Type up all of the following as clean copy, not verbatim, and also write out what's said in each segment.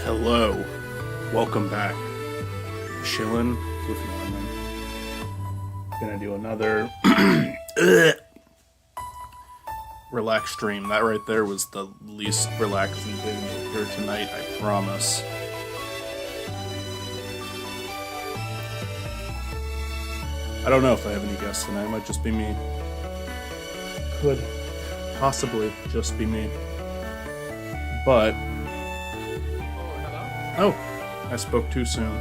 Hello, welcome back. Chillin with Norman. Gonna do another relaxed stream. That right there was the least relaxing thing here tonight, I promise. I don't know if I have any guests tonight. It might just be me. Could possibly just be me. But oh, I spoke too soon.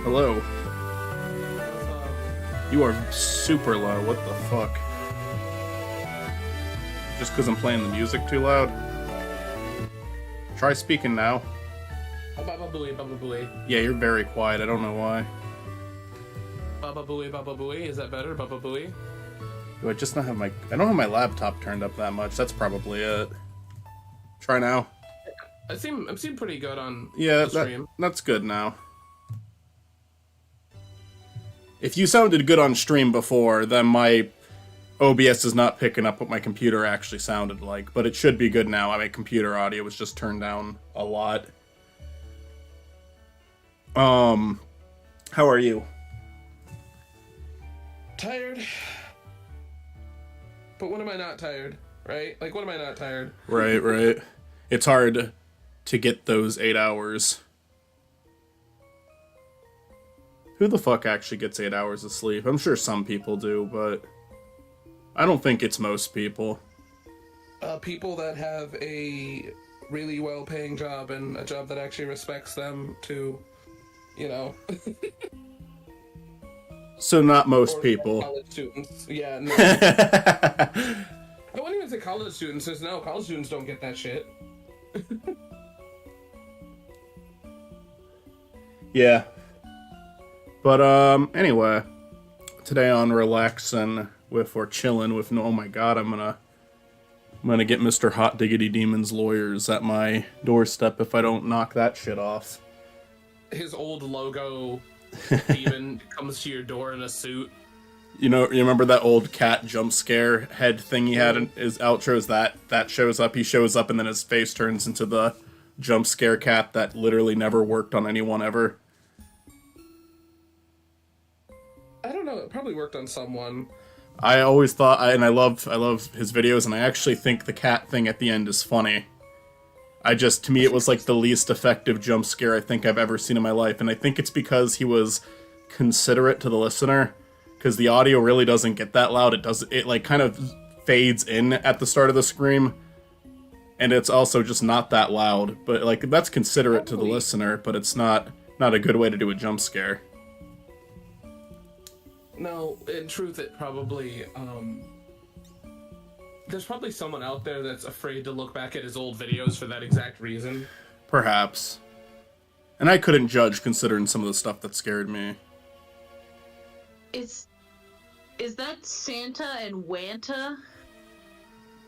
Hello. You are super low. What the fuck? Just because I'm playing the music too loud? Try speaking now. Baba booey, baba booey. Yeah, you're very quiet. I don't know why. Baba booey. Is that better? Baba booey? Do I just not have my... I don't have my laptop turned up that much. That's probably it. Try now. I seem pretty good on the stream. That's good now. If you sounded good on stream before, then my OBS is not picking up what my computer actually sounded like, but it should be good now. My computer audio was just turned down a lot. How are you? Tired. But when am I not tired? Right? Like, when am I not tired? Right. It's hard to get those 8 hours. Who the fuck actually gets 8 hours of sleep? I'm sure some people do, but I don't think it's most people. People that have a really well-paying job and a job that actually respects them to, you know... So not most people. College students. Yeah, no. I wouldn't even say college students, because no, college students don't get that shit. Yeah. But, anyway. Today on Relaxin' with, or Chillin' with, oh my god, I'm gonna get Mr. Hot Diggity Demon's lawyers at my doorstep if I don't knock that shit off. His old logo demon comes to your door in a suit. You remember that old cat jump scare head thing he had in his outros? That shows up. He shows up and then his face turns into the jump scare cat that literally never worked on anyone ever. I don't know. It probably worked on someone. I always thought, and I love his videos, and I actually think the cat thing at the end is funny. To me, it was like the least effective jump scare I think I've ever seen in my life, and I think it's because he was considerate to the listener, because the audio really doesn't get that loud. It like kind of fades in at the start of the scream, and it's also just not that loud, but like that's considerate to the listener, but it's not a good way to do a jump scare. No, in truth, it probably, there's probably someone out there that's afraid to look back at his old videos for that exact reason. Perhaps. And I couldn't judge considering some of the stuff that scared me. Is that Santa and Wanta?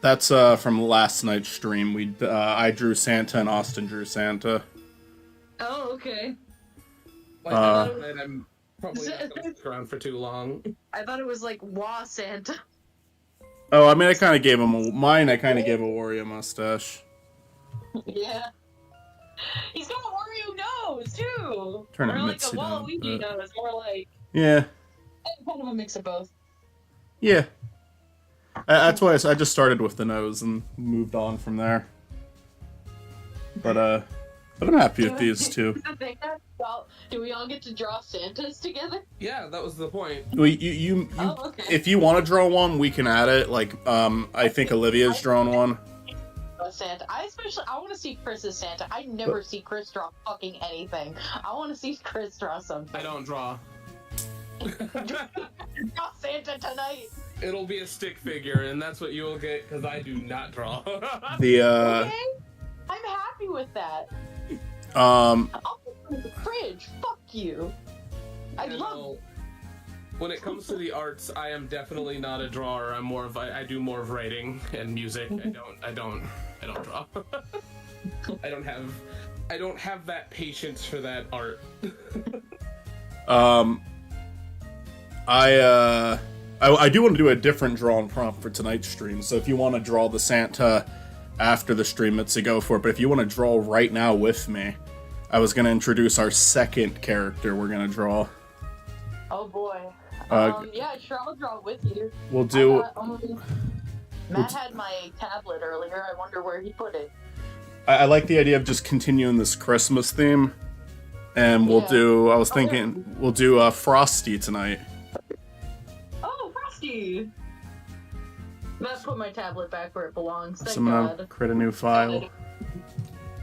That's from last night's stream. I drew Santa and Austin drew Santa. Oh, okay. Like, I'm probably not going to stick around for too long. I thought it was like Wah Santa. Oh, I mean, I kind of gave him a Wario mustache. Yeah. He's got a Wario nose, too! Turn or it like a Mitzi down, Waluigi nose, more like... Yeah. Kind of a mix of both. Yeah. That's why I just started with the nose and moved on from there. But I'm happy with these two. Do we all get to draw Santas together? Yeah, that was the point. Well, you okay. If you want to draw one, we can add it. Like, I think Olivia's drawn one. Santa. I want to see Chris's Santa. I never see Chris draw fucking anything. I want to see Chris draw something. I don't draw. Draw Santa tonight. It'll be a stick figure, and that's what you will get, because I do not draw. Okay? I'm happy with that. Um... I'll put it in the fridge. Fuck you. I love... When it comes to the arts, I am definitely not a drawer. I do more of writing and music. I don't draw. I don't have that patience for that art. I do want to do a different drawing prompt for tonight's stream, so if you want to draw the Santa after the stream, Mitzi, go for it. But if you want to draw right now with me, I was going to introduce our second character we're going to draw. Oh boy. Yeah, sure, I'll draw with you. We'll do... Matt had my tablet earlier. I wonder where he put it. I like the idea of just continuing this Christmas theme. And we'll do... I was thinking we'll do Frosty tonight. Oh, Frosty! Matt put my tablet back where it belongs. Thank So I'm going to create a new file.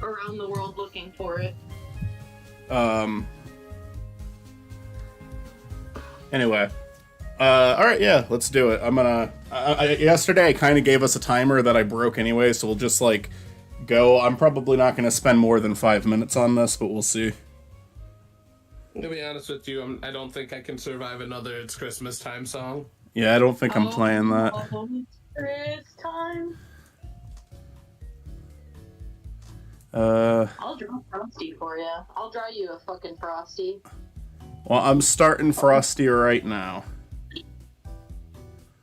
Around the world looking for it. Anyway. Alright, yeah, let's do it. I'm gonna... yesterday I kind of gave us a timer that I broke anyway, so we'll just, like, go. I'm probably not gonna spend more than 5 minutes on this, but we'll see. To be honest with you, I don't think I can survive another It's Christmas Time song. Yeah, I don't think I'm playing that. It's time. I'll draw Frosty for you. I'll draw you a fucking Frosty. Well, I'm starting Frosty right now.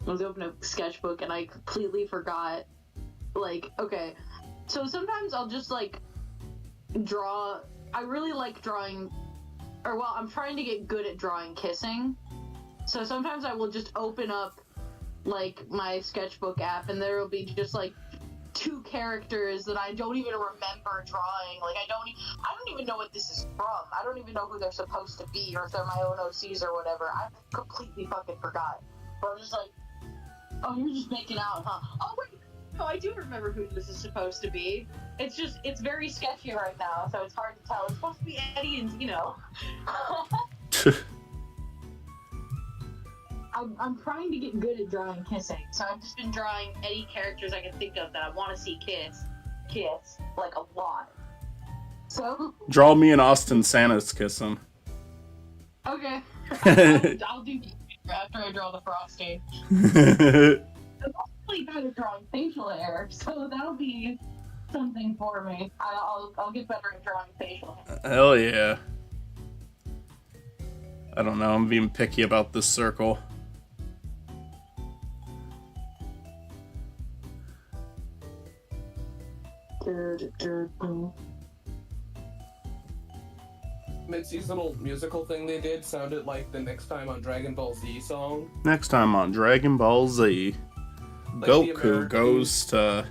I was opening a sketchbook and I completely forgot. Like, okay. So sometimes I'll just, like, draw. I really like drawing. Or, well, I'm trying to get good at drawing kissing. So sometimes I will just open up, like, my sketchbook app and there will be just, like, 2 characters that I don't even remember drawing. Like, I don't even know what this is from. I don't even know who they're supposed to be or if they're my own OCs or whatever. I completely fucking forgot. But I'm just like, oh, you're just making out, huh? Oh, wait. No, I do remember who this is supposed to be. It's just, it's very sketchy right now, so it's hard to tell. It's supposed to be Eddie and, you know. I'm trying to get good at drawing kissing, so I've just been drawing any characters I can think of that I want to see kiss, like a lot. So Draw me and Austin Santa's kissing. okay, I'll do after I draw the Frosty. I'm really bad at drawing facial hair, so that'll be something for me. I'll get better at drawing facial hair. Hell yeah. I don't know, I'm being picky about this circle. Mitzi's little musical thing they did sounded like the Next Time on Dragon Ball Z song. Next time on Dragon Ball Z, Like Goku goes to...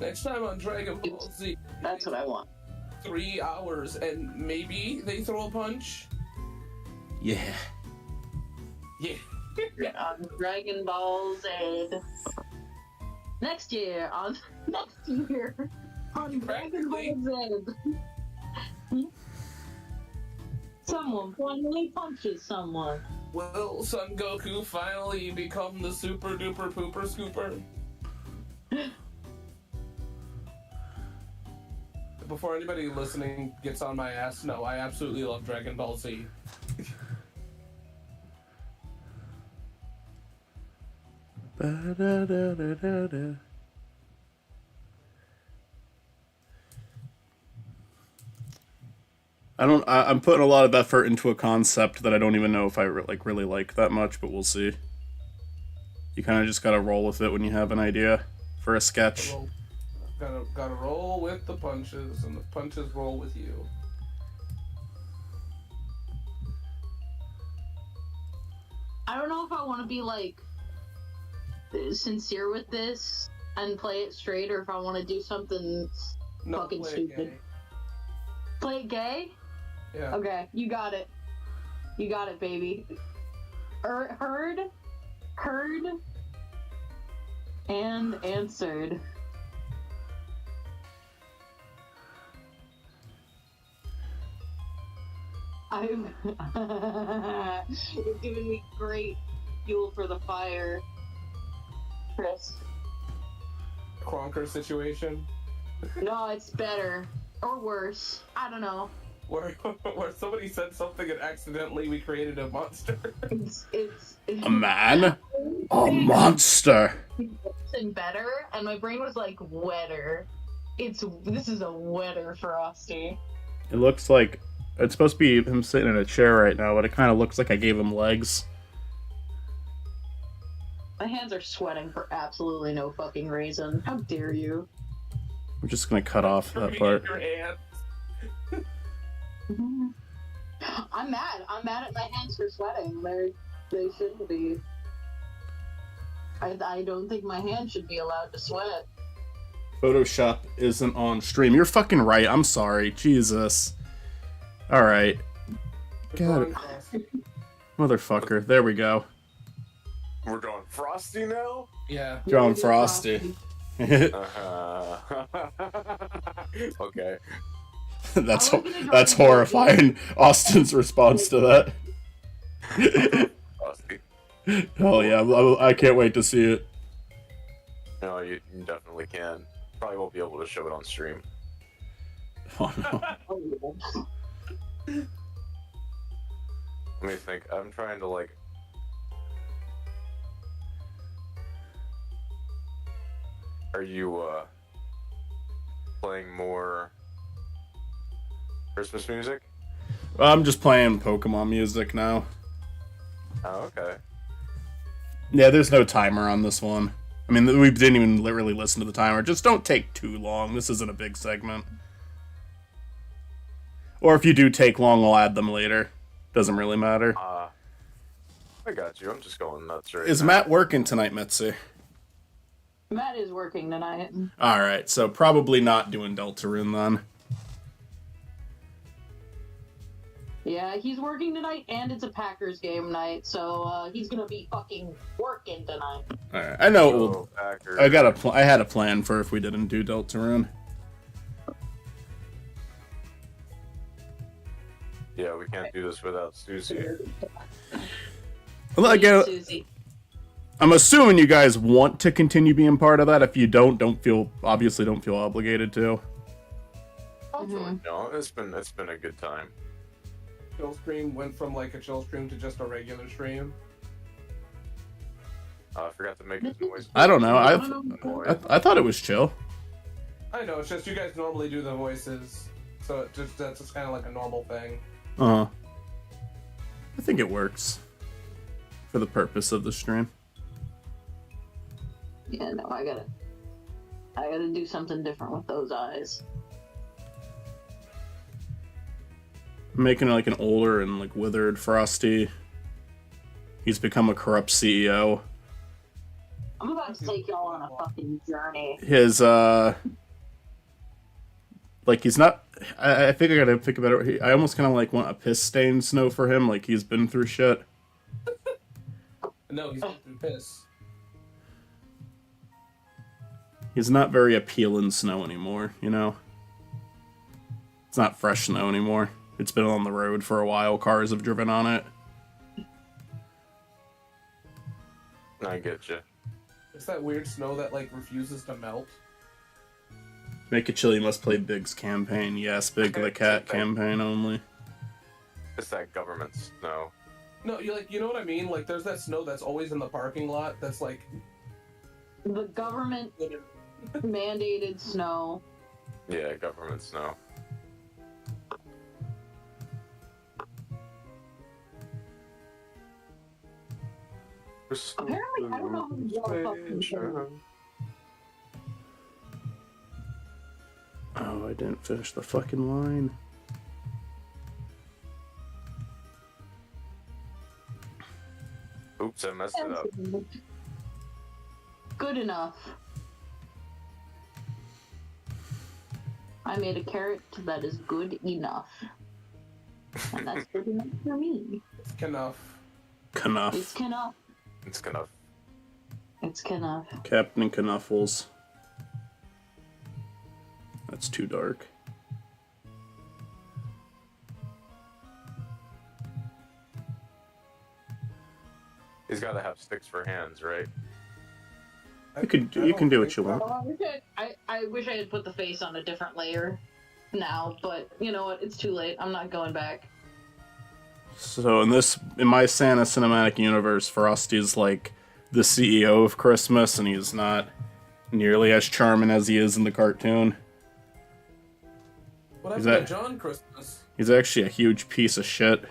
Next time on Dragon Ball Z. That's what I want. 3 hours and maybe they throw a punch. Yeah. Yeah. On Dragon Ball Z. Next year on Dragon Ball Z. Someone finally punches someone. Will Son Goku finally become the super duper pooper scooper? Before anybody listening gets on my ass, no, I absolutely love Dragon Ball Z. Ba-da-da-da-da-da. I'm putting a lot of effort into a concept that I don't even know if I really like that much, but we'll see. You kind of just gotta roll with it when you have an idea for a sketch. Gotta roll with the punches, and the punches roll with you. I don't know if I want to be like sincere with this and play it straight, or if I want to do something fucking stupid. Play it gay? Yeah. Okay, you got it. You got it, baby. Heard, and answered. It's giving me great fuel for the fire, Chris. Cronker situation? No, it's better. Or worse. I don't know. Where somebody said something and accidentally we created a monster. It's A man? A monster! something better, and my brain was like, wetter. This is a wetter Frosty. It looks like... It's supposed to be him sitting in a chair right now, but it kind of looks like I gave him legs. My hands are sweating for absolutely no fucking reason. How dare you? We're just gonna cut off that part. Your hand. I'm mad. I'm mad at my hands for sweating. They shouldn't be. I don't think my hands should be allowed to sweat. Photoshop isn't on stream. You're fucking right. I'm sorry. Jesus. Alright. God. Motherfucker. There we go. We're going Frosty now? Yeah. Drawing Frosty. Okay. That's horrifying. Austin's response to that. Frosty. Hell yeah. I can't wait to see it. No, you definitely can. Probably won't be able to show it on stream. Oh no. Let me think. I'm trying to, like... Are you, playing more Christmas music? I'm just playing Pokemon music now. Oh, okay. Yeah, there's no timer on this one. I mean, we didn't even really listen to the timer. Just don't take too long. This isn't a big segment. Or if you do take long, I'll add them later. Doesn't really matter. I got you. I'm just going nuts right Is now. Matt working tonight, Mitzi? Matt is working tonight. Alright, so probably not doing Deltarune then. Yeah, he's working tonight, and it's a Packers game night, so he's gonna be fucking working tonight. Alright, I know. Oh, Packers. I had a plan for if we didn't do Deltarune. Yeah, we can't do this without Susie. Well, again, Susie. I'm assuming you guys want to continue being part of that. If you don't feel obligated to. No, it's been a good time. Chill stream went from like a chill stream to just a regular stream. I forgot to make this noise. I don't know. I thought it was chill. I know, it's just you guys normally do the voices, so that's just kind of like a normal thing. I think it works for the purpose of the stream. Yeah, no, I gotta do something different with those eyes. I'm making like an older and like withered Frosty. He's become a corrupt CEO. I'm about to take y'all on a fucking journey. His like he's not. I think I gotta think about it. I almost kind of like want a piss stained Snow for him. Like he's been through shit. No, he's been through piss. He's not very appealing Snow anymore. You know, it's not fresh Snow anymore. It's been on the road for a while. Cars have driven on it. I get you. It's that weird snow that like refuses to melt. Make it chill. You must play Big's campaign. Yes, Big the Cat campaign only. It's that government snow. No, you know what I mean? Like there's that snow that's always in the parking lot that's like The government mandated snow. Yeah, government snow. Apparently, I don't know who the fucking Station. Oh, I didn't finish the fucking line. Oops, I messed it up. Good enough. I made a carrot that is good enough. And that's good enough for me. it's enough. Knuff. It's enough. It's gonna. It's enough. Captain Knuffles. That's too dark. He's got to have sticks for hands, right? You can do what you want. I wish I had put the face on a different layer now, but you know what? It's too late. I'm not going back. So in my Santa cinematic universe, Frosty's like the CEO of Christmas, and he's not nearly as charming as he is in the cartoon. What Is happened that- to John Christmas? He's actually a huge piece of shit.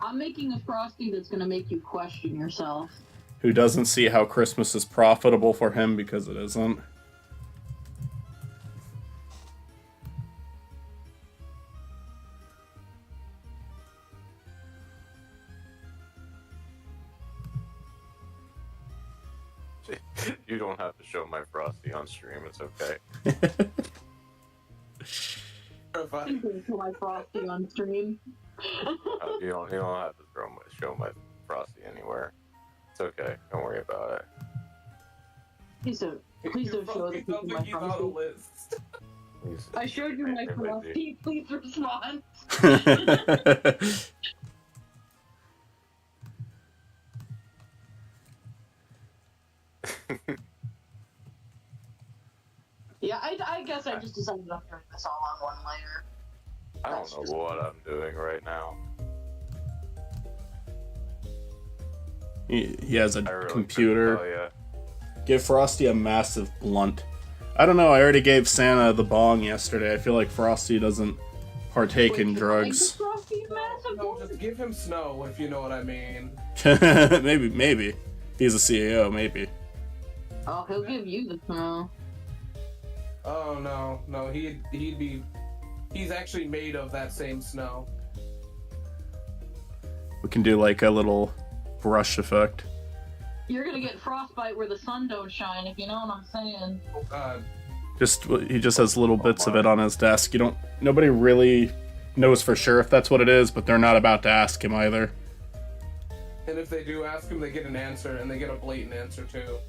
I'm making a Frosty that's gonna make you question yourself. who doesn't see how Christmas is profitable for him because it isn't. You don't have to show my Frosty on stream. It's okay. To my Frosty on stream. You don't have to show my Frosty anywhere. It's okay. Don't worry about it. Please don't show the people my Frosty. I showed you my Frosty. Please respond. Yeah, I guess I just decided I'm doing this all on one layer. I don't know what I'm doing right now. He has a Really computer. Oh yeah. Give Frosty a massive blunt. I don't know, I already gave Santa the bong yesterday. I feel like Frosty doesn't partake in drugs. No, just give him snow, if you know what I mean. maybe. If he's a CEO, maybe. Oh, he'll give you the snow. Oh no, he's actually made of that same snow. We can do like a little brush effect. You're gonna get frostbite where the sun don't shine, if you know what I'm saying. Oh god. He just has little bits of it on his desk. Nobody really knows for sure if that's what it is, but they're not about to ask him either. And if they do ask him, they get an answer, and they get a blatant answer too.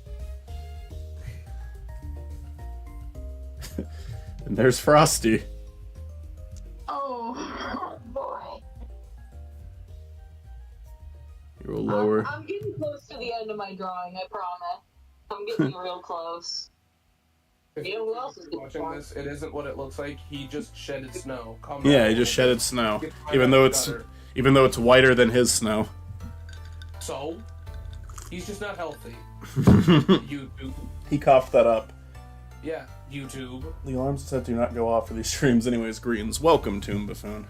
And there's Frosty. Oh boy. You're lower. I'm getting close to the end of my drawing, I promise. I'm getting real close. If You know who else is watching this, it isn't what it looks like. He just shedded snow. Yeah, he just shedded snow. Even though it's whiter than his snow. So, he's just not healthy. YouTube. He coughed that up. Yeah, YouTube. The alarms said do not go off for these streams anyways. Greetings. Welcome, Tomb Buffoon.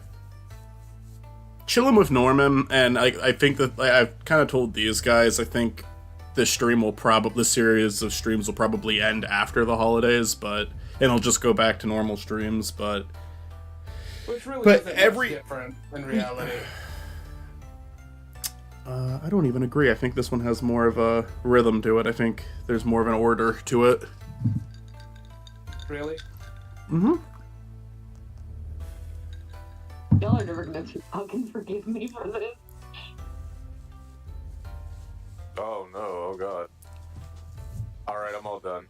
Chillin' with Norman, and I think that I've kind of told these guys, I think this series of streams will probably end after the holidays, and it'll just go back to normal streams, but Which really isn't much different in reality. I don't even agree. I think this one has more of a rhythm to it. I think there's more of an order to it. Really? Mm-hmm. Y'all are never gonna fucking forgive me for this. Oh no, oh god. Alright, I'm all done.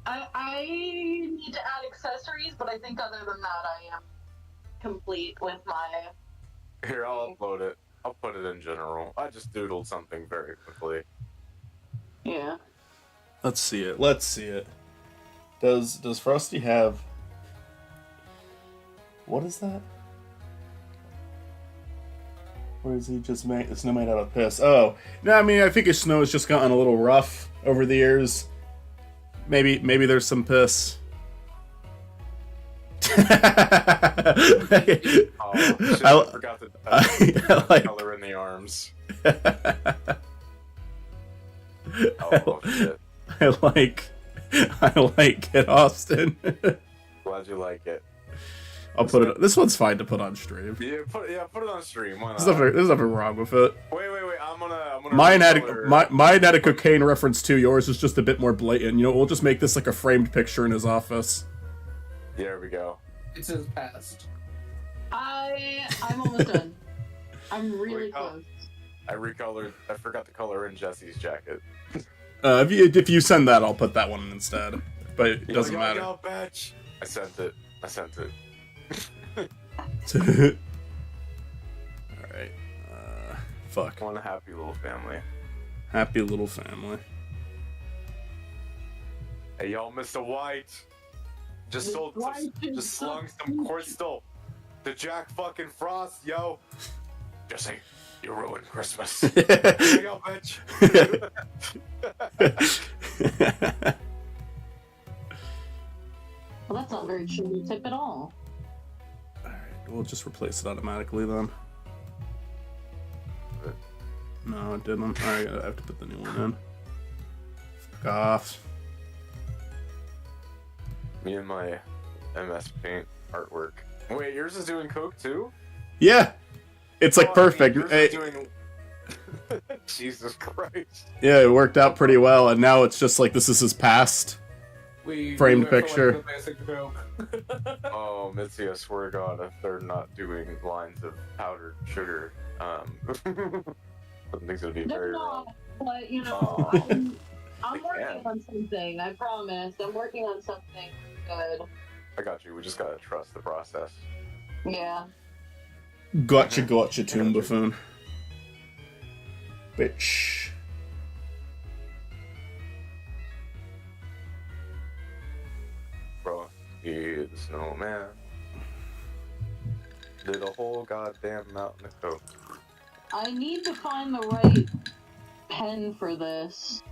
I need to add accessories, but I think other than that I am complete with my... Here, I'll upload it. I'll put it in general. I just doodled something very quickly. Yeah. Let's see it. Does Frosty have... What is that? Or is he just snow made out of piss? Oh, no, I mean, I think his snow has just gotten a little rough over the years. Maybe there's some piss. Oh, shit, I forgot the like, color in the arms. I Shit. like it, Austin. Glad you like it. I'll put it. This one's fine to put on stream. Yeah, put it on stream. Why not? There's nothing wrong with it. Wait. I'm gonna. Mine had a cocaine reference too. Yours is just a bit more blatant. We'll just make this like a framed picture in his office. There we go. It's his past. I'm almost done. I'm really close. I recolored. I forgot to color in Jesse's jacket. If you send that, I'll put that one in instead. But it doesn't matter. Yo, bitch. I sent it. Alright. Fuck. One happy little family. Happy little family. Hey, yo, Mr. White. Just slung some crystal to Jack fucking Frost, yo. Jesse, you ruined Christmas. Hey, yo, bitch. Well, that's not very shitty tip at all. Alright, we'll just replace it automatically then. No, it didn't. Alright, I have to put the new one in. Fuck off. Me and my MS Paint artwork. Wait, yours is doing Coke too? Yeah! It's like perfect. Yours is doing... Jesus Christ. Yeah, it worked out pretty well, and now it's just like this is his past. Framed picture. The basic joke. Oh, Mitzi, I swear to God, if they're not doing lines of powdered sugar, something's gonna be very wrong. But you know, Oh. I'm working on something. I promise. I'm working on something good. I got you. We just gotta trust the process. Yeah. Gotcha, Toon Buffoon. Bitch. Bro, he the snowman. Did a whole goddamn mountain of coke. I need to find the right pen for this.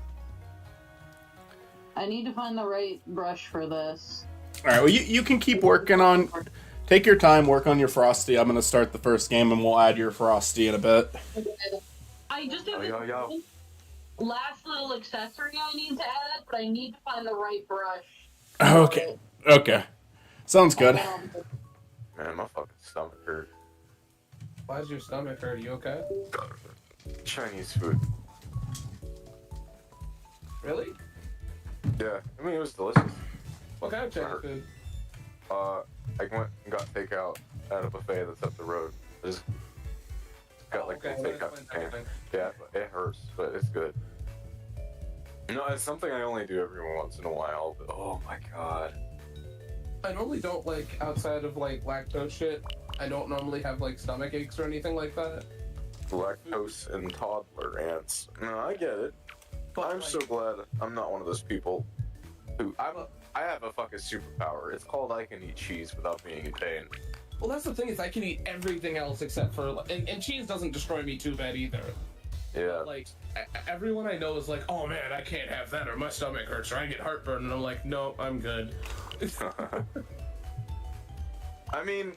I need to find the right brush for this. Alright, well, you can keep working on... Take your time, work on your Frosty. I'm gonna start the first game, and we'll add your Frosty in a bit. I just have Yo. last little accessory I need to add, but I need to find the right brush. Okay. Okay. Sounds good. Man, my fucking stomach hurt. Why is your stomach hurt? Are you okay? Chinese food. Really? Yeah, I mean, it was delicious. What kind of Chinese food? I went and got takeout at a buffet that's up the road. I just got like Okay, a takeout pan. Yeah, it hurts, but it's good. No, it's something I only do every once in a while, but oh my god. I normally don't like, outside of like lactose shit, I don't normally have like stomach aches or anything like that. Lactose and toddler ants. No, I get it. But I'm like, so glad I'm not one of those people who I have a fucking superpower. It's called I can eat cheese without being in pain. well, that's the thing is I can eat everything else except for, and cheese doesn't destroy me too bad either. Yeah. Like, everyone I know is like, oh man, I can't have that or my stomach hurts or I get heartburn, and I'm like, no, I'm good. I mean,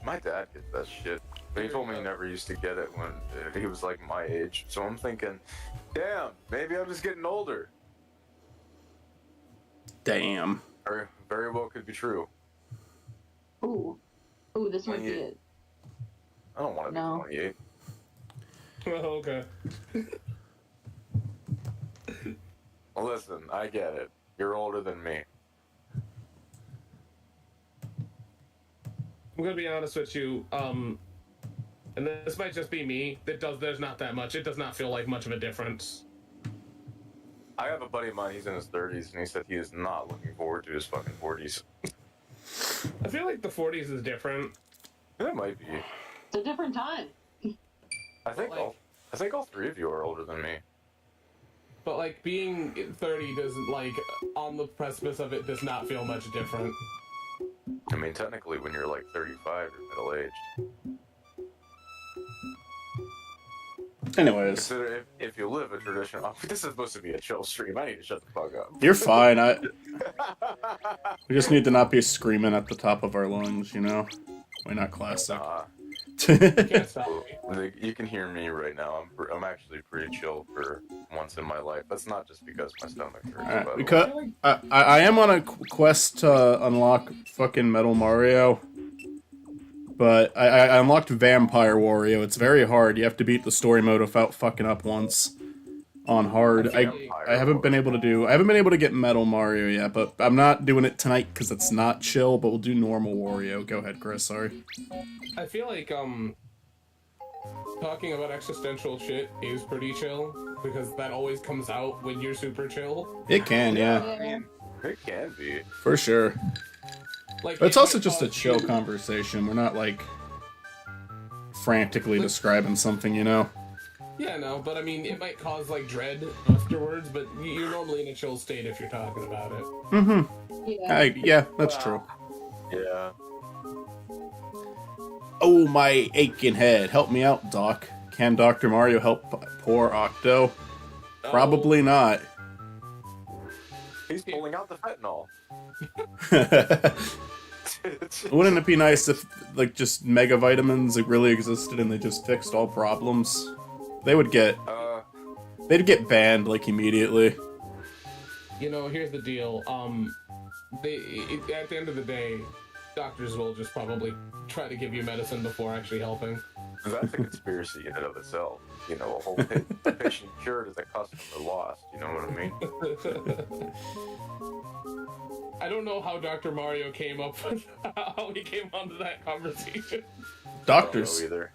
my dad gets that shit. But he told me he never used to get it when he was like my age. So I'm thinking, damn, maybe I'm just getting older. Damn. Or very well could be true. Ooh, this might be it. I don't want to No. be 28. Oh, okay. Listen, I get it. You're older than me. I'm gonna be honest with you, and this might just be me, there's not that much, it does not feel like much of a difference. I have a buddy of mine, he's in his 30s, and he said he is not looking forward to his fucking 40s. I feel like the 40s is different. It might be. It's a different time. I think all three of you are older than me. But like being 30 doesn't, like, on the precipice of it does not feel much different. I mean, technically, when you're like 35, you're middle-aged. Anyways. Consider if you live a tradition. Oh, this is supposed to be a chill stream. I need to shut the fuck up. You're fine. We just need to not be screaming at the top of our lungs, you know? We're not classic. You can't stop me. You can hear me right now. I'm actually pretty chill for once in my life. That's not just because my stomach hurts. Alright, by the because way. I am on a quest to unlock fucking Metal Mario. But I unlocked Vampire Wario. It's very hard. You have to beat the story mode without fucking up once. On hard. I haven't been able to get Metal Mario yet, but I'm not doing it tonight because it's not chill, but we'll do normal Wario. Go ahead, Chris, sorry. I feel like, talking about existential shit is pretty chill, because that always comes out when you're super chill. It can, yeah. I mean, it can be. For sure. Like, But it's it also might just a cause chill you- conversation. We're not, like, frantically describing something, you know? Yeah, no, but I mean, it might cause, like, dread afterwards, but you're normally in a chill state if you're talking about it. Mm-hmm. Yeah. Yeah, that's true. Yeah. Oh, my aching head. Help me out, Doc. Can Dr. Mario help poor Octo? Probably not. He's pulling out the fentanyl. Wouldn't it be nice if, like, just mega vitamins like, really existed and they just fixed all problems? They would get they'd get banned like immediately. You know, here's the deal. At the end of the day, doctors will just probably try to give you medicine before actually helping. That's a conspiracy in and of itself. You know, a whole patient cured is a customer lost. You know what I mean? I don't know how Dr. Mario came up with how he came onto that conversation. Doctors. I don't know either.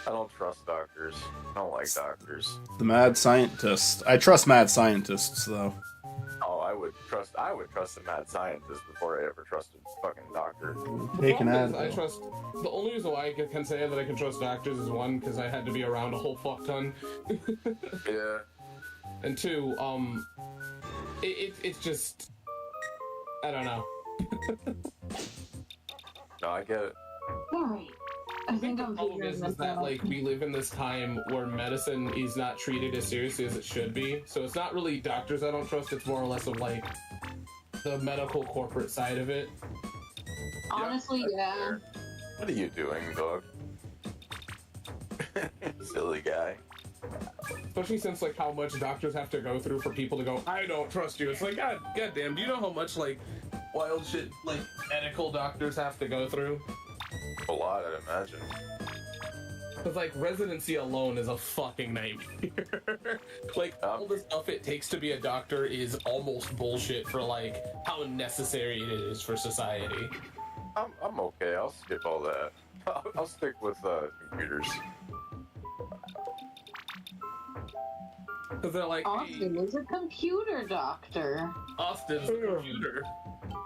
I don't trust doctors. I don't like doctors. The mad scientist. I trust mad scientists though. Oh, I would trust a mad scientist before I ever trusted a fucking doctor. Take an ad. I trust. The only reason why I can say that I can trust doctors is one, because I had to be around a whole fuck ton. Yeah. And two, it's just, I don't know. No, I get it. Alright. I think The I'm problem figuring is this that out. like we live in this time where medicine is not treated as seriously as it should be. So it's not really doctors I don't trust. It's more or less of like the medical corporate side of it. Honestly, that's yeah. fair. What are you doing, dog? Silly guy. Especially since like how much doctors have to go through for people to go, I don't trust you. It's like, god damn, do you know how much like wild shit like medical doctors have to go through? A lot, I'd imagine. Because like residency alone is a fucking nightmare. Like all the stuff it takes to be a doctor is almost bullshit for like how necessary it is for society. I'm okay. I'll skip all that. I'll stick with computers. Because they're like, Austin hey, is a computer doctor. Austin's a computer.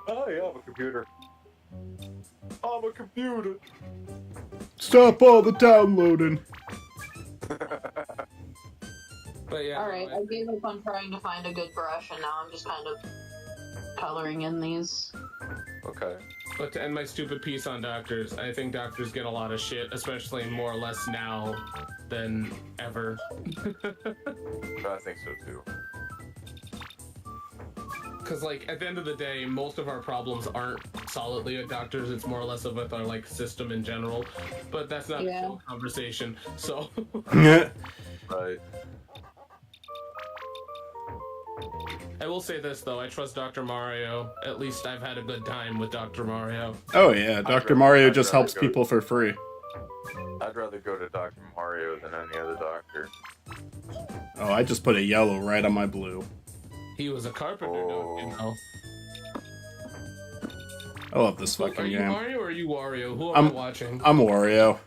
Oh yeah, I'm a computer. I'm a computer. Stop all the downloading. But yeah. Alright, I gave up on trying to find a good brush, and now I'm just kind of coloring in these. Okay. But to end my stupid piece on doctors, I think doctors get a lot of shit, especially more or less now than ever. I think so too. Because, like, at the end of the day, most of our problems aren't solidly with doctors. It's more or less of with our, like, system in general. But that's not a full conversation, so... Right. I will say this, though. I trust Dr. Mario. At least I've had a good time with Dr. Mario. Oh yeah, Dr. Mario just helps people for free. I'd rather go to Dr. Mario than any other doctor. Oh, I just put a yellow right on my blue. He was a carpenter, don't you know? I love this Are fucking you game. Mario or are you Wario? Who am I watching? I'm Wario.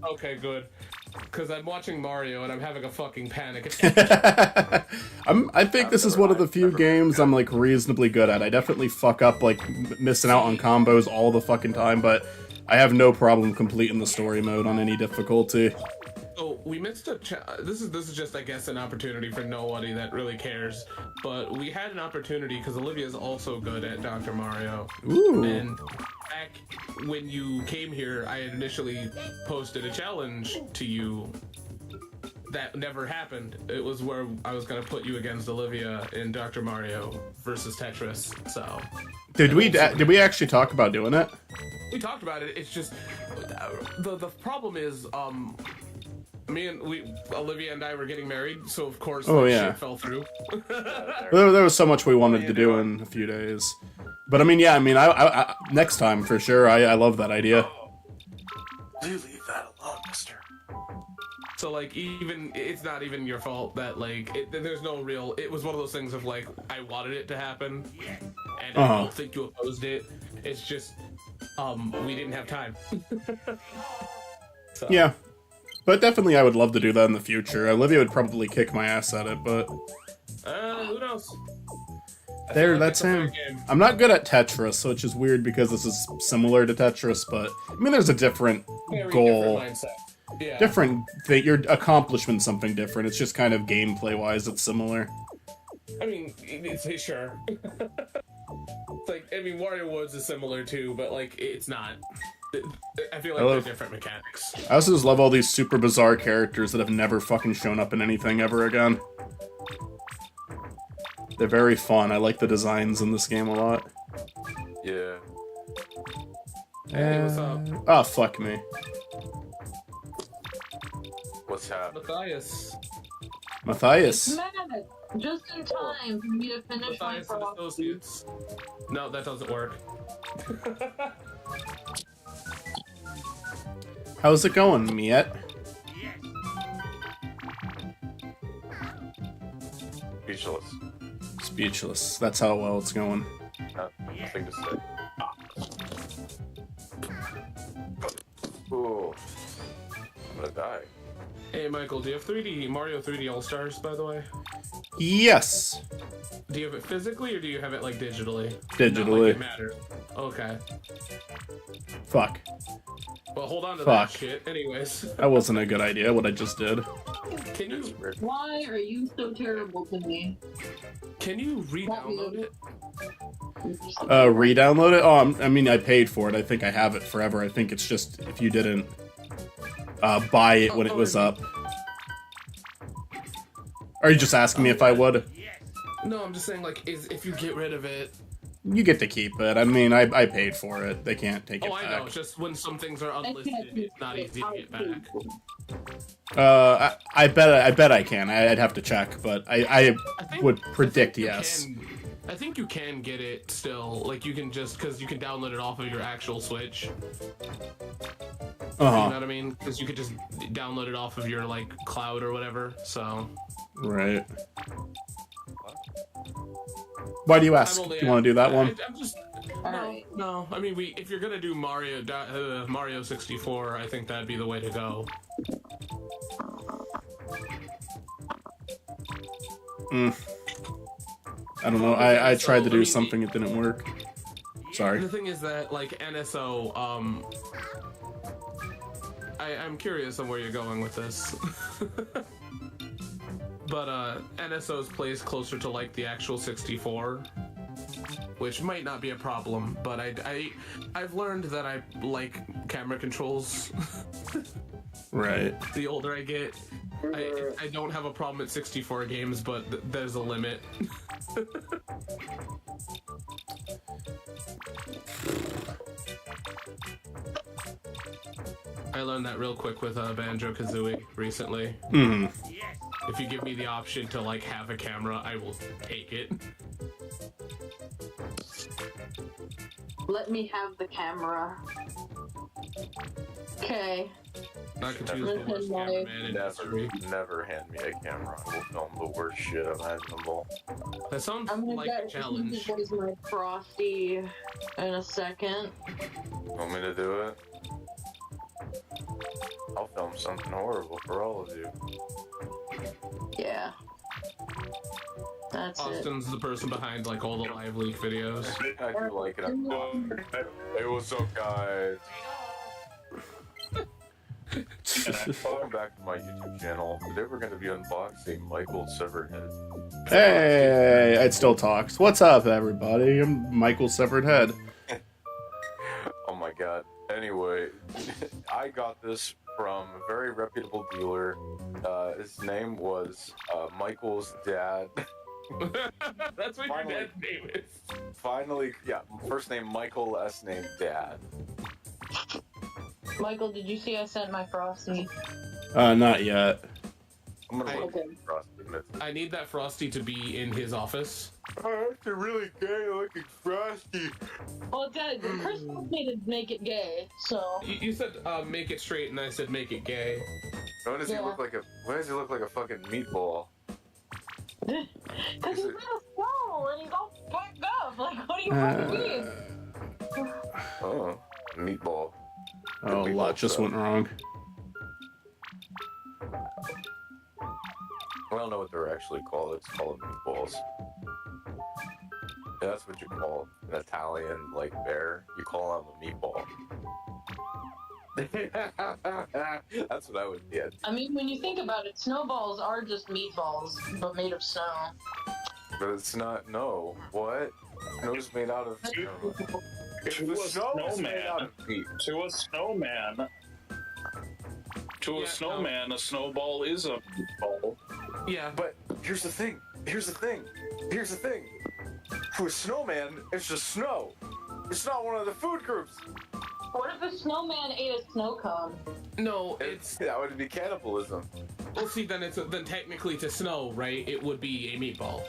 Okay, good. Because I'm watching Mario and I'm having a fucking panic attack. I think this is one of the few games I'm like reasonably good at. I definitely fuck up like missing out on combos all the fucking time, but I have no problem completing the story mode on any difficulty. So we missed a. This is just, I guess, an opportunity for nobody that really cares. But we had an opportunity because Olivia's also good at Dr. Mario. Ooh. And back when you came here, I had initially posted a challenge to you that never happened. It was where I was gonna put you against Olivia in Dr. Mario versus Tetris. So Did we actually talk about doing it? we talked about it. It's just the problem is Olivia and I were getting married, so of course shit fell through. There was so much we wanted to do in a few days. But I mean, yeah, I next time for sure. I love that idea. Do leave that alone, mister. So like, even it's not even your fault that like there's no real. It was one of those things of like I wanted it to happen, and I don't think you opposed it. It's just we didn't have time. So. Yeah. But definitely I would love to do that in the future. Olivia would probably kick my ass at it, but... who knows? That's him. I'm not good at Tetris, which is weird because this is similar to Tetris, but... I mean, there's a different goal. Different mindset. Yeah. Different thing. Your accomplishment something different. It's just kind of gameplay-wise, it's similar. I mean, it's sure. It's like, I mean, Wario Woods is similar too, but like, it's not. I feel like they're different mechanics. I also just love all these super bizarre characters that have never fucking shown up in anything ever again. They're very fun. I like the designs in this game a lot. Yeah. Hey, what's up? Oh, fuck me. What's happening? Matthias. Matt, just in time for me to finish my Matthias and frosty. Associates. No, that doesn't work. How's it going, Miet? Speechless. Speechless. That's how well it's going. Nothing to say. Ooh. I'm gonna die. Hey, Michael, do you have Mario 3D All-Stars, by the way? Yes. Do you have it physically, or do you have it, like, digitally? Digitally. Not like it matters. Okay. Fuck. Well, hold on to Fuck. that shit. Anyways. That wasn't a good idea, what I just did. Can you Why are you so terrible to me? re-download it? Re-download it? Oh, I mean, I paid for it. I think I have it forever. I think it's just if you didn't buy it when it was up. Are you just asking me if I would? No, I'm just saying, like, if you get rid of it... You get to keep it. I mean, I paid for it. They can't take it Oh, back. I know. It's just when some things are unlisted, it's not easy to get back. I bet I can. I'd have to check, but I would predict yes. I think you can get it still. Like, you can just, because you can download it off of your actual Switch. You know what I mean? Because you could just download it off of your, like, cloud or whatever, so... Right. Why do you ask? Do you want to do that one? I'm just... Alright. No. I mean, if you're gonna do Mario 64, I think that'd be the way to go. I don't know. I tried to do something, it didn't work. Sorry. The thing is that, like, NSO, I'm curious on where you're going with this. But, NSO's plays closer to, like, the actual 64, which might not be a problem, but I've learned that I like camera controls. Right. The older I get, I don't have a problem at 64 games, but there's a limit. I learned that real quick with Banjo-Kazooie recently. Mm-hmm. If you give me the option to, like, have a camera, I will take it. Let me have the camera. Okay. Not confused with the worst cameraman in history. Never hand me a camera. I will film the worst shit imaginable. That sounds I'm gonna like a get challenge. my frosty in a second. Want me to do it? I'll film something horrible for all of you. Yeah. That's Austin's the person behind, like, all the live leak videos. I do like it. Hey, what's up, guys? Welcome back to my YouTube channel. Today we're going to be unboxing Michael Severedhead. Hey, it still talks. What's up, everybody? I'm Michael Severedhead. Oh my god. Anyway, I got this from a very reputable dealer. His name was Michael's dad. That's what Finally. your dad's name is. Finally, yeah, first name Michael, last name Dad. Michael, did you see I sent my frosty? Not yet. I'm gonna look Okay. at Frosty Myth. I need that Frosty to be in his office. Oh, that's a really gay looking Frosty. Well, Dad, Chris told me to make it gay, so. You said make it straight, and I said make it gay. Why does he look like a? Why does he look like a fucking meatball? Because he's got a skull and he's all fucked up. Like, what do you want to be? Oh, meatball. Oh, a lot just went wrong. I don't know what they're actually called. It's called meatballs. Yeah, that's what you call an Italian, like, bear. You call him a meatball. That's what I would get. I mean, when you think about it, snowballs are just meatballs, but made of snow. But it's not. No. What? Snow's made out of snow. If To the a snow is made out snowman. of meat. To a snowman. To a Yeah, snowman, a snowball is a meatball. Yeah, But here's the thing. Here's the thing. Here's the thing. To a snowman, it's just snow. It's not one of the food groups. What if a snowman ate a snow cone? No, it's That would be cannibalism. well. See, then then technically to snow, right? It would be a meatball.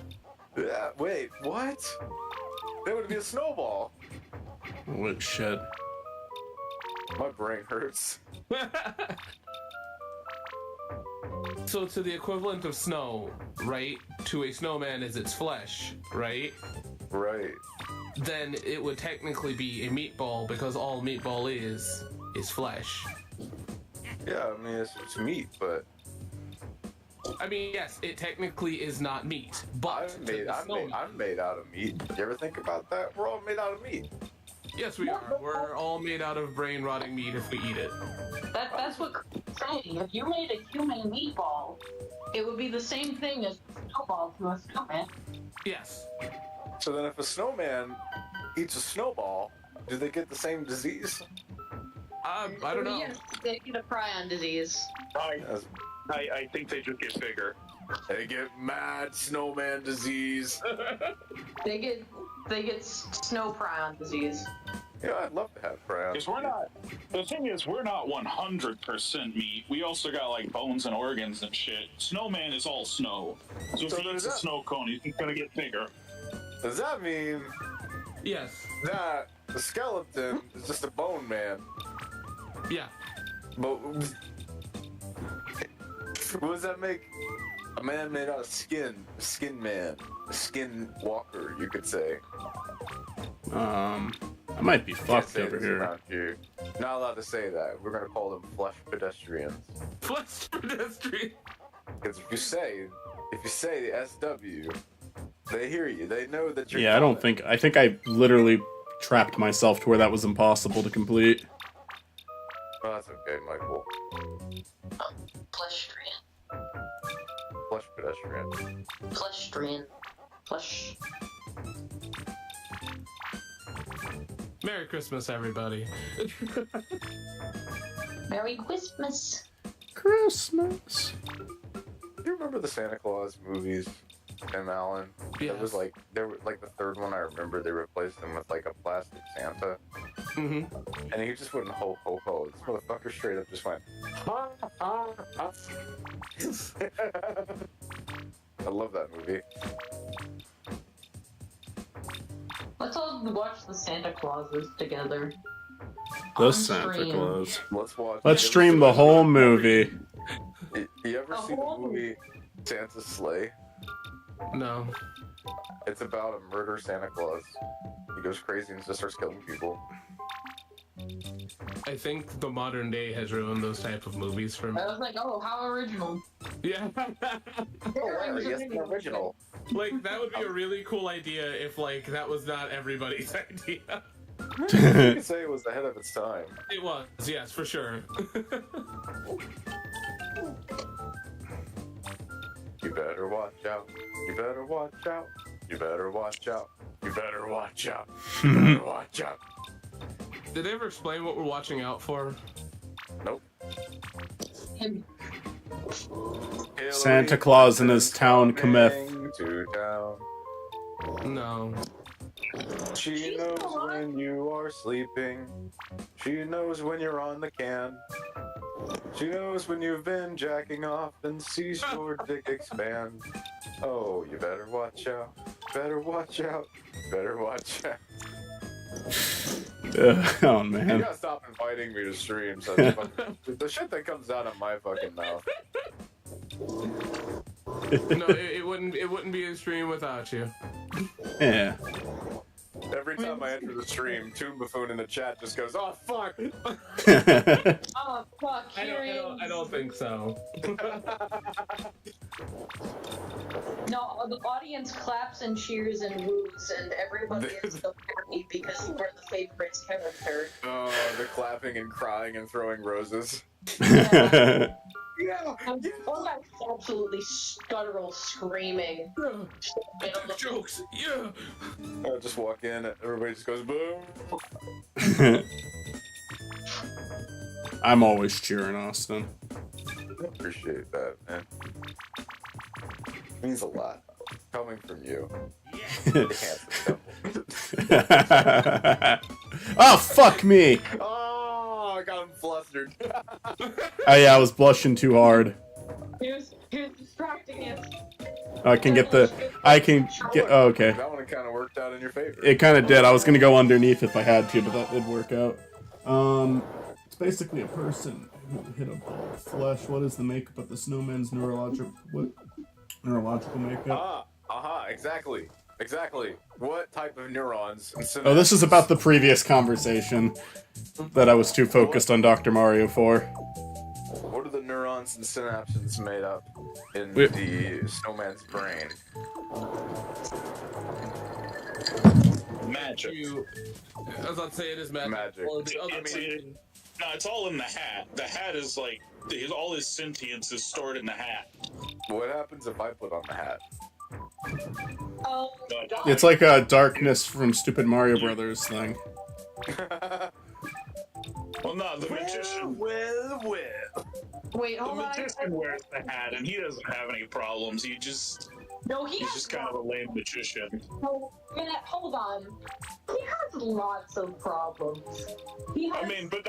Yeah, wait, what? That would be a snowball. Holy shit. My brain hurts. So to the equivalent of snow, right? To a snowman is its flesh, right? Right. Then it would technically be a meatball because all meatball is flesh. Yeah, I mean, it's meat, but I mean, yes, it technically is not meat, but I'm made out of meat. You ever think about that? We're all made out of meat. yes, we are. We're all made out of brain rotting meat if we eat it. That's what I'm saying. If you made a human meatball, it would be the same thing as a snowball to a snowman. Yes. So then if a snowman eats a snowball, do they get the same disease? I don't know. Yes, they get a prion disease. As I think they just get bigger. they get mad snowman disease. They get snow prion disease. Yeah, I'd love to have prions. Because we're not. The thing is, we're not 100% meat. We also got like bones and organs and shit. Snowman is all snow. So if So he eats a there's that. snow cone, he's gonna get bigger. Does that mean Yes. that the skeleton is just a bone man? Yeah. But what does that make? A man made out of skin. A skin man. A skin walker, you could say. I might be Can't fucked say over this here. around here. Not allowed to say that. We're gonna call them flesh pedestrians. Flesh pedestrian. Because if you say the SW, they hear you. They know that you're. Yeah, I don't coming. think. I think I literally trapped myself to where that was impossible to complete. Oh, that's okay, Michael. Flesh Flesh pedestrian. Flesh. Merry Christmas, everybody. Merry Christmas. Christmas. Do you remember the Santa Claus movies, Tim Allen? Yes. It was like there was like the third one. I remember they replaced him with like a plastic Santa, Mm-hmm. and he just wouldn't ho ho ho. This motherfucker straight up just went. Ha, ha, ha. I love that movie. Let's all watch the Santa Clauses together. The On Santa stream. Claus. Let's watch. Let's you ever stream see the whole movie. You ever The see the whole- movie Santa's Sleigh? No. It's about a murder Santa Claus. He goes crazy and just starts killing people. I think the modern day has ruined those type of movies for me. I was like, oh, how original. Yeah. Larry, yes, the original. Like, that would be a really cool idea if, like, that was not everybody's idea. You could say it was ahead of its time. It was, yes, for sure. You better watch out. You better watch out. You better watch out. You better watch out. You better watch out. Did they ever explain what we're watching out for? Nope. Him. Santa Claus and his town cometh. Coming to town. No. She knows when you are sleeping. She knows when you're on the can. She knows when you've been jacking off and sees your dick expand. Oh, you better watch out. Better watch out. Better watch out. Oh You man. gotta stop inviting me to streams. The shit that comes out of my fucking mouth. No, it wouldn't be a stream without you. Yeah. Every time I enter the stream, Toon Buffoon in the chat just goes, "Oh fuck!" Oh, fuck. I don't think so. No, the audience claps and cheers and woos, and everybody is so happy because we're the favorite character. Oh, the clapping and crying and throwing roses. Yeah. One guy's absolutely guttural screaming. Jokes, yeah. I just walk in, everybody just goes boom. I'm always cheering Austin. Appreciate that, man. Means a lot coming from you. The handsome devil. Oh fuck me! Oh, mustard. Oh yeah, I was blushing too hard. He was distracting it. I can get the. Oh, okay. That one kind of worked out in your favor. It kind of did. I was gonna go underneath if I had to, but that did work out. It's basically a person who hit a ball of flesh. What is the makeup of the snowman's neurological makeup? Exactly. Exactly. What type of neurons? And Oh, this is about the previous conversation that I was too focused on Dr. Mario for. What are the neurons and synapses made up in Wait. the snowman's brain? Magic. I was about to say it is magic. Magic. Or the other No, it's all in the hat. The hat is like all his sentience is stored in the hat. What happens if I put on the hat? Oh, It's like a darkness from Stupid Mario Brothers thing. Well, no, the magician. Well. wait, The hold on. magician wears the hat, and he doesn't have any problems. He's just kind of a lame magician. No, hold on. He has lots of problems. I mean, but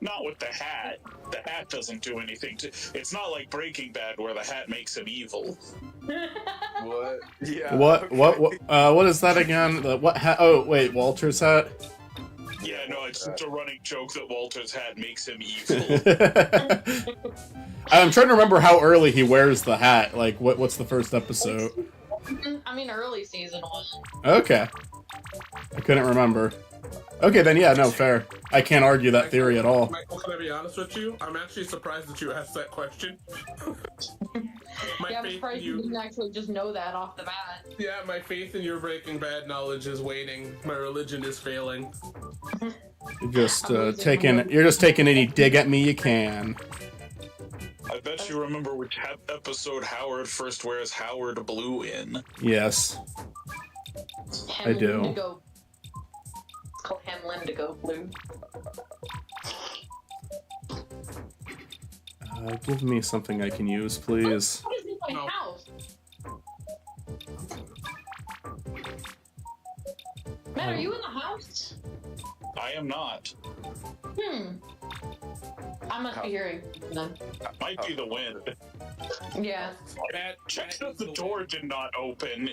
not with the hat. The hat doesn't do anything to. It's not like Breaking Bad where the hat makes him evil. What? Yeah. What? okay. What is that again? What hat? Oh, wait, Walter's hat? Yeah, no, it's a running joke that Walter's hat makes him evil. I'm trying to remember how early he wears the hat. Like, what's the first episode? I mean, early season one. Okay. I couldn't remember. Okay, then yeah, no, fair. I can't argue that theory at all. Michael, can I be honest with you? I'm actually surprised that you asked that question. I'm surprised you didn't actually just know that off the bat. Yeah, my faith in your Breaking Bad knowledge is waning. My religion is failing. You're just taking any dig at me you can. I bet you remember which episode Howard first wears Howard Blue in. Yes. I do. Indigo. It's called Indigo Blue. Give me something I can use, please. What is in my No. house? Matt, are you in the house? I am not. I must be hearing them. Might be the wind. Yeah. Matt, check that the door did not open.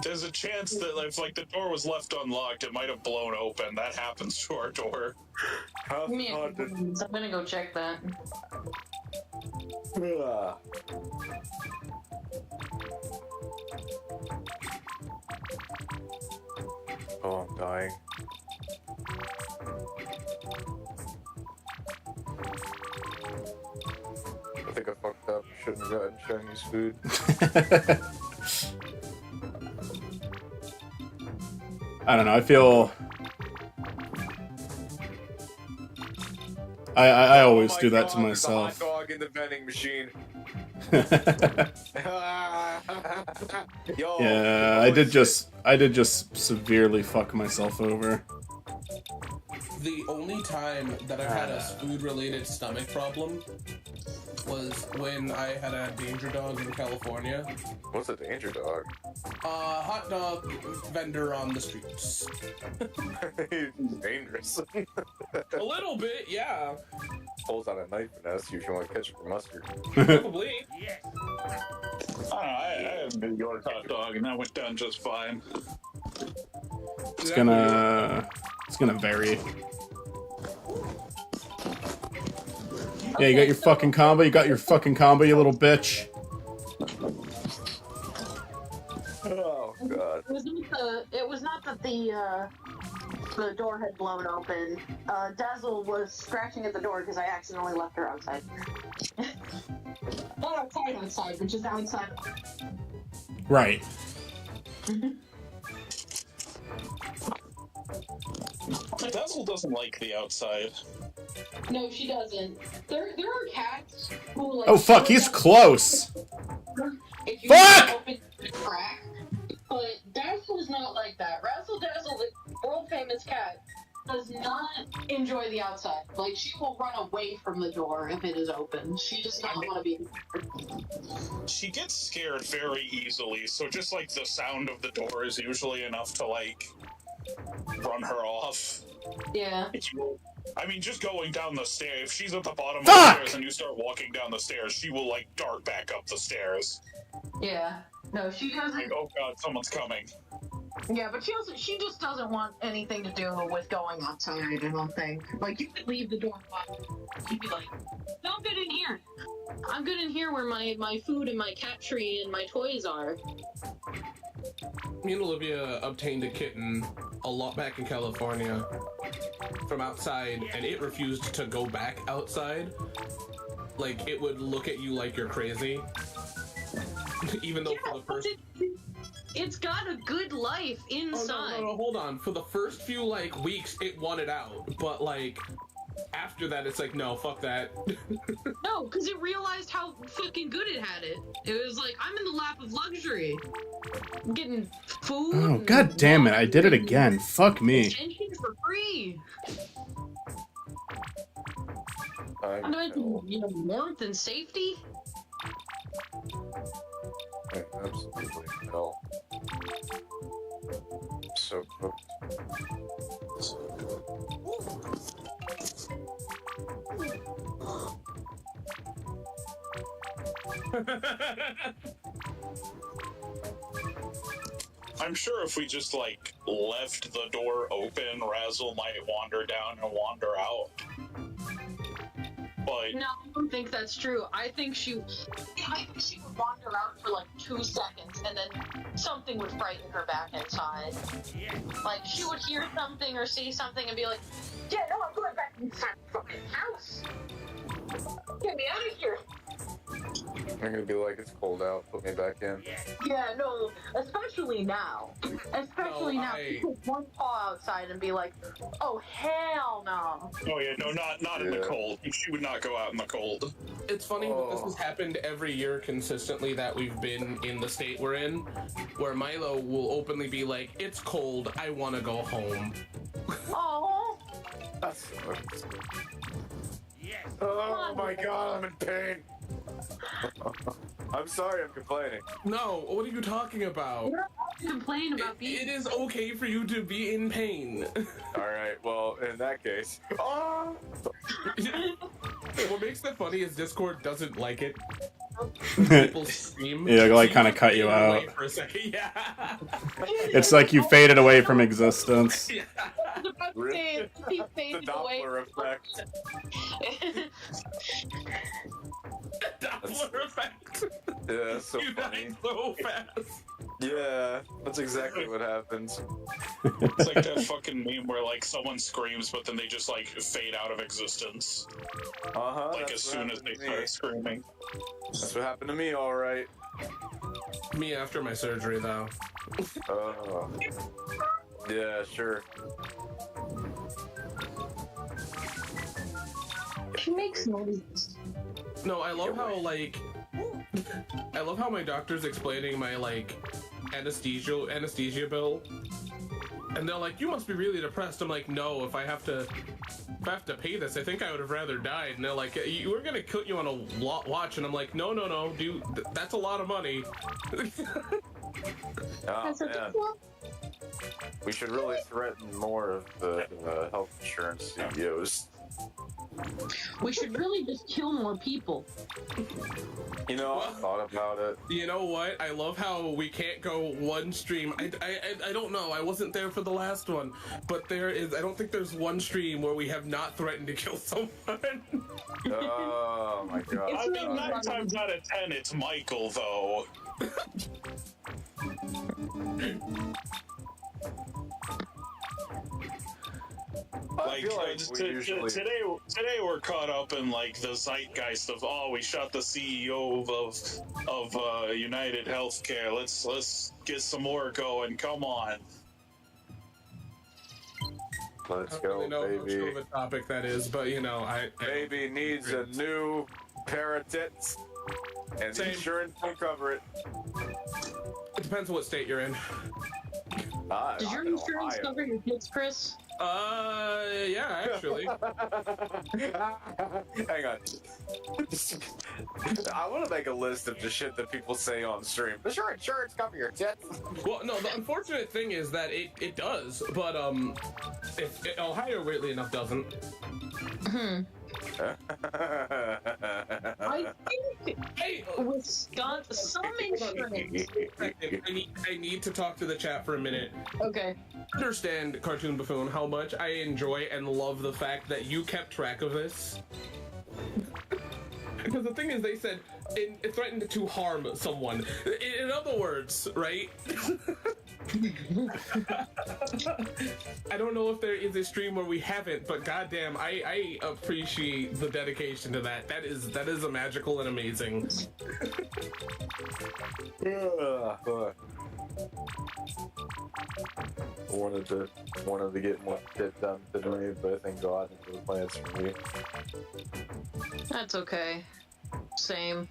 There's a chance that if the door was left unlocked, it might have blown open. That happens to our door. Give me a couple minutes. I'm gonna go check that. Oh, I'm dying. I think I fucked up. Shouldn't have gotten Chinese food. I don't know, I feel... I always do that to myself. There's a hot dog in the vending machine. Yo, Yeah, I did just severely fuck myself over. The only time that I've had a food-related stomach problem was when I had a danger dog in California. What's a danger dog? Hot dog vendor on the streets. He's dangerous. A little bit, yeah. Pulls out a knife and asks you if you want ketchup or mustard. Probably. I don't know, I had a New York hot dog, and that went down just fine. It's gonna vary. Yeah, you got your fucking combo, you little bitch. Oh god. It was not that the door had blown open. Dazzle was scratching at the door because I accidentally left her outside. Not outside, but just outside. Right. Dazzle doesn't like the outside. No, she doesn't. There are cats who like. Oh fuck, he's close. If you Fuck! open the crack, but Dazzle is not like that. Razzle Dazzle, the world famous cat, does not enjoy the outside. Like, she will run away from the door if it is open. She does not want to be. She gets scared very easily, so just the sound of the door is usually enough to run her off. Yeah. I mean, just going down the stairs. If she's at the bottom of Fuck! the stairs and you start walking down the stairs, she will, like, dart back up the stairs. Yeah. No, she doesn't. Like, oh god, someone's coming. Yeah, but she just doesn't want anything to do with going outside, I don't think. Like, you could leave the door locked. You'd be like, no, I'm good in here. I'm good in here where my food and my cat tree and my toys are. Me and Olivia obtained a kitten a lot back in California from outside, and it refused to go back outside. Like, it would look at you like you're crazy. Even though for the first... It's got a good life inside. Oh, no, hold on. For the first few, like, weeks, it wanted out. But, like, after that, it's like, no, fuck that. No, because it realized how fucking good it had it. It was like, I'm in the lap of luxury. I'm getting food. Oh, god damn it, I did it again. Fuck me. Attention for free. I I'm going to, warmth and safety. absolutely no. So cooked. I'm sure if we just, like, left the door open, Razzle might wander down and wander out. But... No, I don't think that's true. I think she would wander out for like 2 seconds, and then something would frighten her back inside. Like, she would hear something or see something and be like, yeah, no, I'm going back inside the fucking house. Get me out of here. I'm gonna be like, it's cold out, put me back in. Yeah, no, especially now. Especially now. She put one paw outside and be like, oh, hell no. Oh yeah, no, not in the cold. She would not go out in the cold. It's funny that this has happened every year consistently that we've been in the state we're in, where Milo will openly be like, it's cold, I want to go home. Oh. That sucks. Oh my god, I'm in pain. I'm sorry, I'm complaining. No, what are you talking about? You're not allowed to complain about being. It is okay for you to be in pain. Alright, well, in that case. Oh! What makes that funny is Discord doesn't like it. People scream. Yeah, like kind of cut you out. Away for a second. Yeah. It's like you faded away from existence. Yeah. Really? The Doppler effect. Doppler effect. Yeah, that's so You funny. died so fast. Yeah, that's exactly what happens. It's like that fucking meme where, like, someone screams, but then they just, like, fade out of existence. Uh-huh. Like, as soon as they start screaming. That's what happened to me, alright. Me after my surgery, though. Yeah, sure. She makes noises. No, I love how, like, I love how my doctor's explaining my, like, anesthesia bill. And they're like, you must be really depressed. I'm like, no, if I have to pay this, I think I would have rather died. And they're like, we're gonna put you on a watch. And I'm like, no, dude, that's a lot of money. Oh, man. We should really threaten more of the health insurance CEOs. We should really just kill more people. You know, I thought about it. You know what? I love how we can't go one stream. I don't know. I wasn't there for the last one, but I don't think there's one stream where we have not threatened to kill someone. Oh my god. I mean, 9 times out of 10, it's Michael, though. Like, today we're caught up in, like, the zeitgeist of, we shot the CEO of United Healthcare. Let's get some more going. Come on. Let's I don't go, really know how much baby. of a topic that is, but you know, Baby needs a new pair of tits, and the Same. insurance will cover it. It depends on what state you're in. Does your I'm in insurance Ohio. cover your kids, Chris? Yeah, actually. Hang on. I want to make a list of the shit that people say on stream. Does your insurance cover your tits? Well, no, the unfortunate thing is that it does, but Ohio weirdly enough doesn't. I think Wisconsin, some insurance. I need to talk to the chat for a minute. Okay. Understand, Cartoon Buffoon, how much I enjoy and love the fact that you kept track of this. Because the thing is, they said it threatened to harm someone. In other words, right? I don't know if there is a stream where we haven't, but goddamn, I appreciate the dedication to that. That is a magical and amazing. I wanted to get more shit done today, but I think God has the plans for me. That's okay. Same.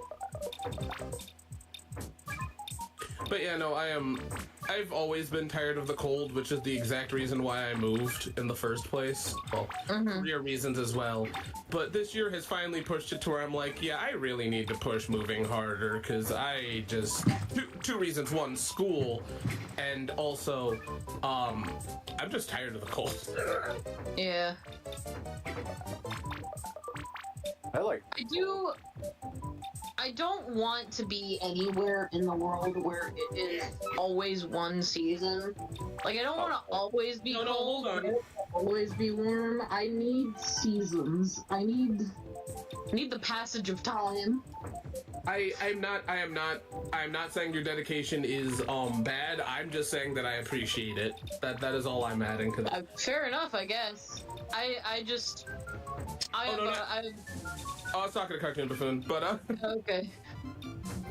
But yeah, no, I've always been tired of the cold, which is the exact reason why I moved in the first place. Well, career reasons as well. But this year has finally pushed it to where I'm like, yeah, I really need to push moving harder, because I just... Two reasons. One, school, and also, I'm just tired of the cold. Yeah. I don't want to be anywhere in the world where it is always one season. Like, I don't want to always be cold, hold on. always be warm. I need seasons. I need the passage of time. I'm not saying your dedication is bad. I'm just saying that I appreciate it. That is all I'm adding to that. Fair enough, I guess. I I was talking to Cartoon Buffoon, but okay.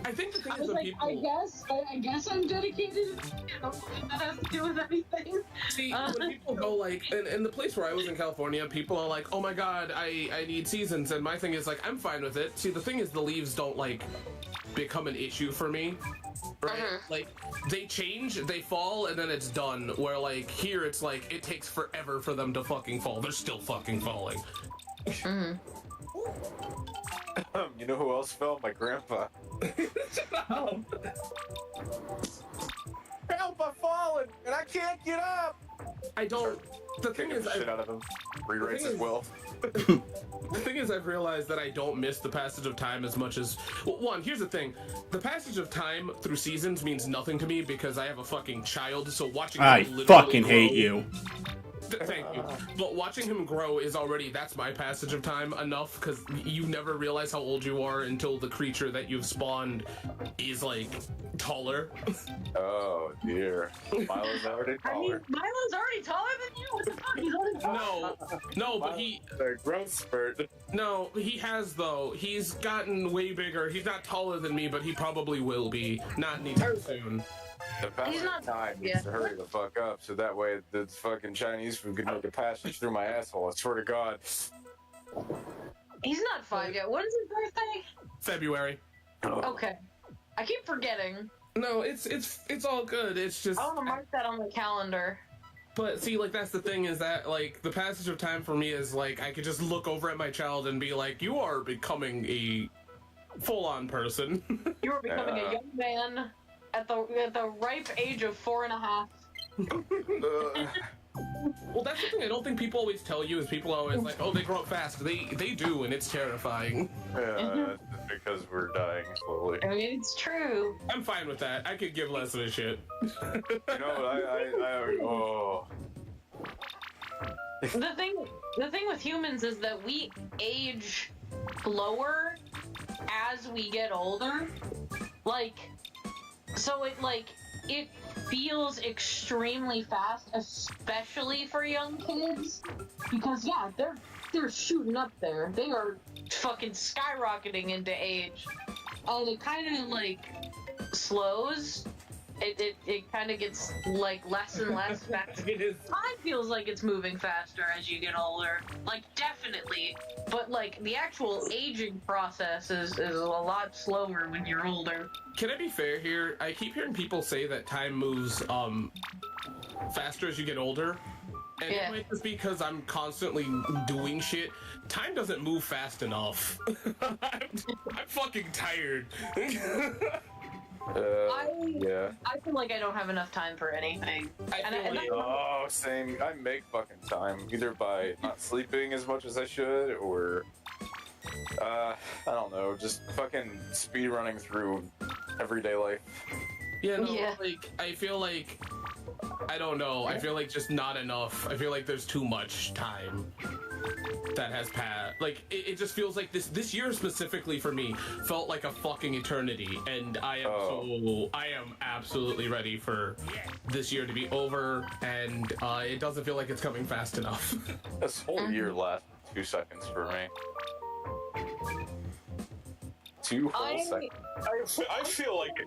I think the thing I is was that like, people. I guess I'm dedicated. I don't think that has to do with anything. See, when people go like, in the place where I was in California, people are like, oh my god, I need seasons, and my thing is like, I'm fine with it. See, the thing is the leaves don't like become an issue for me, right? Like, they change, they fall, and then it's done. Where like, here it's like, it takes forever for them to fucking fall. They're still fucking falling. You know who else fell? My grandpa. Help, I'm falling, and I can't get up! I don't... The thing is... shit out of him. Rewrites his will. The thing is, I've realized that I don't miss the passage of time as much as... Well, one, here's the thing. The passage of time through seasons means nothing to me because I have a fucking child, so watching I him literally fucking grow, hate you. Thank you. But watching him grow is already... That's my passage of time enough, because you never realize how old you are until the creature that you've spawned is, like, taller. Oh, dear. Milo's already taller. Milo's already taller than you? What the fuck? He's already taller. No, but he... The growth spurt. No, he has, though. He's gotten way bigger. He's not taller than me, but he probably will be. Not anytime soon. The power of time needs to hurry the fuck up, so that way the fucking Chinese food can make a passage through my asshole. I swear to God. He's not 5 yet. When is his birthday? February. Okay. I keep forgetting. No, it's all good. It's just... I want to mark that on the calendar. But see, like, that's the thing is that, like, the passage of time for me is, like, I could just look over at my child and be like, you are becoming a full-on person. You are becoming a young man at the ripe age of 4.5. Well, that's the thing I don't think people always tell you is people are always like, oh, they grow up fast. They do, and it's terrifying. Yeah, it's because we're dying slowly. I mean, it's true. I'm fine with that. I could give less of a shit. You know, The thing with humans is that we age slower as we get older. So it feels extremely fast, especially for young kids, because yeah, they're shooting up there. They are fucking skyrocketing into age, and it kind of like slows. It kind of gets like less and less fast. Time feels like it's moving faster as you get older, like definitely. But like the actual aging process is a lot slower when you're older. Can I be fair here? I keep hearing people say that time moves faster as you get older. And it might just be because I'm constantly doing shit. Time doesn't move fast enough. I'm fucking tired. I feel like I don't have enough time for anything. Oh, same. I make fucking time either by not sleeping as much as I should, or I don't know, just fucking speed running through everyday life. Yeah, no, like I feel like I don't know. I feel like just not enough. I feel like there's too much time that has passed. Like it just feels like this year specifically for me felt like a fucking eternity, and I am absolutely ready for this year to be over, and it doesn't feel like it's coming fast enough. This whole year lasted 2 seconds for me. 2 whole seconds. I feel like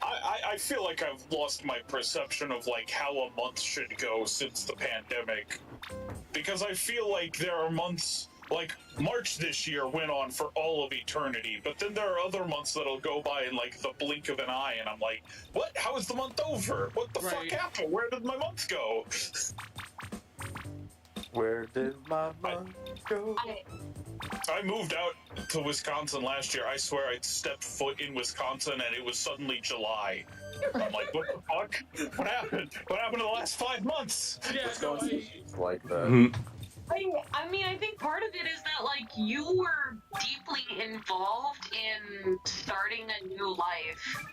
I feel like I've lost my perception of like how a month should go since the pandemic, because I feel like there are months like March this year went on for all of eternity, but then there are other months that'll go by in like the blink of an eye, and I'm like, what? How is the month over? What the fuck happened? Where did my month go? Where did my month go? I moved out to Wisconsin last year. I swear I stepped foot in Wisconsin and it was suddenly July. I'm like, what the fuck? What happened? What happened in the last 5 months? Yeah, Wisconsin's like that. I mean, I think part of it is that, like, you were deeply involved in starting a new life.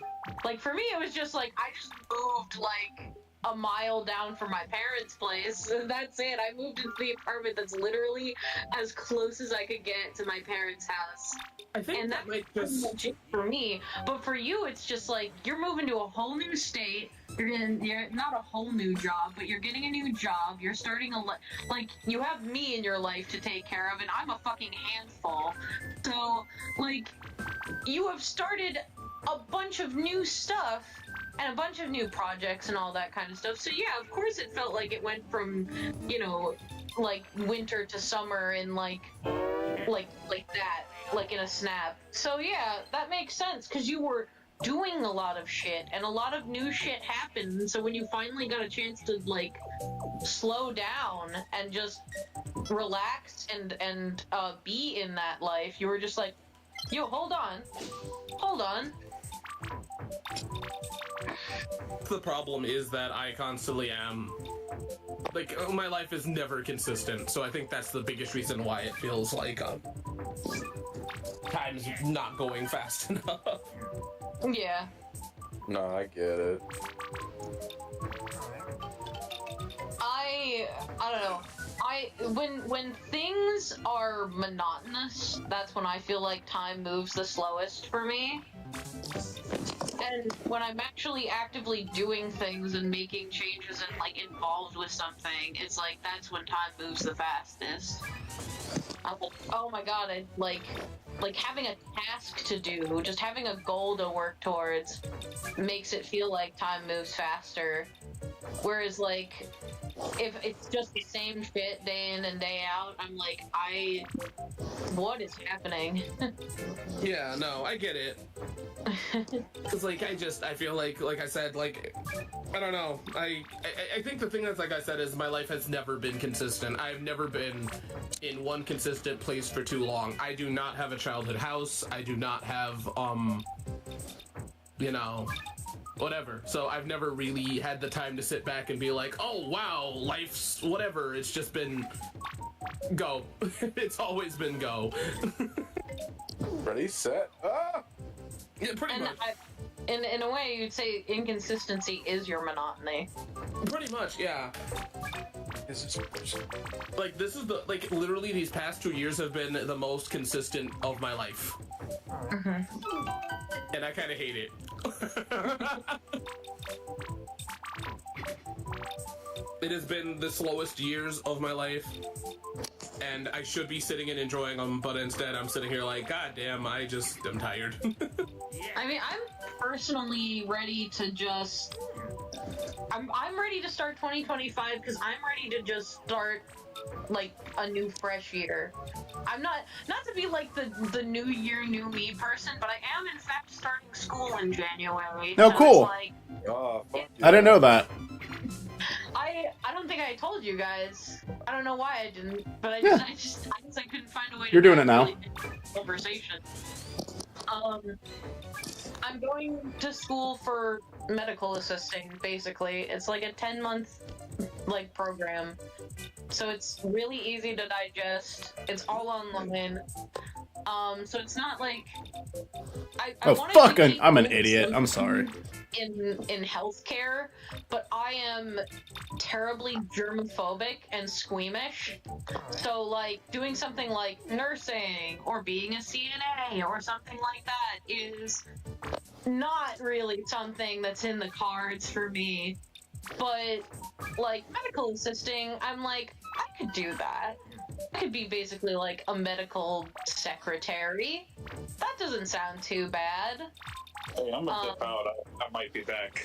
Like, for me, it was just, like, I just moved, like, a mile down from my parents' place. That's it. I moved into the apartment that's literally as close as I could get to my parents' house. I think and that might pretty just much it for me. But for you, it's just like you're moving to a whole new state. You're not a whole new job, but you're getting a new job. You're starting like you have me in your life to take care of, and I'm a fucking handful. So like you have started a bunch of new stuff and a bunch of new projects and all that kind of stuff. So yeah, of course it felt like it went from, you know, like winter to summer in like that, like in a snap. So yeah, that makes sense because you were doing a lot of shit and a lot of new shit happened. And so when you finally got a chance to like slow down and just relax and be in that life, you were just like, yo, hold on. the problem is that I constantly am like my life is never consistent, so I think that's the biggest reason why it feels like time's not going fast enough. Yeah. No, I get it. I don't know. When things are monotonous, that's when I feel like time moves the slowest for me. And when I'm actually actively doing things and making changes and like involved with something, it's like that's when time moves the fastest. I'm like, oh my god, I like having a task to do, just having a goal to work towards makes it feel like time moves faster. Whereas like if it's just the same shit day in and day out, I'm like, what is happening? Yeah, no, I get it. Cause like I feel like I said, like I don't know. I think the thing that's like I said is my life has never been consistent. I've never been in one consistent place for too long. I do not have a childhood house. I do not have you know, whatever. So I've never really had the time to sit back and be like, oh wow, life's whatever. It's just been go. It's always been go. Ready, set, ah! Yeah, pretty much. In a way, you'd say inconsistency is your monotony. Pretty much, yeah. Is this person? Like, this is the, like, literally these past 2 years have been the most consistent of my life. Mm-hmm. And I kind of hate it. It has been the slowest years of my life. And I should be sitting and enjoying them, but instead I'm sitting here like, god damn, I just am tired. I mean, I'm personally ready to just... I'm ready to start 2025 because I'm ready to just start, like, a new fresh year. I'm not to be, like, the new year, new me person, but I am, in fact, starting school in January. Oh, so cool. Like, Oh, fuck I didn't know that. I don't think think I told you guys. I don't know why I didn't, but I guess I couldn't find a way to You're doing it now. really conversation. I'm going to school for medical assisting, basically. It's like a 10-month like program. So it's really easy to digest. It's all online. So it's not like I wanted to take I'm an idiot. I'm sorry. In healthcare, but I am terribly germophobic and squeamish. So like doing something like nursing or being a CNA or something like that is not really something that's in the cards for me. But like medical assisting, I'm like, I could do that. I could be basically like a medical secretary. That doesn't sound too bad. Hey, I'm gonna dip out. I might be back.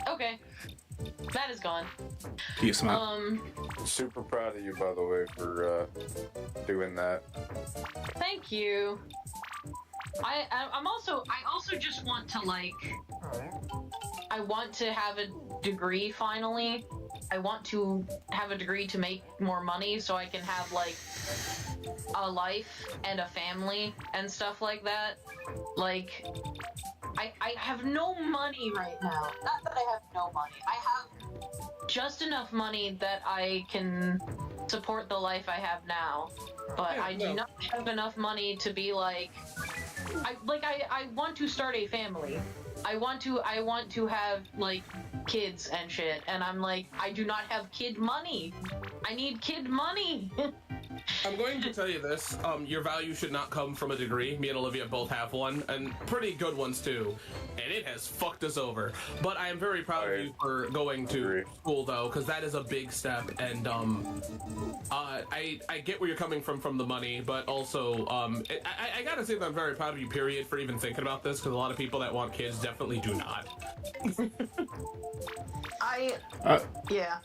Okay. That is gone. Peace, man. Super proud of you, by the way, for doing that. Thank you. I also just want to like, I want to have a degree finally. I want to have a degree to make more money so I can have like a life and a family and stuff like that. Like, I have no money right now. Not that I have no money. I have just enough money that I can support the life I have now. But I do not have enough money to be like, I want to start a family. I want to have like kids and shit, and I'm like, I do not have kid money. I need kid money. I'm going to tell you this, your value should not come from a degree. Me and Olivia both have one, and pretty good ones too. And it has fucked us over. But I am very proud of you for going to school though, because that is a big step, and I get where you're coming from the money, but also, I gotta say that I'm very proud of you, period, for even thinking about this, because a lot of people that want kids definitely do not. Yeah.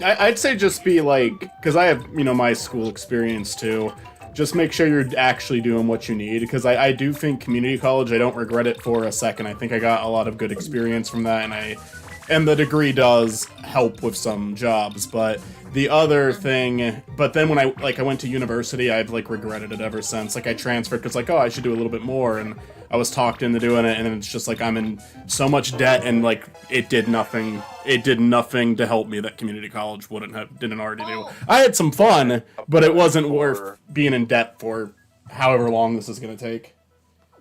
I'd say just be like, because I have, my school experience too. Just make sure you're actually doing what you need, because I do think community college, I don't regret it for a second. I think I got a lot of good experience from that, and the degree does help with some jobs, but the other thing, but then when I went to university, I've like regretted it ever since. Like I transferred because like, oh, I should do a little bit more, and I was talked into doing it, and then it's just like I'm in so much debt, and like it did nothing to help me that community college didn't already do. I had some fun, but it wasn't worth being in debt for however long this is going to take.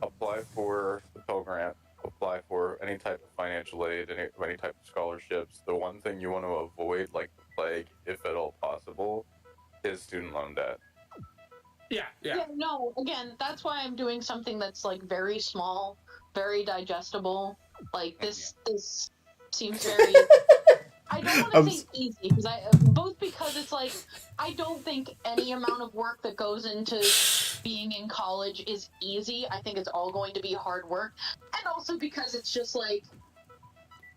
Apply for the Pell Grant. Apply for any type of financial aid, any type of scholarships. The one thing you want to avoid, like the plague, if at all possible, is student loan debt. Yeah. No, again, that's why I'm doing something that's like very small, very digestible. Like this seems very. I don't want to say easy because it's like I don't think any amount of work that goes into being in college is easy. I think it's all going to be hard work, and also because it's just like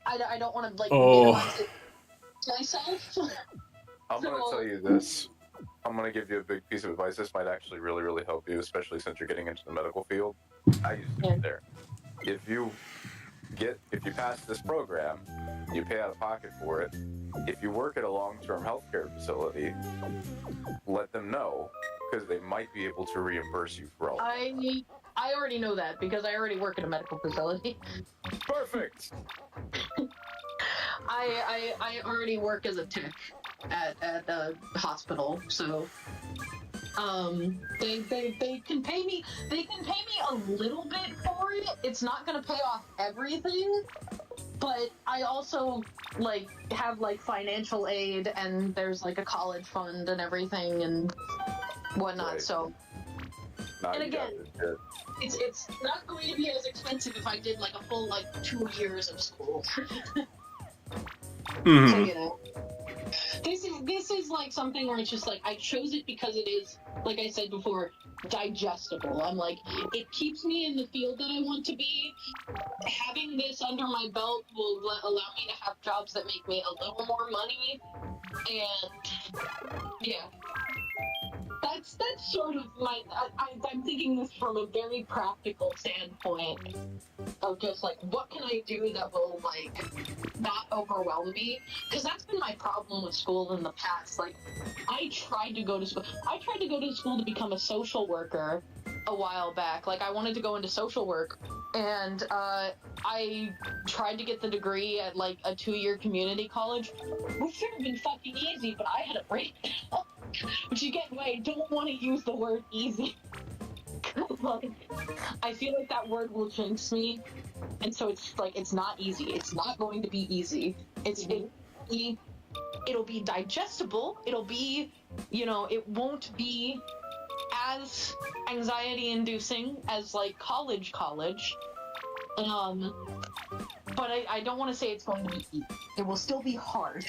I don't want to like minimize it myself. I'm gonna tell you this. I'm gonna give you a big piece of advice. This might actually really, really help you, especially since you're getting into the medical field. I used to be there. If you pass this program, you pay out of pocket for it. If you work at a long-term healthcare facility, let them know, because they might be able to reimburse you for all. I already know that because I already work at a medical facility. Perfect. I already work as a tech at a hospital, so they can pay me a little bit for it. It's not gonna pay off everything, but I also like have like financial aid, and there's like a college fund and everything and whatnot. Right. So and again, it's not going to be as expensive if I did like a full like 2 years of school. Mm-hmm. So, you know, this is like something where it's just like I chose it because it is, like I said before, digestible. I'm like, it keeps me in the field that I want to be. Having this under my belt will allow me to have jobs that make me a little more money, and yeah, that's sort of my. I'm thinking this from a very practical standpoint of just like, what can I do that will like not overwhelm me? Because that's been my problem with school in the past. Like, I tried to go to school. I tried to go to school to become a social worker a while back. Like, I wanted to go into social work, and I tried to get the degree at like a 2-year community college, which should have been fucking easy, but I had a breakdown. Which again, I don't want to use the word easy. Like, I feel like that word will jinx me, and so it's like, it's not easy. It's not going to be easy. It'll be digestible. It'll be, it won't be as anxiety-inducing as like college. But I don't want to say it's going to be easy. It will still be hard.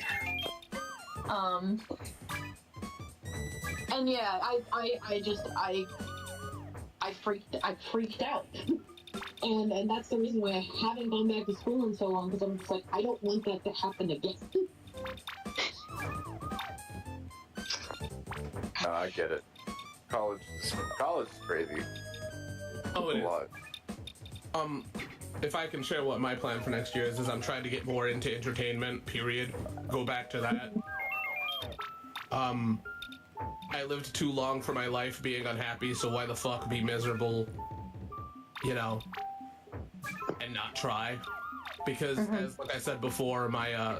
And yeah, I freaked out. And that's the reason why I haven't gone back to school in so long, because I'm just like, I don't want that to happen again. No, I get it. College is crazy. Oh, it A is. lot. If I can share what my plan for next year is I'm trying to get more into entertainment, period. Go back to that. I lived too long for my life being unhappy, so why the fuck be miserable, and not try? Because, as like I said before, my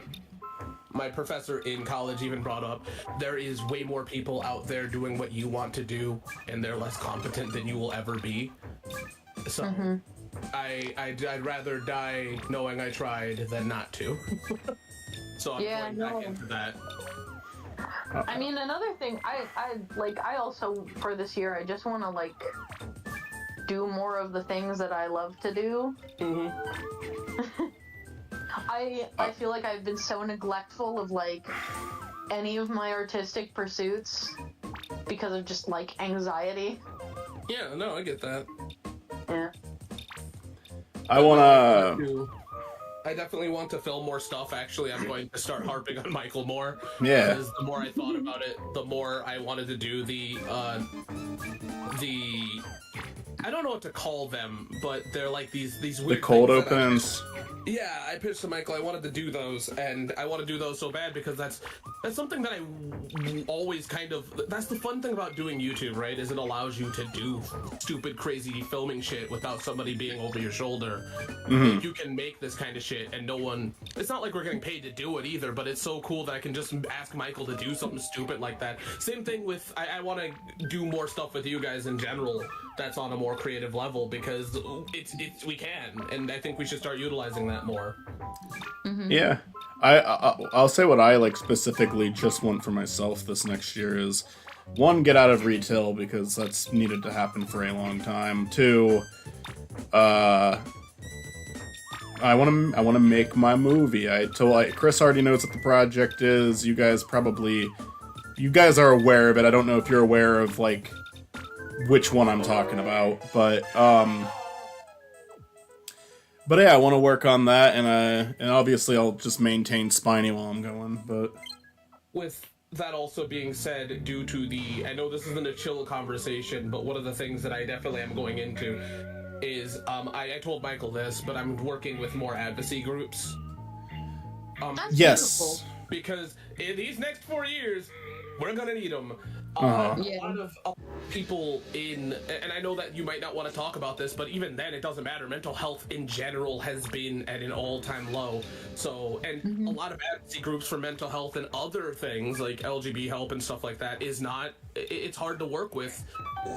professor in college even brought up, there is way more people out there doing what you want to do, and they're less competent than you will ever be. So, I'd rather die knowing I tried than not to. So I'm going back into that. I mean, another thing, I also, for this year, I just want to, like, do more of the things that I love to do. I feel like I've been so neglectful of, like, any of my artistic pursuits because of just, like, anxiety. Yeah, no, I get that. Yeah. I definitely want to film more stuff. Actually, I'm going to start harping on Michael more. Yeah. Because the more I thought about it, the more I wanted to do the I don't know what to call them, but they're like these weird The cold things that opens. Yeah, I pitched to Michael. I wanted to do those, and I want to do those so bad because that's something that I always kind of. That's the fun thing about doing YouTube, right? Is it allows you to do stupid, crazy filming shit without somebody being over your shoulder. Like, you can make this kind of shit, and no one. It's not like we're getting paid to do it either, but it's so cool that I can just ask Michael to do something stupid like that. Same thing with. I want to do more stuff with you guys in general. That's on a more creative level because it's we can, and I think we should start utilizing that more. Yeah, I'll say what I like specifically just want for myself this next year is 1, get out of retail because that's needed to happen for a long time. 2, I want to make my movie. Chris already knows what the project is. You guys are aware of it. I don't know if you're aware of like which one I'm talking about, but yeah, I want to work on that, and obviously I'll just maintain Spiny while I'm going, but... With that also being said, due to I know this isn't a chill conversation, but one of the things that I definitely am going into is, I told Michael this, but I'm working with more advocacy groups. That's Yes. beautiful. Because in these next 4 years, we're gonna need them. A lot of people and I know that you might not want to talk about this, but even then it doesn't matter. Mental health in general has been at an all-time low. So, and a lot of advocacy groups for mental health and other things like LGBT help and stuff like that is not, it's hard to work with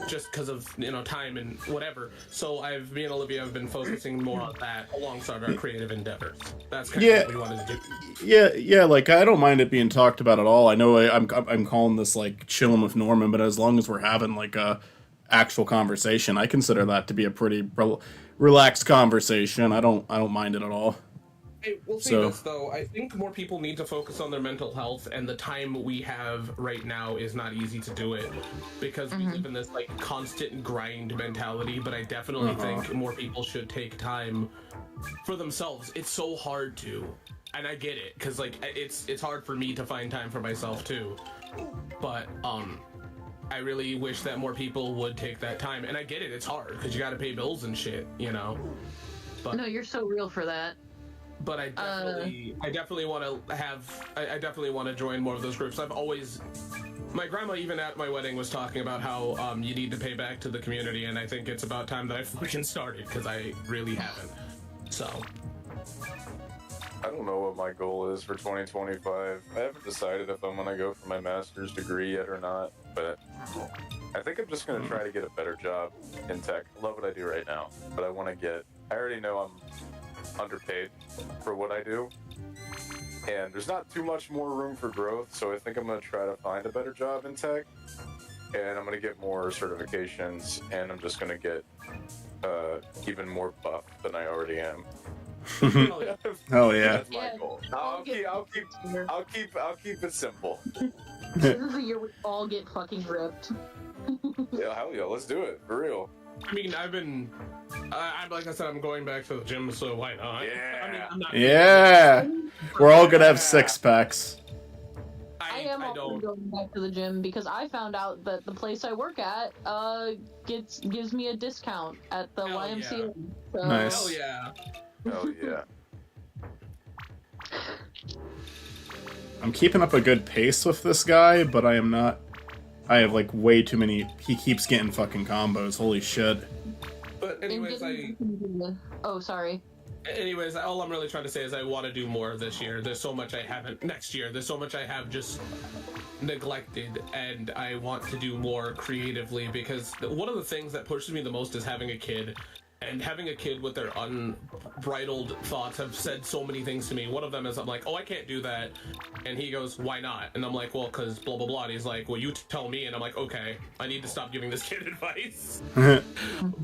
just because of, time and whatever. So me and Olivia have been focusing more on that alongside our creative endeavors. That's kind of what we wanted to do. Yeah, like, I don't mind it being talked about at all. I know I'm calling this, like, chilling with Norman, but as long as we're having, like, a actual conversation, I consider that to be a pretty relaxed conversation. I don't mind it at all. Hey, we'll say this, though. I think more people need to focus on their mental health, and the time we have right now is not easy to do it, because we live in this, like, constant grind mentality, but I definitely think more people should take time for themselves. It's so hard to, and I get it, because, like, it's hard for me to find time for myself, too. But, I really wish that more people would take that time. And I get it, it's hard because you got to pay bills and shit, you know. But No, you're so real for that. but I definitely want to I definitely want to join more of those groups. I've always, my grandma even at my wedding was talking about how you need to pay back to the community, and I think it's about time that I fucking started because I really haven't. So I don't know what my goal is for 2025. I haven't decided if I'm gonna go for my master's degree yet or not, but I think I'm just gonna try to get a better job in tech. I love what I do right now, but I already know I'm underpaid for what I do, and there's not too much more room for growth, so I think I'm gonna try to find a better job in tech, and I'm gonna get more certifications, and I'm just gonna get even more buff than I already am. Oh yeah. That's my goal. I'll keep it simple. This is the year we all get fucking ripped. Yeah, hell yeah, let's do it for real. I mean, I'm like I said, I'm going back to the gym, so why not? Yeah. I mean, I'm not. Yeah. We're all gonna have 6-packs. I am also going back to the gym because I found out that the place I work at gives me a discount at the Hell YMCA. yeah. So, Nice. Hell yeah. Hell yeah. I'm keeping up a good pace with this guy, but I am not. I have like way too many. He keeps getting fucking combos. Holy shit. But anyways, Oh, sorry. Anyways, all I'm really trying to say is I want to do more this year. There's so much I haven't next year. There's so much I have just neglected, and I want to do more creatively because one of the things that pushes me the most is having a kid. And having a kid with their unbridled thoughts have said so many things to me. One of them is I'm like, oh, I can't do that. And he goes, why not? And I'm like, well, because blah, blah, blah. And he's like, well, you tell me. And I'm like, okay, I need to stop giving this kid advice.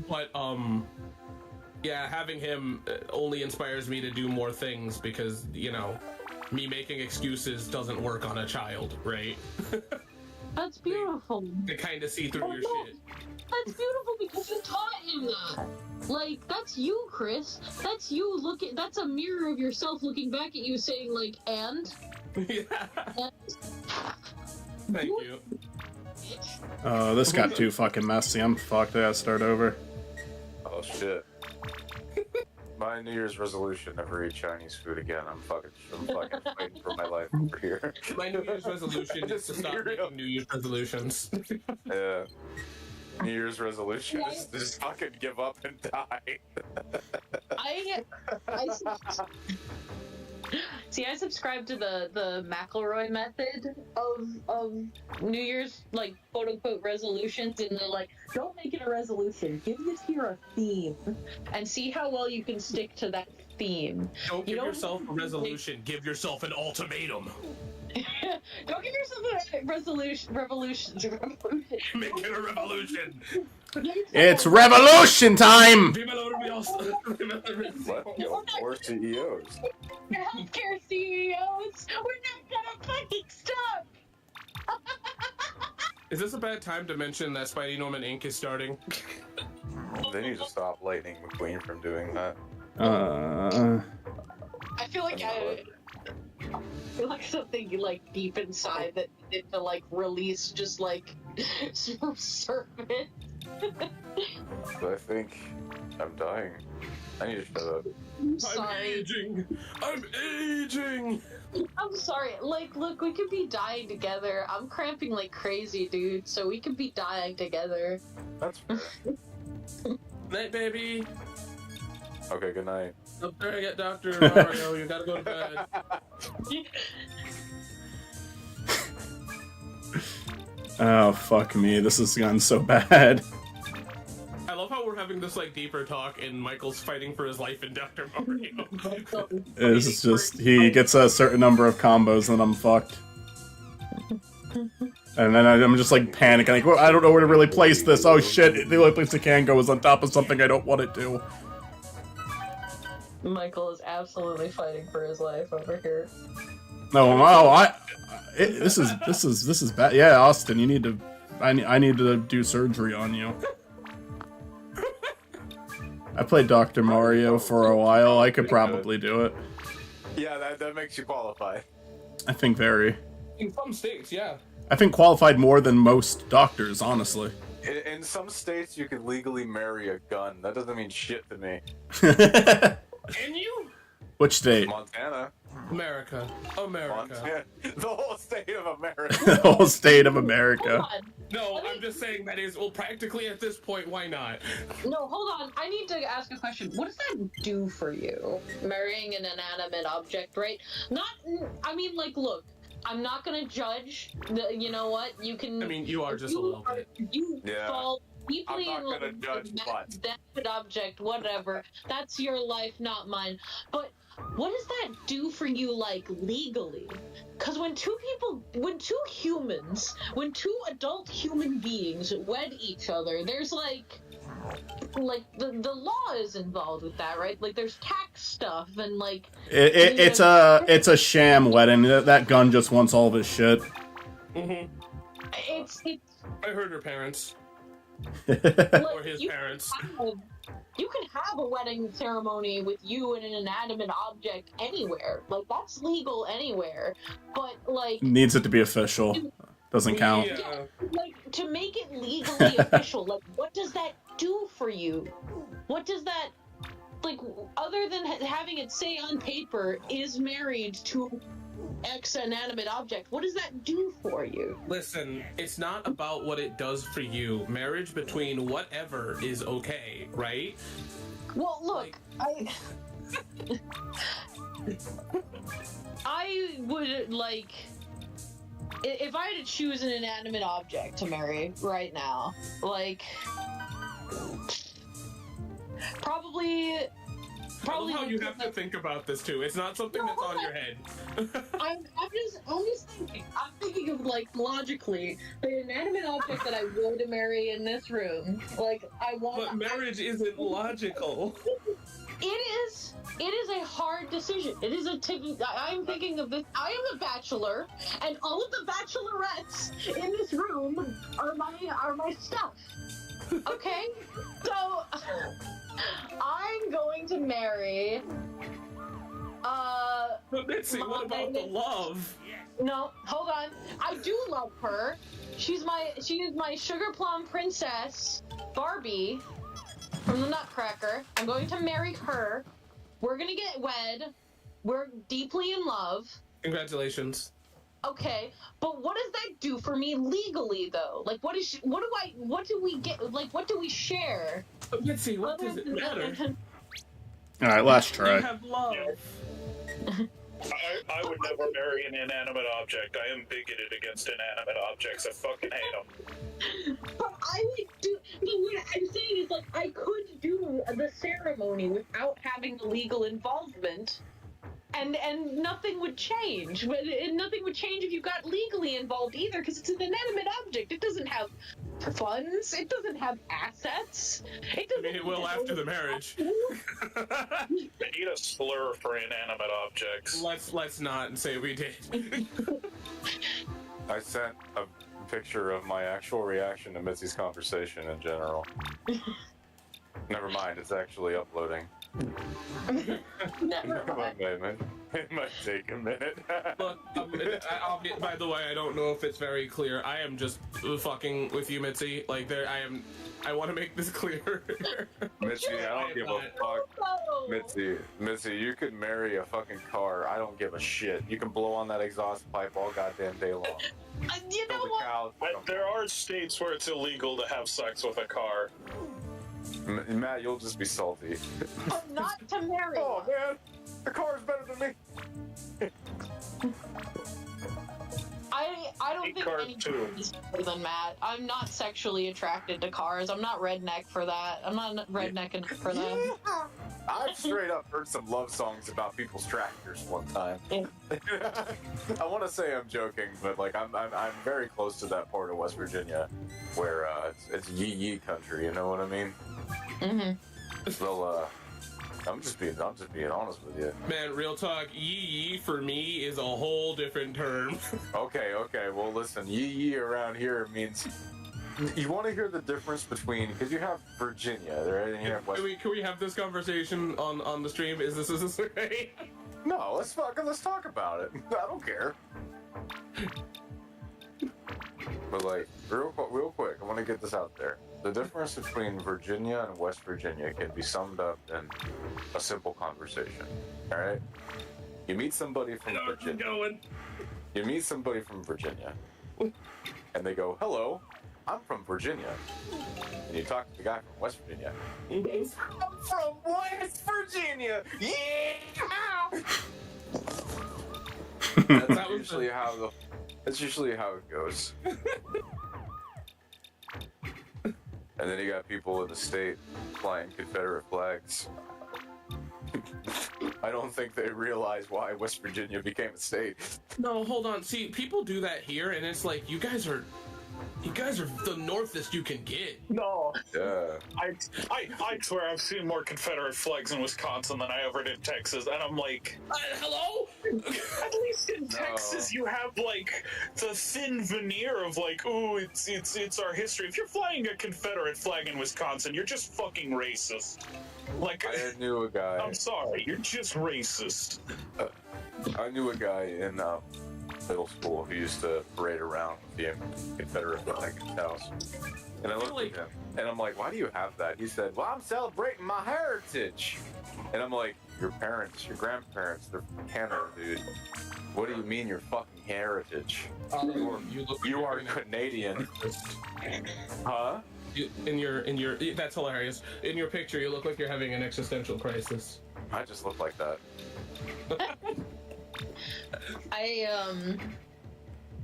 But, yeah, having him only inspires me to do more things because, you know, me making excuses doesn't work on a child, right? That's beautiful. They kind of see through your shit. That's beautiful because you taught him that. Like, that's you, Chris. That's you looking. That's a mirror of yourself looking back at you saying, like, and? Yeah. Thank you. Oh, this got too fucking messy. I'm fucked. I gotta start over. Oh shit. My New Year's resolution: never eat Chinese food again. I'm fucking fighting for my life over here. My New Year's resolution is to stop making New Year's resolutions. Yeah. New Year's resolution is to just fucking give up and die. I subscribe to the McElroy method of New Year's, like, quote unquote resolutions, and they're like, don't make it a resolution, give this year a theme, and see how well you can stick to that theme. Don't give yourself a resolution, give yourself an ultimatum. Don't give yourself a revolution. Make it a revolution. It's revolution time! What? Yo, more CEOs. Healthcare CEOs, we're not gonna fucking stop. Is this a bad time to mention that Spidey Norman Inc. is starting? They need to stop Lightning McQueen from doing that. I feel like I feel like something like deep inside that needed to like release, just like surface. But I think I'm dying. I need to shut up. I'm sorry. I'm aging! I'm sorry. Like, look, we could be dying together. I'm cramping like crazy, dude, so we could be dying together. That's fair. Night, baby! Okay, good night. Up there, get Dr. Mario, you gotta go to bed. Oh, fuck me. This has gone so bad. I love how we're having this like deeper talk and Michael's fighting for his life in Dr. Mario. It's just, he gets a certain number of combos and I'm fucked. And then I'm just like panicking, like, well, I don't know where to really place this. Oh shit, the only place it can go is on top of something I don't want it to. Michael is absolutely fighting for his life over here. No, wow, this is bad. Yeah, Austin, you need to, I need to do surgery on you. I played Dr. Mario for a while. I could probably do it. Yeah, that makes you qualify. I think very. In some states, yeah. I think qualified more than most doctors, honestly. In some states, you can legally marry a gun. That doesn't mean shit to me. Can you? Which state? Montana. America. Montana. The whole state of America. The whole state of America. Hold on. No, I'm just saying that is, well, practically at this point, why not? No, hold on. I need to ask a question. What does that do for you? Marrying an inanimate object, right? I mean, like, look, I'm not gonna judge. You know what? You can. I mean, you are just a little bit. You fall deeply I'm in not love gonna with judge, but that object, whatever. That's your life, not mine. But what does that do for you, like, legally? Because when two adult human beings wed each other, there's like the law is involved with that, right? Like there's tax stuff and like it's a sham wedding. That gun just wants all of his shit. It's I heard her parents. like, Or his parents. You can have a wedding ceremony with you and an inanimate object anywhere. Like that's legal anywhere. But like Needs it to be official. Doesn't count. Yeah. Like to make it legally official, like what does that do for you? What does that, like, other than having it say on paper, is married to X inanimate object, what does that do for you? Listen, it's not about what it does for you. Marriage between whatever is okay, right? Well, look, I would, like, if I had to choose an inanimate object to marry right now, like, probably I love how you have to think about this too. It's not something that's on your head. I'm just thinking. I'm thinking of, like, logically, the inanimate object that I would marry in this room. Like, I want. But marriage isn't logical. It is a hard decision. It is I'm thinking of this. I am a bachelor, and all of the bachelorettes in this room are my stuff. Okay, so I'm going to marry. But Mitzi, what about the love? No, hold on. I do love her. She is my sugar plum princess, Barbie, from the Nutcracker. I'm going to marry her. We're gonna get wed. We're deeply in love. Congratulations. Okay, but what does that do for me legally, though? Like, what do we get? Like, what do we share? Mitzi, what does it matter? All right, last You try. have love. I would never marry an inanimate object. I am bigoted against inanimate objects. I fucking hate them. But I would do. But what I'm saying is, like, I could do the ceremony without having the legal involvement, and nothing would change. But nothing would change if you got legally involved either, because it's an inanimate object. It doesn't have funds. It doesn't have assets. It doesn't. I mean, it will after the marriage. I need a slur for inanimate objects. Let's not say we did. I sent a picture of my actual reaction to Mitzi's conversation in general. Never mind, it's actually uploading. Never mind. It might take a minute. Look, by the way, I don't know if it's very clear. I am just fucking with you, Mitzi. Like, I want to make this clear. Mitzi, I don't give a fuck. Mitzi, you could marry a fucking car. I don't give a shit. You can blow on that exhaust pipe all goddamn day long. You know what? There are states where it's illegal to have sex with a car. Matt, you'll just be salty. Not to marry. Oh man, the car's better than me. I don't think cars anyone too. is better than Matt. I'm not sexually attracted to cars. I'm not redneck for that. I'm not redneck enough for that. I've straight up heard some love songs about people's tractors one time. Yeah. I want to say I'm joking, but like I'm very close to that part of West Virginia where it's yee country. You know what I mean? Mm-hmm. Well, I'm just being honest with you. Man, real talk, yee for me is a whole different term. Okay. Well, listen, yee around here means. You want to hear the difference between, because you have Virginia, right? And you have West. Can we have this conversation on the stream? Is this right? No, let's talk about it. I don't care. But like, real quick, I want to get this out there. The difference between Virginia and West Virginia can be summed up in a simple conversation. All right, you meet somebody from Virginia. You meet somebody from Virginia, and they go, "Hello, I'm from Virginia." And you talk to the guy from West Virginia. He's from West Virginia. Yeah. That's usually how it goes. And then you got people in the state flying Confederate flags. I don't think they realize why West Virginia became a state. No, hold on. See, people do that here, and it's like, you guys are the northest you can get. No. Yeah. I swear I've seen more Confederate flags in Wisconsin than I ever did in Texas, and I'm like, hello? At least in Texas you have like the thin veneer of like, ooh, it's our history. If you're flying a Confederate flag in Wisconsin, you're just fucking racist. Like, I knew a guy. I'm sorry, you're just racist. I knew a guy in middle school who used to parade around with the Confederate flag in his house. And I looked at him, and I'm like, why do you have that? He said, well, I'm celebrating my heritage. And I'm like, your parents, your grandparents, they're from Canada, dude. What do you mean your fucking heritage? You are Canadian. Huh? In your that's hilarious. In your picture, you look like you're having an existential crisis. I just look like that. I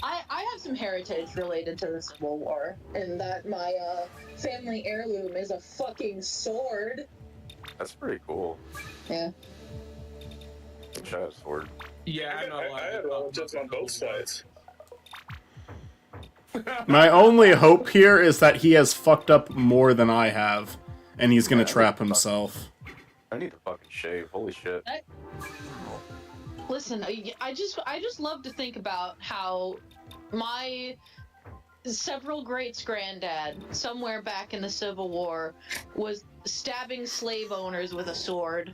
have some heritage related to the Civil War, in that my family heirloom is a fucking sword. That's pretty cool. Yeah. Wish I had a sword. Yeah, I had relatives on both sides. My only hope here is that he has fucked up more than I have, and he's gonna trap himself. I need to fucking shave. Holy shit. Listen, I just love to think about how my several greats granddad, somewhere back in the Civil War, was stabbing slave owners with a sword.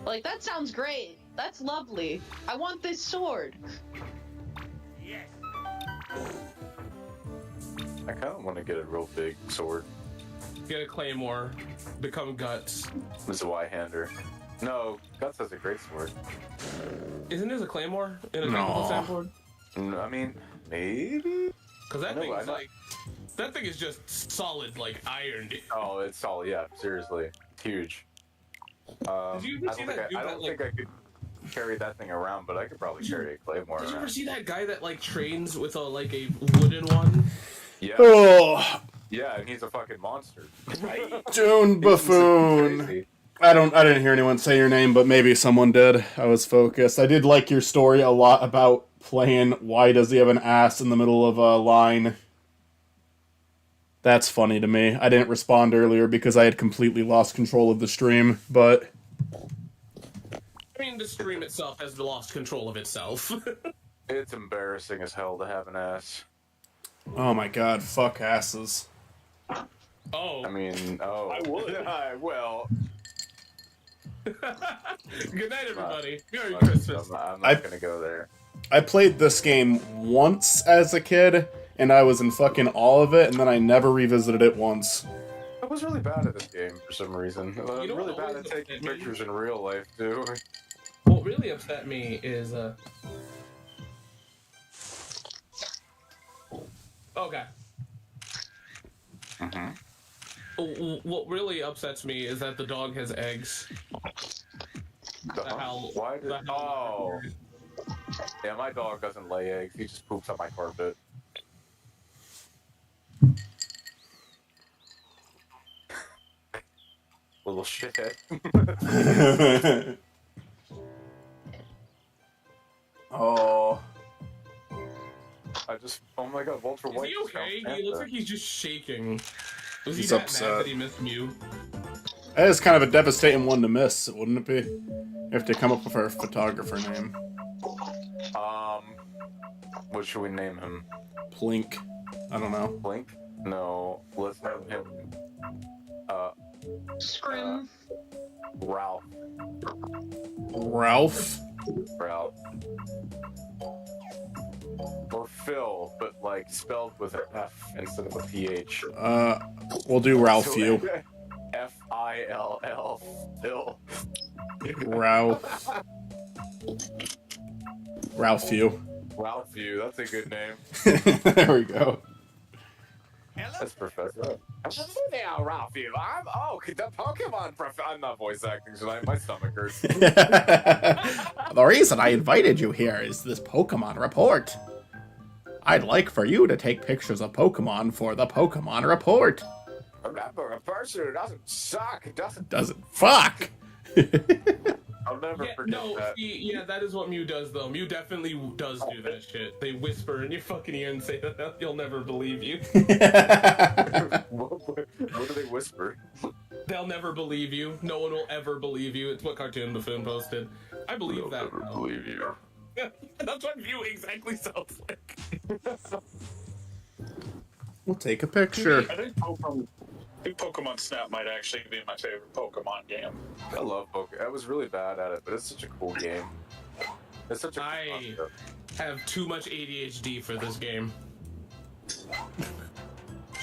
Like, that sounds great. That's lovely. I want this sword. Yes. I kind of want to get a real big sword. Get a claymore. Become Guts. This is a Y-hander. No, Guts has a great sword. Isn't this a claymore in a technical standpoint? I mean, maybe? Because that thing is like... That thing is just solid, like, iron, dude. Oh, it's solid, yeah. Seriously. It's huge. Did you ever see that dude I don't think I could carry that thing around, but I could probably carry a claymore around. Did you ever see that guy that, like, trains with a wooden one? Yeah. Oh. Yeah, and he's a fucking monster. Right? June Buffoon. I didn't hear anyone say your name, but maybe someone did. I was focused. I did like your story a lot about playing Why Does He Have an Ass in the middle of a line. That's funny to me. I didn't respond earlier because I had completely lost control of the stream, but... I mean, the stream itself has lost control of itself. It's embarrassing as hell to have an ass. Oh my god, fuck asses. Oh. I mean, oh. I would. Well... Good night, everybody. Merry Christmas. I'm not gonna go there. I played this game once as a kid, and I was in fucking awe of it, and then I never revisited it once. I was really bad at this game for some reason. I'm really bad at taking pictures in real life, too. What really upset me is, Okay. Mm-hmm. What really upsets me is that the dog has eggs. Why did... Oh. Yeah, my dog doesn't lay eggs. He just poops on my carpet. Little shithead. Oh. Oh my god, Walter White. Is he okay? He looks like he's just shaking. Was he He's that upset. mad that he missed Mew? That is kind of a devastating one to miss, wouldn't it be? You have to come up with our photographer name. What should we name him? Plink. I don't know. Blink? No, let's name him, Scrim. Ralph. Ralph? Ralph. Or Phil, but like spelled with an F instead of a PH. We'll do Ralph you. Fill. Phil. Ralph. Ralph you. Ralph you. That's a good name. There we go. That's Professor. Hello, Ralph you. The Pokemon Professor. I'm not voice acting tonight. My stomach hurts. The reason I invited you here is this Pokemon report. I'd like for you to take pictures of Pokemon for the Pokemon report. Remember, a person who doesn't suck Doesn't fuck. I'll never forget that. Yeah, that is what Mew does, though. Mew definitely does do that shit. They whisper in your fucking ear and say that you'll never believe you. What do they whisper? They'll never believe you. No one will ever believe you. It's what Cartoon Buffoon posted. I believe that. Never believe you. That's what Mew exactly sounds like. We'll take a picture. I think Pokemon Snap might actually be my favorite Pokemon game. I love Pokemon. I was really bad at it, but it's such a cool game. It's such a cool I concept. have too much ADHD for this game.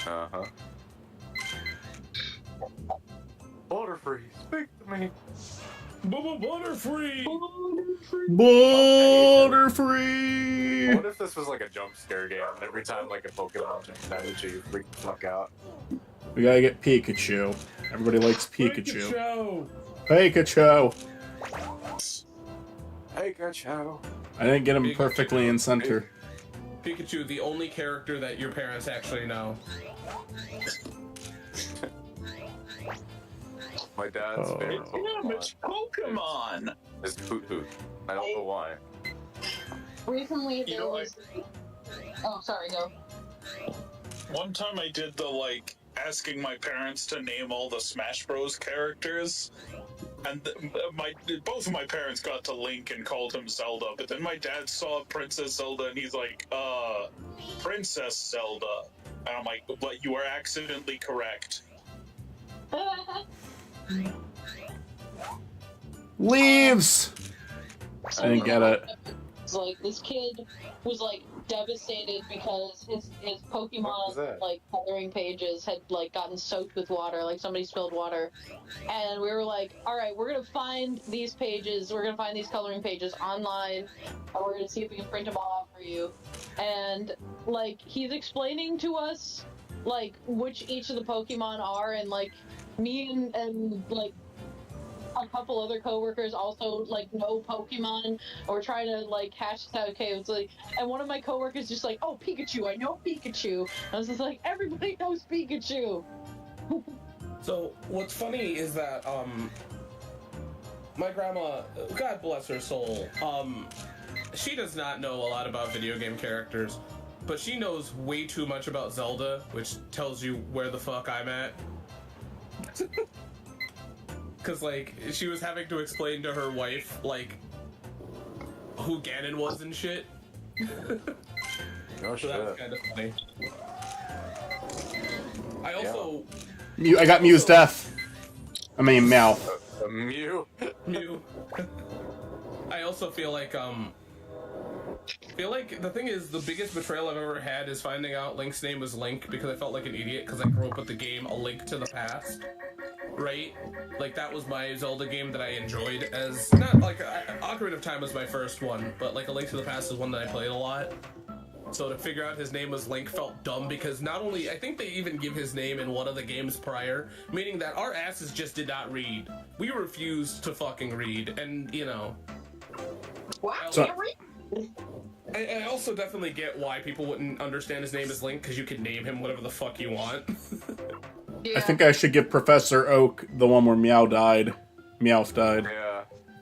Uh-huh. Butterfree, speak to me. Butterfree! Butterfree! What if this was like a jump scare game, and every time like a Pokemon jumps out at you, you freak the fuck out? We gotta get Pikachu. Everybody likes Pikachu. Pikachu! Pikachu! Pikachu. I didn't get him Pikachu. perfectly in center. Pikachu, the only character that your parents actually know. My dad's favorite Damn, it's Pokemon Pokemon! is Hoot Hoot. I don't know why. Recently, You there know, was. Oh, sorry, go. One time I did the, like, asking my parents to name all the Smash Bros. Characters, and both of my parents got to Link and called him Zelda, but then my dad saw Princess Zelda and he's like, Princess Zelda. And I'm like, but you are accidentally correct. Leaves! I didn't get it. So, like, this kid was like devastated because his What was Pokemon that? like coloring pages had like gotten soaked with water, like somebody spilled water, and we were like, all right, we're gonna find these pages, we're gonna find these coloring pages online, and we're gonna see if we can print them all out for you. And like he's explaining to us like which each of the Pokemon are, and like me and like a couple other coworkers also like know Pokemon, and we're trying to like hash this out. Okay, it's like, and one of my coworkers just like, oh, Pikachu, I know Pikachu. I was just like, everybody knows Pikachu. So, what's funny is that, my grandma, God bless her soul, she does not know a lot about video game characters, but she knows way too much about Zelda, which tells you where the fuck I'm at. Cause like, she was having to explain to her wife, like, who Ganon was and shit. No So that was shit. kind of funny. I also... I got Mew's death. I mean, mouth. Mew. Mew. I also feel like the thing is, the biggest betrayal I've ever had is finding out Link's name was Link, because I felt like an idiot because I grew up with the game A Link to the Past, right? Like, that was my Zelda game that I enjoyed as, not like, Ocarina of Time was my first one, but like A Link to the Past is one that I played a lot. So to figure out his name was Link felt dumb, because not only, I think they even give his name in one of the games prior, meaning that our asses just did not read. We refused to fucking read, and, you know. What? So- I also definitely get why people wouldn't understand his name as Link, because you can name him whatever the fuck you want. I think I should give Professor Oak the one where Meowth died. Yeah.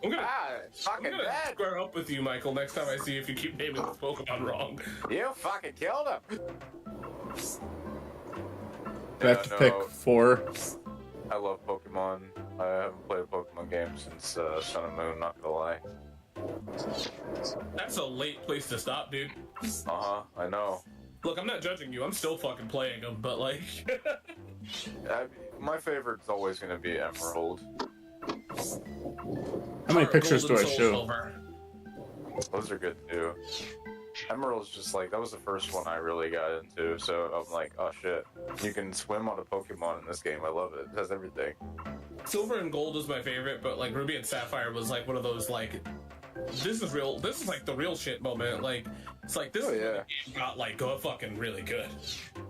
I'm gonna, It's fucking I'm gonna dead. square up with you, Michael, next time I see if you keep naming this Pokemon wrong. You fucking killed him. I have to pick 4. I love Pokemon. I haven't played a Pokemon game since Sun and Moon, not gonna lie. That's a late place to stop, dude. I know. Look, I'm not judging you. I'm still fucking playing them, but like... My favorite's always gonna be Emerald. How many Or pictures do Gold I and show? Soul Silver. Those are good too. Emerald's just like, that was the first one I really got into, so I'm like, oh shit. You can swim on a Pokemon in this game, I love it. It has everything. Silver and Gold was my favorite, but like Ruby and Sapphire was like one of those like, this is like the real shit moment. Like, it's like this is when the game got like fucking really good.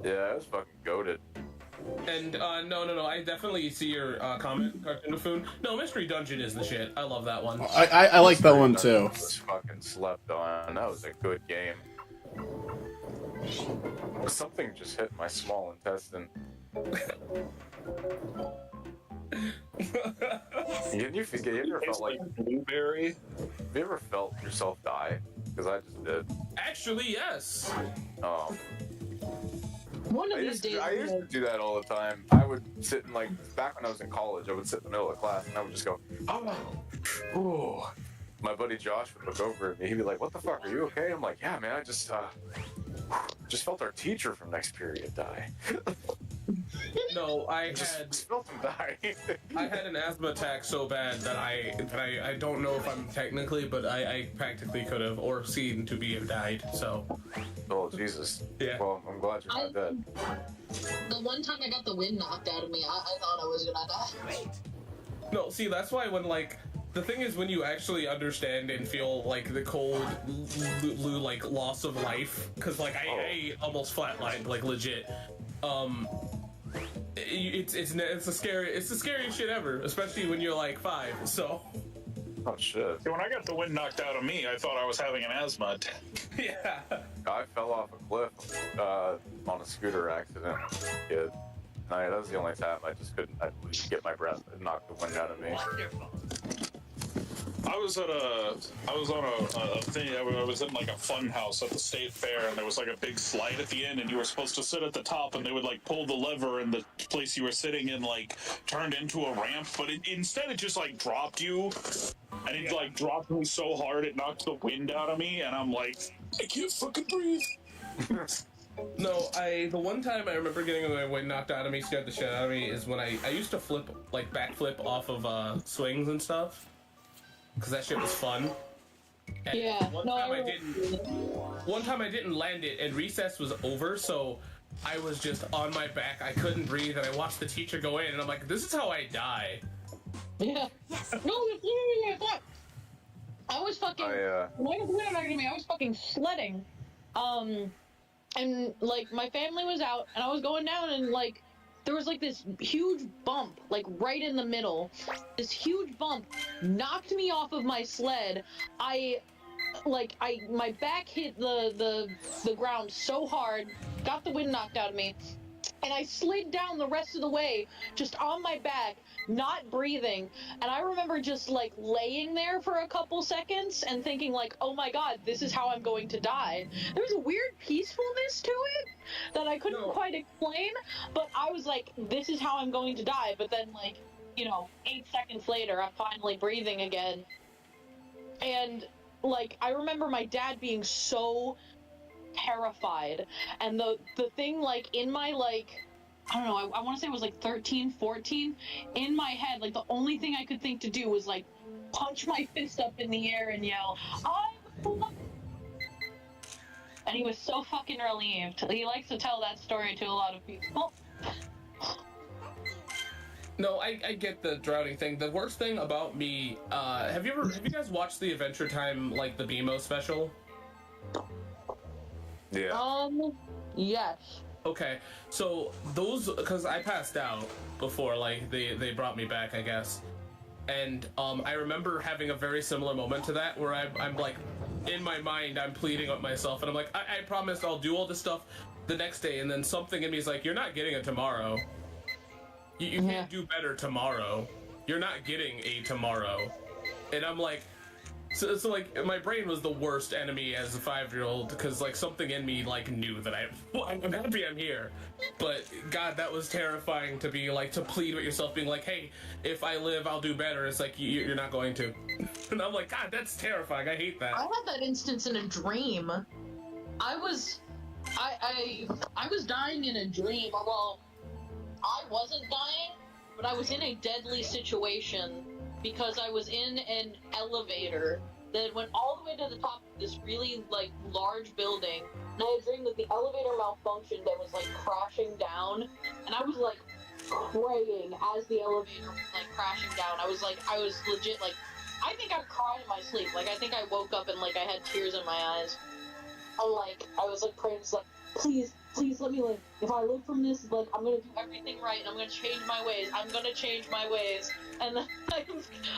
Yeah, it was fucking goated. And no, I definitely see your comment, Cartoon Buffoon. No, Mystery Dungeon is the shit. I love that one. I like that one too. Fucking slept on. That was a good game. Something just hit my small intestine. You ever felt like blueberry? Have you ever felt yourself die? Because I just did. Actually, yes. One of these days. I used to do that all the time. I would sit in, like, back when I was in college, I would sit in the middle of class and I would just go, oh, ooh. My buddy Josh would look over at me. He'd be like, what the fuck, are you okay? I'm like, yeah, man, I just felt our teacher from next period die. No, I just felt him die. I had an asthma attack so bad that I don't know if I'm technically, but I practically could have or seen to be have died. So. Oh Jesus. Yeah. Well, I'm glad you're not dead. The one time I got the wind knocked out of me, I thought I was gonna die. No, see, that's why when like. The thing is, when you actually understand and feel like the cold, like loss of life, because like I almost flatlined, like legit. It's the scariest shit ever, especially when you're like 5. So. Oh shit. When I got the wind knocked out of me, I thought I was having an asthma attack. Yeah. I fell off a cliff on a scooter accident. Yeah. That was the only time I just couldn't get my breath and knock the wind out of me. Wonderful. I was on a thing. I was in like a fun house at the state fair, and there was like a big slide at the end, and you were supposed to sit at the top, and they would like pull the lever, and the place you were sitting in like turned into a ramp, but instead it just like dropped you, and it like dropped me so hard it knocked the wind out of me, and I'm like, I can't fucking breathe. No, the one time I remember getting my wind knocked out of me, scared the shit out of me, is when I used to backflip off of swings and stuff. Because that shit was fun. And yeah. One time I didn't land it, and recess was over, so I was just on my back. I couldn't breathe, and I watched the teacher go in, and I'm like, this is how I die. Yeah. Yes. No, it's literally like that. I was fucking. I was fucking sledding. And like my family was out, and I was going down, and like there was like this huge bump, like right in the middle. This huge bump knocked me off of my sled. My back hit the ground so hard, got the wind knocked out of me, and I slid down the rest of the way, just on my back, not breathing. And I remember just like laying there for a couple seconds and thinking like, oh my god, this is how I'm going to die. There was a weird peacefulness to it that I couldn't quite explain, but I was like, this is how I'm going to die. But then like, 8 seconds later, I'm finally breathing again. And like, I remember my dad being so terrified, and the thing like in my like, I don't know, I want to say it was like 13, 14, in my head, like the only thing I could think to do was like punch my fist up in the air and yell, and he was so fucking relieved. He likes to tell that story to a lot of people. No, I get the drowning thing. The worst thing about me, have you guys watched the Adventure Time, like the BMO special? Yeah. Yes. Okay, so those, because I passed out before, like, they brought me back, I guess. And, I remember having a very similar moment to that, where I'm like, in my mind, I'm pleading with myself, and I'm like, I promise I'll do all this stuff the next day, and then something in me is like, you're not getting a tomorrow. You can't do better tomorrow. You're not getting a tomorrow. And I'm like, so like, my brain was the worst enemy as a 5-year-old, because like something in me like knew that I'm happy I'm here. But God, that was terrifying to be like, to plead with yourself, being like, hey, if I live, I'll do better. It's like, you're not going to. And I'm like, God, that's terrifying. I hate that. I had that instance in a dream. I was dying in a dream. Well, I wasn't dying, but I was in a deadly situation because I was in an elevator that went all the way to the top of this really, like, large building, and I had dreamed that the elevator malfunctioned and was, like, crashing down, and I was, like, praying as the elevator was, like, crashing down. I was legit, like, I think I cried in my sleep. Like, I think I woke up and, like, I had tears in my eyes. And, like, I was, like, praying, just, like, please let me live. If I live from this, like, I'm gonna do everything right, and I'm gonna change my ways. I'm gonna change my ways, and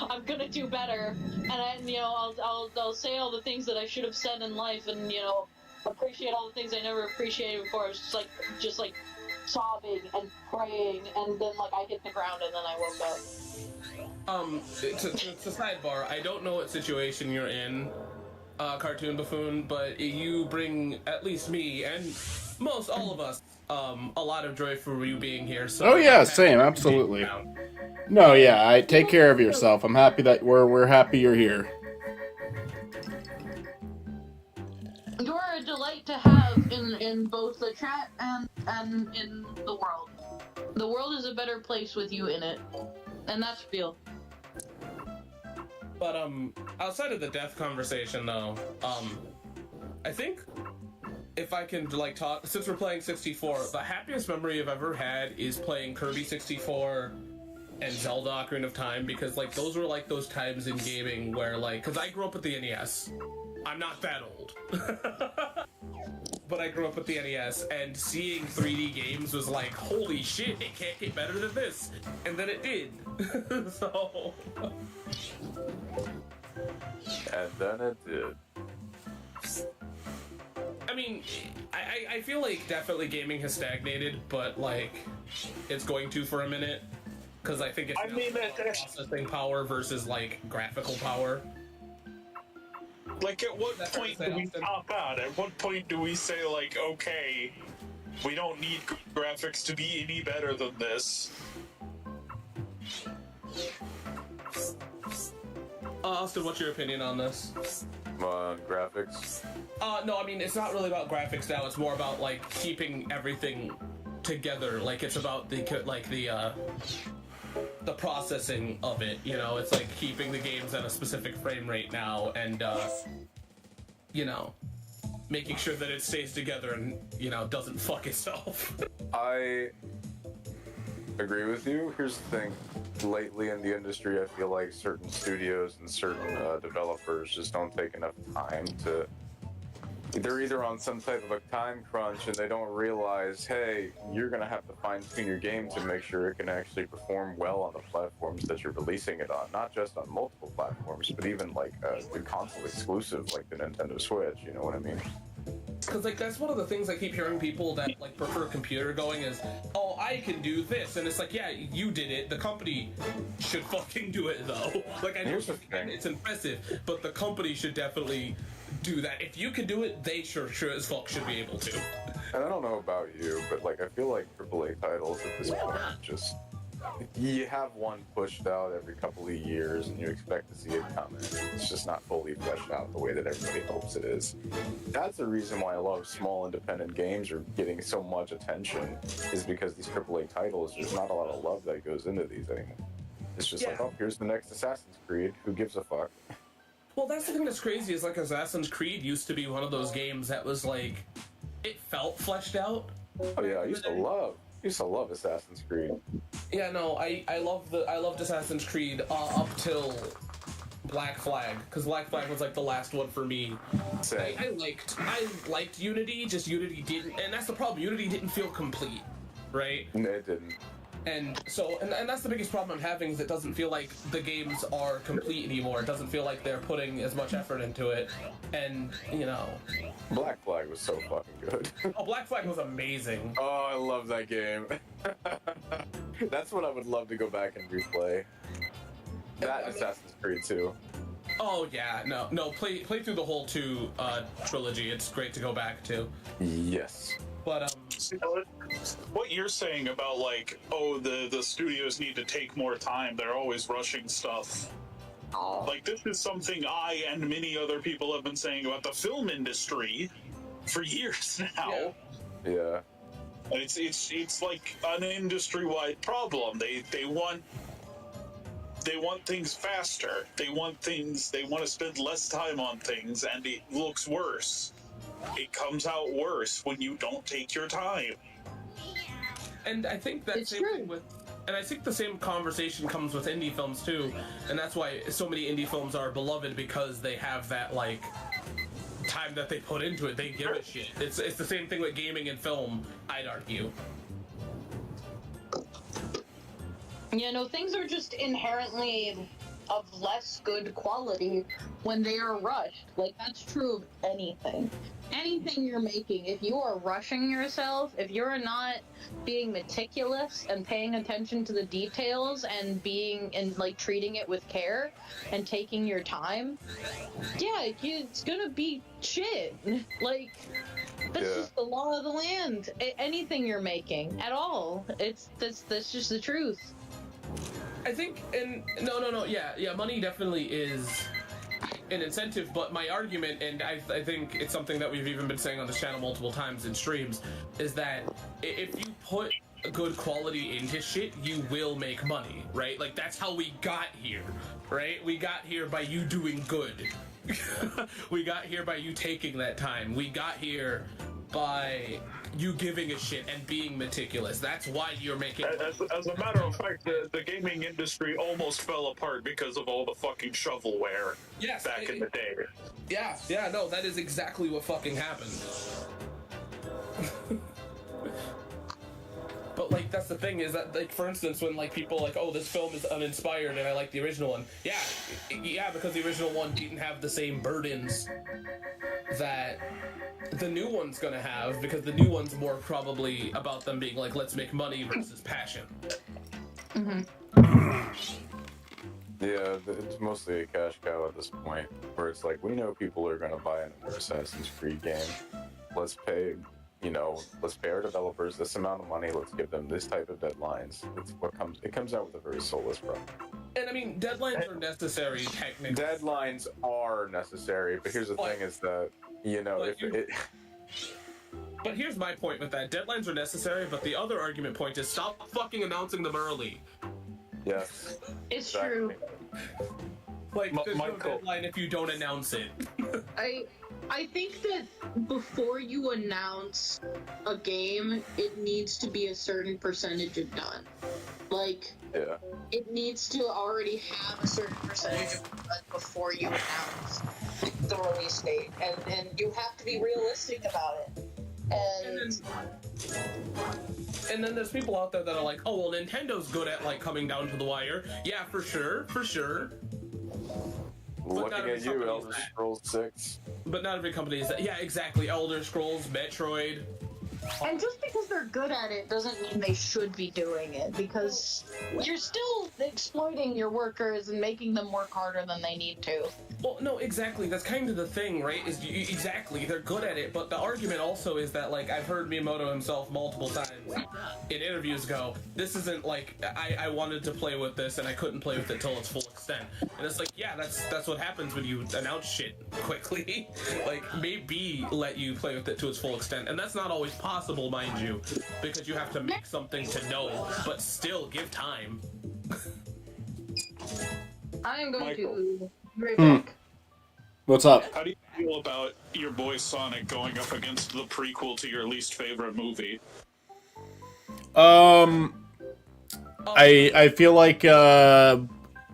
I'm gonna do better. And I'll say all the things that I should have said in life, and appreciate all the things I never appreciated before. I was just like sobbing and praying, and then like I hit the ground, and then I woke up. To sidebar, I don't know what situation you're in, Cartoon Buffoon, but you bring at least me and most all of us a lot of joy for you being here. So Oh yeah, same, absolutely. No, yeah, I take care of yourself. I'm happy that we're happy you're here. You're a delight to have in both the chat and in the world. The world is a better place with you in it, and that's feel. But outside of the death conversation though, I think if I can like talk, since we're playing 64, the happiest memory I've ever had is playing Kirby 64 and Zelda Ocarina of Time, because like those were like those times in gaming where like, because I grew up with the NES. I'm not that old. But I grew up with the NES, and seeing 3D games was like, holy shit, it can't get better than this. And then it did. So... And then it did. I mean, I feel like definitely gaming has stagnated, but like, it's going to for a minute. Because I think it's about processing power versus like graphical power. Like, at what point do we top out? At what point do we say, like, okay, we don't need graphics to be any better than this? Austin, what's your opinion on this? Graphics? No, I mean, it's not really about graphics now. It's more about, like, keeping everything together. Like, it's about the processing of it, you know? It's like keeping the games at a specific frame rate now and, making sure that it stays together and, doesn't fuck itself. I agree with you. Here's the thing. Lately in the industry, I feel like certain studios and certain developers just don't take enough time to... They're either on some type of a time crunch and they don't realize, hey, you're going to have to fine-tune your game to make sure it can actually perform well on the platforms that you're releasing it on. Not just on multiple platforms, but even like the console exclusive, like the Nintendo Switch, you know what I mean? Because, like, that's one of the things I keep hearing people that, like, prefer computer going is, oh, I can do this. And it's like, yeah, you did it. The company should fucking do it, though. Like, I know it's impressive, but the company should definitely do that. If you can do it, they sure as fuck should be able to. And I don't know about you, but, like, I feel like AAA titles at this point just... You have one pushed out every couple of years and you expect to see it coming. It's just not fully fleshed out the way that everybody hopes it is. That's the reason why a lot of small independent games are getting so much attention, is because these AAA titles, there's not a lot of love that goes into these anymore. It's just like, oh, here's the next Assassin's Creed. Who gives a fuck? Well, that's the thing that's crazy is, like, Assassin's Creed used to be one of those games that was, like, it felt fleshed out. Oh yeah, I used to love Assassin's Creed. Yeah, no, I loved Assassin's Creed up till Black Flag, because Black Flag was like the last one for me. I liked Unity, just Unity didn't, and that's the problem. Unity didn't feel complete, right? No, it didn't. And so, and that's the biggest problem I'm having, is it doesn't feel like the games are complete anymore. It doesn't feel like they're putting as much effort into it, and Black Flag was so fucking good. Oh, Black Flag was amazing. Oh, I love that game. That's what I would love to go back and replay. That Assassin's Creed 2. Oh yeah, no, play through the whole 2 trilogy. It's great to go back to. Yes. But what you're saying about, like, oh, the studios need to take more time, they're always rushing stuff. Like, this is something I and many other people have been saying about the film industry for years now. Yeah. It's like an industry-wide problem. They want They want things faster. They want to spend less time on things, and it looks worse. It comes out worse when you don't take your time. And I think that It's same true. thing with, and I think the same conversation comes with indie films too, and that's why so many indie films are beloved, because they have that like time that they put into it. They give a shit. It's the same thing with gaming and film, I'd argue. You know, things are just inherently of less good quality when they are rushed. Like, that's true of anything. Anything you're making, if you are rushing yourself, if you're not being meticulous and paying attention to the details and treating it with care and taking your time, yeah, it's gonna be shit. Like, that's just the law of the land. Anything you're making at all, that's just the truth. I think, and no, yeah, money definitely is an incentive, but my argument, and I think it's something that we've even been saying on this channel multiple times in streams, is that if you put good quality into shit, you will make money, right? Like, that's how we got here, right? We got here by you doing good. We got here by you taking that time. We got here by you giving a shit and being meticulous. That's why you're making. As a matter of fact, the gaming industry almost fell apart because of all the fucking shovelware. Yes, back in the day. Yeah, no, that is exactly what fucking happened. But like, that's the thing, is that, like, for instance, when like people like, oh, this film is uninspired and I like the original one. Yeah, because the original one didn't have the same burdens that the new one's gonna have, because the new one's more probably about them being like, let's make money versus passion. Yeah, it's mostly a cash cow at this point, where it's like, we know people are going to buy an Assassin's Creed game. Let's pay our developers this amount of money. Let's give them this type of deadlines. It comes out with a very soulless product. And I mean, deadlines are necessary, technically. Deadlines are necessary, but here's the thing: is that But here's my point with that: deadlines are necessary, but the other argument point is stop fucking announcing them early. Yes, It's true. Like, there's no deadline if you don't announce it. I think that before you announce a game, it needs to be a certain percentage of done. Like, it needs to already have a certain percentage of done before you announce the release date, and you have to be realistic about it. And then there's people out there that are like, oh, well, Nintendo's good at, like, coming down to the wire. Yeah, for sure. Looking at you, Elder Scrolls 6. But not every company is that. Yeah, exactly. Elder Scrolls, Metroid. And just because they're good at it doesn't mean they should be doing it, because you're still exploiting your workers and making them work harder than they need to. Well, no, exactly. That's kind of the thing, right? Exactly, they're good at it, but the argument also is that, like, I've heard Miyamoto himself multiple times in interviews go, this isn't like, I wanted to play with this and I couldn't play with it till its full extent. And it's like, yeah, that's what happens when you announce shit quickly. Like, maybe let you play with it to its full extent, and that's not always possible, mind you, because you have to make something to know, but still give time. I am going to be right back. What's up? How do you feel about your boy Sonic going up against the prequel to your least favorite movie? I feel like,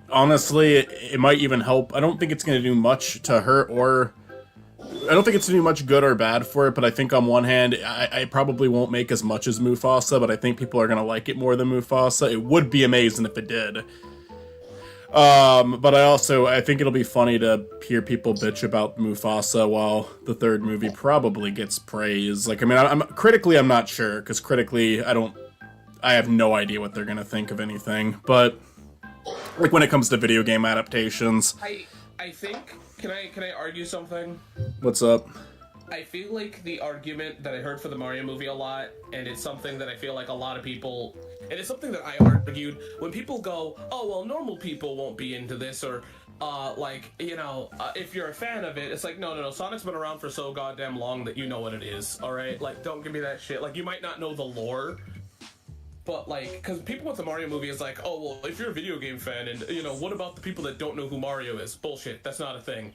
honestly, it might even help. I don't think it's going to do much to hurt, or I don't think it's going to do much good or bad for it, but I think on one hand, I probably won't make as much as Mufasa, but I think people are going to like it more than Mufasa. It would be amazing if it did. But I think it'll be funny to hear people bitch about Mufasa while the third movie probably gets praise. Like, I mean, I'm critically, I'm not sure, because critically, I have no idea what they're gonna think of anything. But like, when it comes to video game adaptations, I think, can I argue something? What's up? I feel like the argument that I heard for the Mario movie a lot, and it's something that I feel like a lot of people, and it's something that I argued, when people go, oh, well, normal people won't be into this, or, if you're a fan of it, it's like, no, Sonic's been around for so goddamn long that you know what it is, alright? Like, don't give me that shit. Like, you might not know the lore But like, because people with the Mario movie is like, oh well, if you're a video game fan, and you know, what about the people that don't know who Mario is? Bullshit. That's not a thing.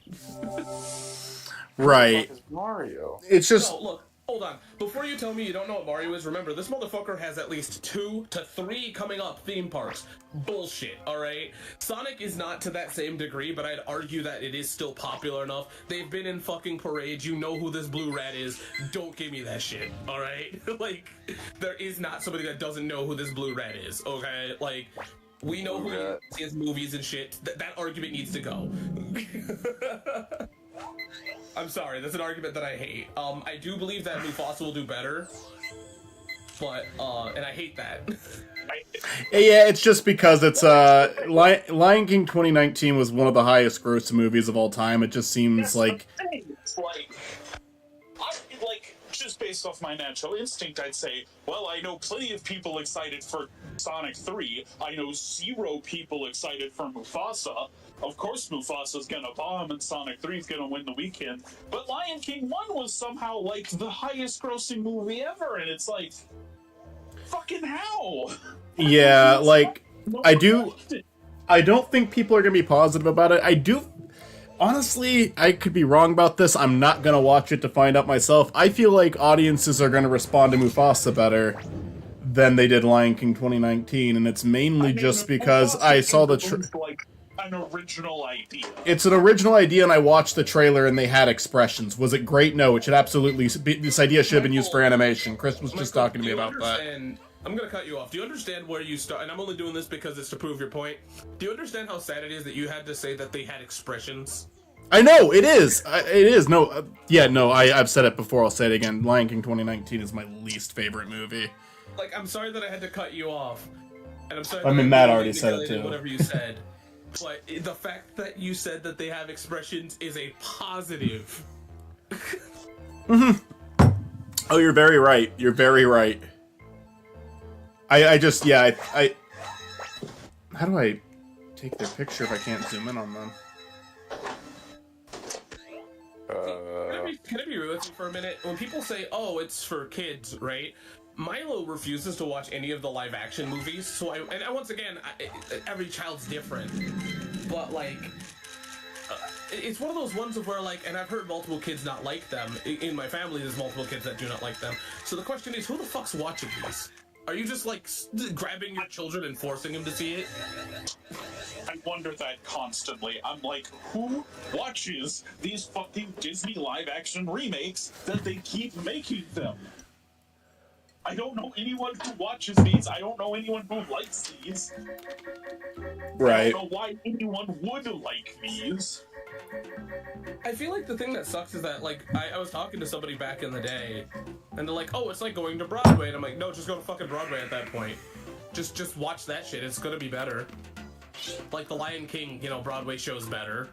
Right. What the fuck is Mario? It's just No, look, hold on. Before you tell me you don't know what Mario is, remember, this motherfucker has at least 2 to 3 coming up theme parks. Bullshit, alright? Sonic is not to that same degree, but I'd argue that it is still popular enough. They've been in fucking parades, you know who this blue rat is. Don't give me that shit, alright? Like, there is not somebody that doesn't know who this blue rat is, okay? Like, we know who he is, his movies and shit. That argument needs to go. I'm sorry, that's an argument that I hate. I do believe that Mufasa will do better, but, and I hate that. yeah, it's just because it's Lion King 2019 was one of the highest grossing movies of all time. It just seems like It's like, just based off my natural instinct, I'd say, well, I know plenty of people excited for Sonic 3. I know 0 people excited for Mufasa. Of course Mufasa's gonna bomb and Sonic 3's gonna win the weekend. But Lion King 1 was somehow, like, the highest grossing movie ever, and it's like, fucking how? yeah, like I don't think people are gonna be positive about it. Honestly, I could be wrong about this. I'm not gonna watch it to find out myself. I feel like audiences are gonna respond to Mufasa better than they did Lion King 2019, and it's mainly just because I saw the like an original idea. It's an original idea, and I watched the trailer, and they had expressions. Was it great? No, it should absolutely be. This idea should have been used for animation. Chris was just talking to me about that. I'm gonna cut you off. Do you understand where you start? And I'm only doing this because it's to prove your point. Do you understand how sad it is that you had to say that they had expressions? I know, it is. It is. No, I've said it before. I'll say it again. Lion King 2019 is my least favorite movie. Like, I'm sorry that I had to cut you off. And I'm sorry I mean, Matt already said it too. Whatever you said. But the fact that you said that they have expressions is a positive. Mm-hmm. Oh, you're very right. You're very right. I how do I take their picture if I can't zoom in on them? Can I be real with you for a minute? When people say, oh, it's for kids, right? Milo refuses to watch any of the live action movies, so once again, every child's different. But, like, it's one of those ones of where, like, and I've heard multiple kids not like them. In my family, there's multiple kids that do not like them. So the question is, who the fuck's watching these? Are you just, like, grabbing your children and forcing them to see it? I wonder that constantly. I'm like, who watches these fucking Disney live-action remakes that they keep making them? I don't know anyone who watches these. I don't know anyone who likes these. Right. I don't know why anyone would like these. I feel like the thing that sucks is that, like, I was talking to somebody back in the day, and they're like, oh, it's like going to Broadway, and I'm like, no, just go to fucking Broadway at that point. Just watch that shit, it's gonna be better. Like, the Lion King, you know, Broadway show's better.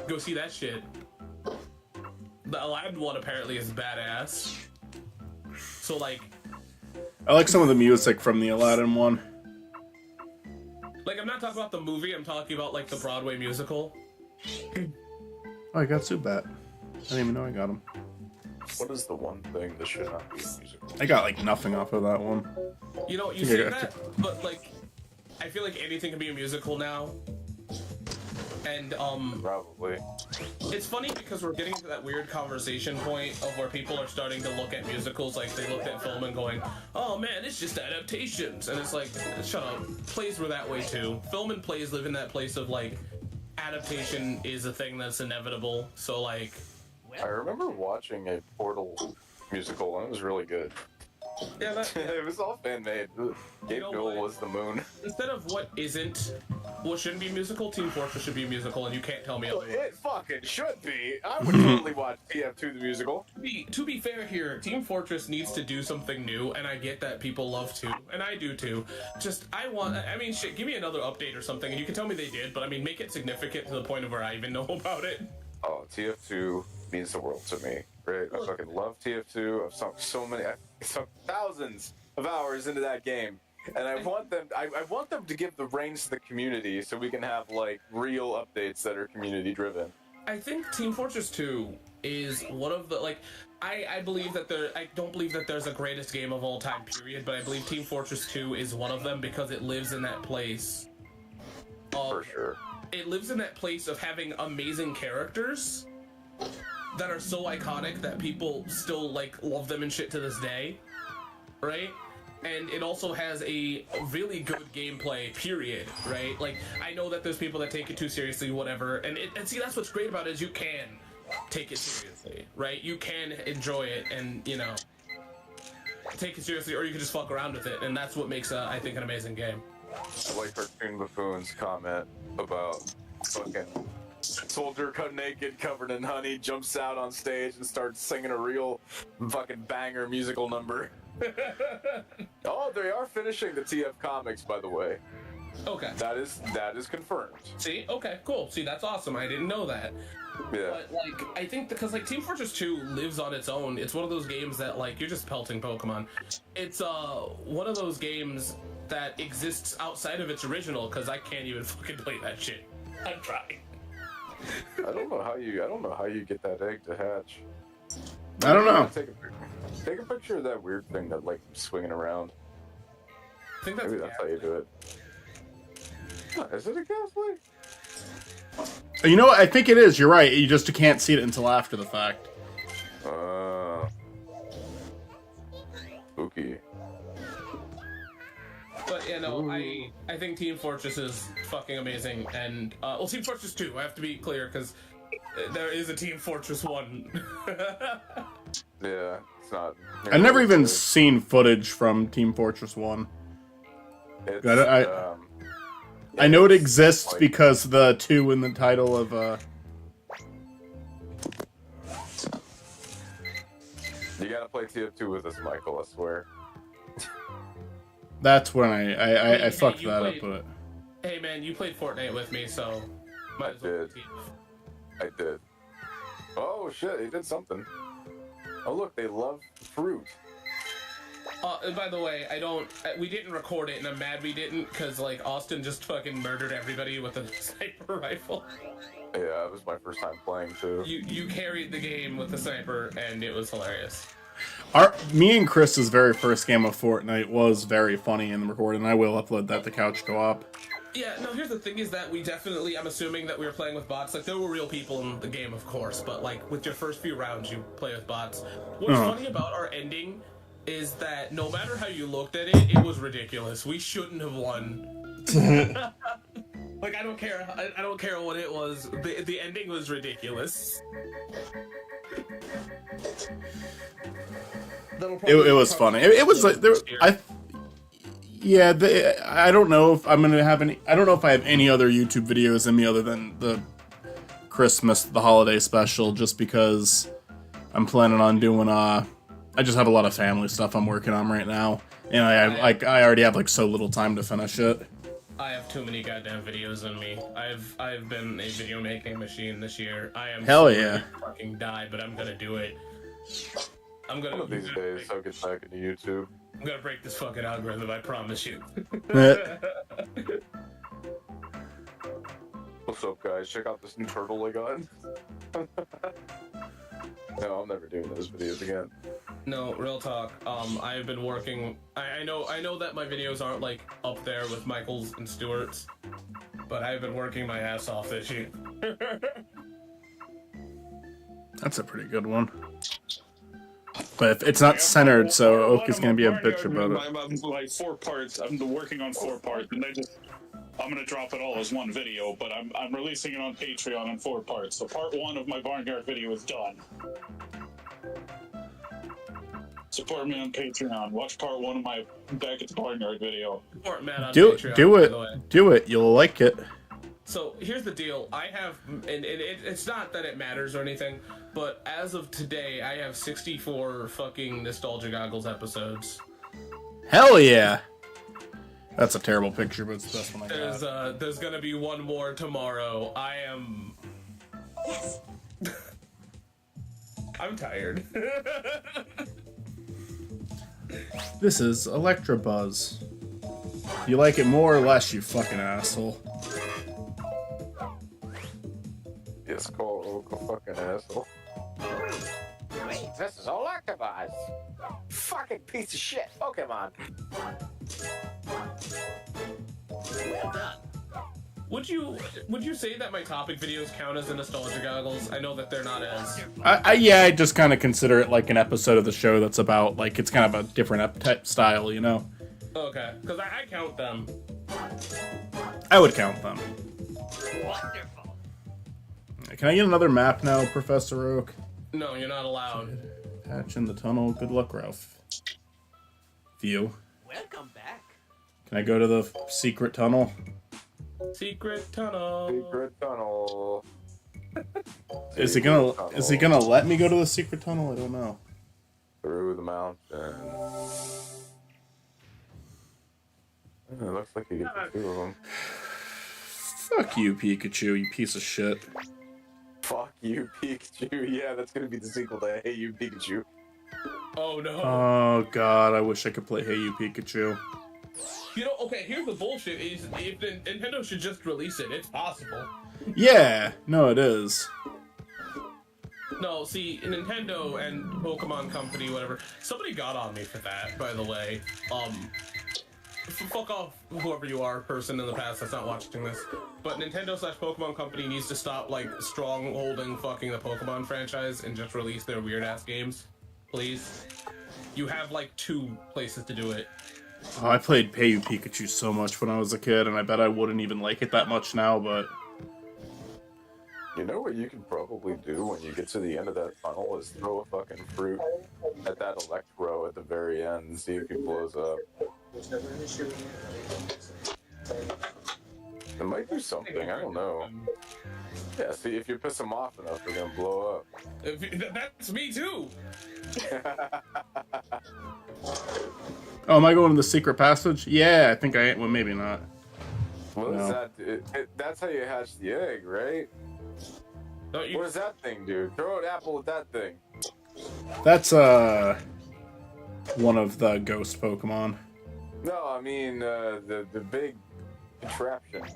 Go see that shit. The Aladdin one apparently is badass. So, like... I like some of the music from the Aladdin one. Like, I'm not talking about the movie, I'm talking about, like, the Broadway musical. Oh, I got Zubat. I didn't even know I got him. What is the one thing that should not be musical? I got, like, nothing off of that one. You know, you say that, but, like, I feel like anything can be a musical now. And, Probably. it's funny because we're getting to that weird conversation point of where people are starting to look at musicals like they looked at film and going, oh man, it's just adaptations. And it's like, shut up. Plays were that way too. Film and plays live in that place of, like, adaptation is a thing that's inevitable. So, like... I remember watching a Portal musical and it was really good. Yeah, that... It was all fan-made. Gabe Newell was the moon. Instead of what shouldn't be a musical, Team Fortress should be a musical, and you can't tell me otherwise. It fucking should be. I would totally watch TF2 the musical. To be fair here, Team Fortress needs to do something new, and I get that people love to, and I do too. I mean, shit, give me another update or something, and you can tell me they did, but I mean, make it significant to the point of where I even know about it. Oh, TF2 means the world to me. Right? I fucking love TF2. I've sunk I sunk thousands of hours into that game. And I want them to give the reins to the community so we can have, like, real updates that are community driven. I think Team Fortress 2 is one of the, like, I believe that I don't believe that there's a greatest game of all time, period, but I believe Team Fortress 2 is one of them because it lives in that place. For sure. It lives in that place of having amazing characters that are so iconic that people still, like, love them and shit to this day, right? And it also has a really good gameplay, period, right? Like, I know that there's people that take it too seriously, whatever, and see, that's what's great about it, is you can take it seriously, right? You can enjoy it and, you know, take it seriously, or you can just fuck around with it, and that's what makes, I think, an amazing game. I like Cartoon Buffoon's comment about fucking soldier cut naked, covered in honey, jumps out on stage and starts singing a real fucking banger musical number. Oh, they are finishing the TF comics, by the way. Okay. That is confirmed. See? Okay, cool. See, that's awesome. I didn't know that. Yeah. But, like, I think because, like, Team Fortress 2 lives on its own. It's one of those games that, like, you're just pelting Pokemon. It's, one of those games that exists outside of its original, because I can't even fucking play that shit. I'm trying. I don't know how you get that egg to hatch. I don't know. Take a picture of that weird thing that, like, swinging around. I think that's Maybe that's how you do it. Is it a gaslight? You know what? I think it is. You're right. You just can't see it until after the fact. Spooky. But, you know, I think Team Fortress is fucking amazing, and, well, Team Fortress 2, I have to be clear, because there is a Team Fortress 1. Yeah, it's not. I've never even seen footage from Team Fortress 1. I know it exists like, because the 2 in the title of, You gotta play TF2 with us, Michael, I swear. That's when I fucked that up, but... Hey, man, you played Fortnite with me, so... I did. Oh, shit, he did something. Oh, look, they love fruit. And by the way, we didn't record it, and I'm mad we didn't, because, like, Austin just fucking murdered everybody with a sniper rifle. Yeah, it was my first time playing, too. You carried the game with the sniper, and it was hilarious. Me and Chris's very first game of Fortnite was very funny in the recording, and I will upload that to Couch Co-op. Yeah, no, here's the thing is that we definitely, I'm assuming that we were playing with bots. Like, there were real people in the game, of course, but, like, with your first few rounds, you play with bots. What's funny about our ending is that no matter how you looked at it, it was ridiculous. We shouldn't have won. Like, I don't care what it was. The ending was ridiculous. It was funny. It was like I don't know if I'm gonna have any. I don't know if I have any other YouTube videos in me other than the Christmas, the holiday special, just because I'm planning on doing. I just have a lot of family stuff I'm working on right now, and I already have like so little time to finish it. I have too many goddamn videos in me. I've been a video making machine this year. I am hell yeah. Fucking die, but I'm gonna do it. I'm gonna. One of these days, I'll get back into YouTube. I'm gonna break this fucking algorithm. I promise you. What's up, guys? Check out this new turtle I got. No, I'm never doing those videos again. No, real talk. I've been working. I know that my videos aren't like up there with Michael's and Stuart's, but I've been working my ass off this year. That's a pretty good one. But if it's not centered, so Oak is going to be a bitch about it. I'm like 4 parts. I'm working on 4 parts, and I'm going to drop it all as one video, but I'm releasing it on Patreon in 4 parts. So part 1 of my Barnyard video is done. Support me on Patreon. Watch part 1 of my Back at the Barnyard video. Support Matt on Do Patreon, do it. You'll like it. So here's the deal. I have, and it's not that it matters or anything, but as of today, I have 64 fucking Nostalgia Goggles episodes. Hell yeah! That's a terrible picture, but it's the best one I got. There's gonna be one more tomorrow. I am... Yes. I'm tired. This is Electrobuzz. You like it more or less, you fucking asshole. Yes, go fucking asshole. This is electabuzz. Fucking piece of shit. Pokemon. Well done. Would you say that my topic videos count as the nostalgia goggles? I know that they're not as. Yeah, I just kind of consider it like an episode of the show that's about, like, it's kind of a different type style, you know? Okay, because I count them. I would count them. Wonderful. Can I get another map now, Professor Oak? No, you're not allowed. Patch in the tunnel. Good luck, Ralph. View. Welcome back. Can I go to the secret tunnel? Secret tunnel. Secret tunnel. Is he gonna let me go to the secret tunnel? I don't know. Through the mountain. It looks like you get the two of them. Fuck you, Pikachu, you piece of shit. Fuck you, Pikachu. Yeah, that's gonna be the sequel to Hey You, Pikachu. Oh no. Oh god, I wish I could play Hey You, Pikachu. You know, okay, here's the bullshit. Is if Nintendo should just release it. It's possible. Yeah, no, it is. No, see, Nintendo and Pokemon Company, whatever. Somebody got on me for that, by the way. Fuck off, whoever you are, person in the past that's not watching this. But Nintendo/Pokemon Company needs to stop, like, strongholding fucking the Pokemon franchise and just release their weird-ass games. Please. You have, like, 2 places to do it. Oh, I played Hey You, Pikachu so much when I was a kid, and I bet I wouldn't even like it that much now, but... You know what you can probably do when you get to the end of that tunnel is throw a fucking fruit at that Electro at the very end and see if he blows up. It might do something, I don't know. Yeah, see, if you piss them off enough, they're gonna blow up. That's me too! Oh, am I going to the secret passage? Yeah, I think I am. Well, maybe not. What No. is that? That's how you hatch the egg, right? Don't you? What does that thing do? Throw an apple at that thing. That's, one of the ghost Pokemon. No, I mean, the big contraption.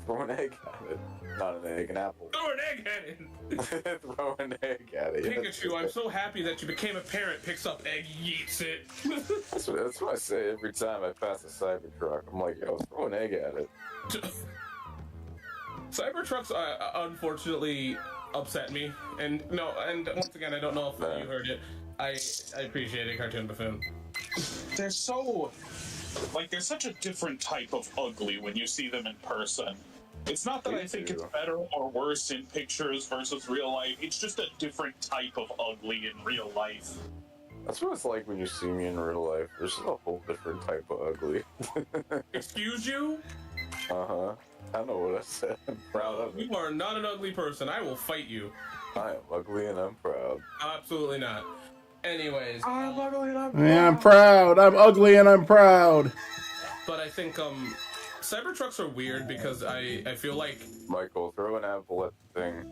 Throw an egg at it. Not an egg, an apple. Throw an egg at it! Throw an egg at it. Pikachu, I'm so happy that you became a parent, picks up egg, yeets it. That's what I say every time I pass a Cybertruck. I'm like, yo, throw an egg at it. Cybertrucks, unfortunately, upset me. And once again, I don't know if you heard it. I appreciate it, Cartoon Buffoon. They're so... Like, they're such a different type of ugly when you see them in person. It's not that I think it's better or worse in pictures versus real life. It's just a different type of ugly in real life. That's what it's like when you see me in real life. There's just a whole different type of ugly. Excuse you? Uh-huh. I know what I said. I'm proud of it. You are not an ugly person. I will fight you. I am ugly and I'm proud. Absolutely not. Anyways. I'm ugly and I'm proud. Yeah, I'm proud. I'm ugly and I'm proud. But I think, Cybertrucks are weird because I feel like... Michael, throw an apple at the thing.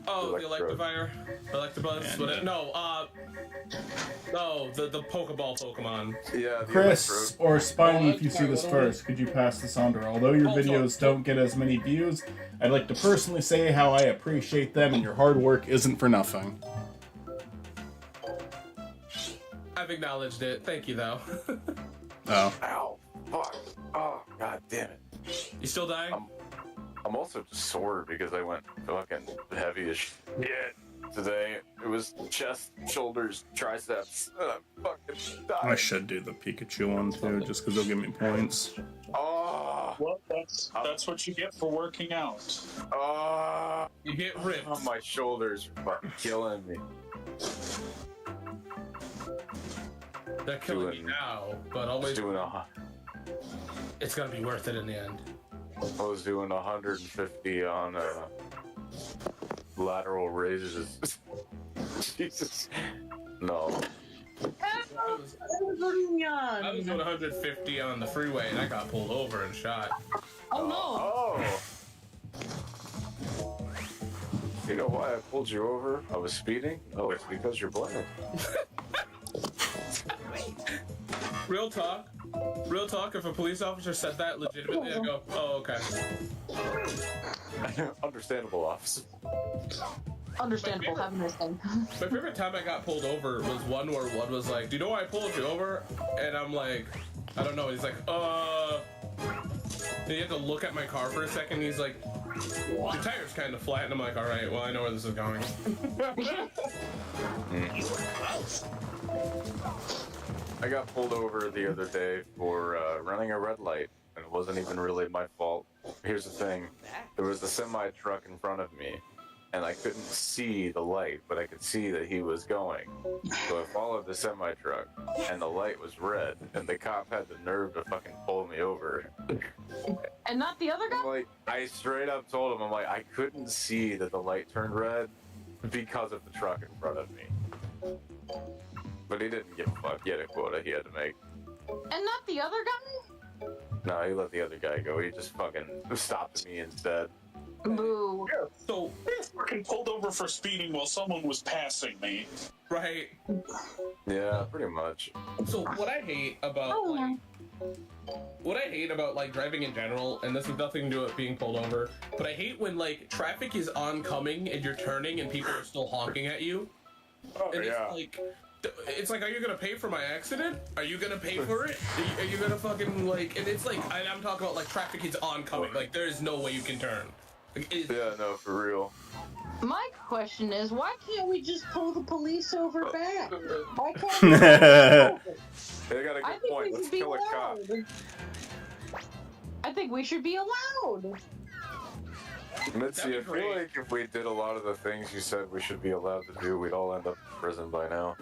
Oh, the Electivire? Electabuzz? Yeah, No, the Pokeball Pokemon. Yeah, the Chris or Spiny, if you see this first, could you pass this on to her? Although your videos don't get as many views, I'd like to personally say how I appreciate them and your hard work isn't for nothing. I've acknowledged it. Thank you, though. Oh. Ow. Fuck. Oh, god damn it. You still dying? I'm also just sore because I went fucking heavy as shit today. It was chest, shoulders, triceps. And I'm fucking dying. I should do the Pikachu one too, just because they'll give me points. Oh. Well, that's what you get for working out. Oh. You get ripped. Oh, my shoulders are fucking killing me. They're killing me now, but always it's gonna be worth it in the end. I was doing 150 on lateral raises. Jesus. No. I was doing 150 on the freeway and I got pulled over and shot. Oh no! Oh. You know why I pulled you over? I was speeding? Oh, it's because you're blind. Real talk, if a police officer said that legitimately, I'd go, oh, okay. Understandable, officer. Understandable, have a nice day. My favorite time I got pulled over was one where one was like, "Do you know why I pulled you over?" And I'm like, "I don't know." He's like, And he had to look at my car for a second. He's like, "Your tire's kind of flat." And I'm like, "All right, well, I know where this is going." I got pulled over the other day for running a red light, and it wasn't even really my fault. Here's the thing. There was a semi-truck in front of me, and I couldn't see the light, but I could see that he was going. So I followed the semi-truck, and the light was red, and the cop had the nerve to fucking pull me over. And not the other guy? Like, I straight up told him, I'm like, I couldn't see that the light turned red because of the truck in front of me. But he didn't give a fuck. He had a quota he had to make. And not the other guy? No, he let the other guy go. He just fucking stopped me instead. Boo. Yeah, so fucking pulled over for speeding while someone was passing me. Right. Yeah, pretty much. So what I hate about like driving in general, and this has nothing to do with being pulled over, but I hate when like traffic is oncoming and you're turning and people are still honking at you. Oh, And yeah. it's like, are you gonna pay for my accident? Are you gonna pay for it? Are you gonna fucking like? And it's like, I'm talking about like traffic is oncoming. Like there is no way you can turn. Like, Yeah, no, for real. My question is, why can't we just pull the police over back? Why can't we? They got a I good think point. we Let's should be kill a cop. allowed. I think we should be allowed. Mitzi, I feel like if we did a lot of the things you said we should be allowed to do, we'd all end up in prison by now.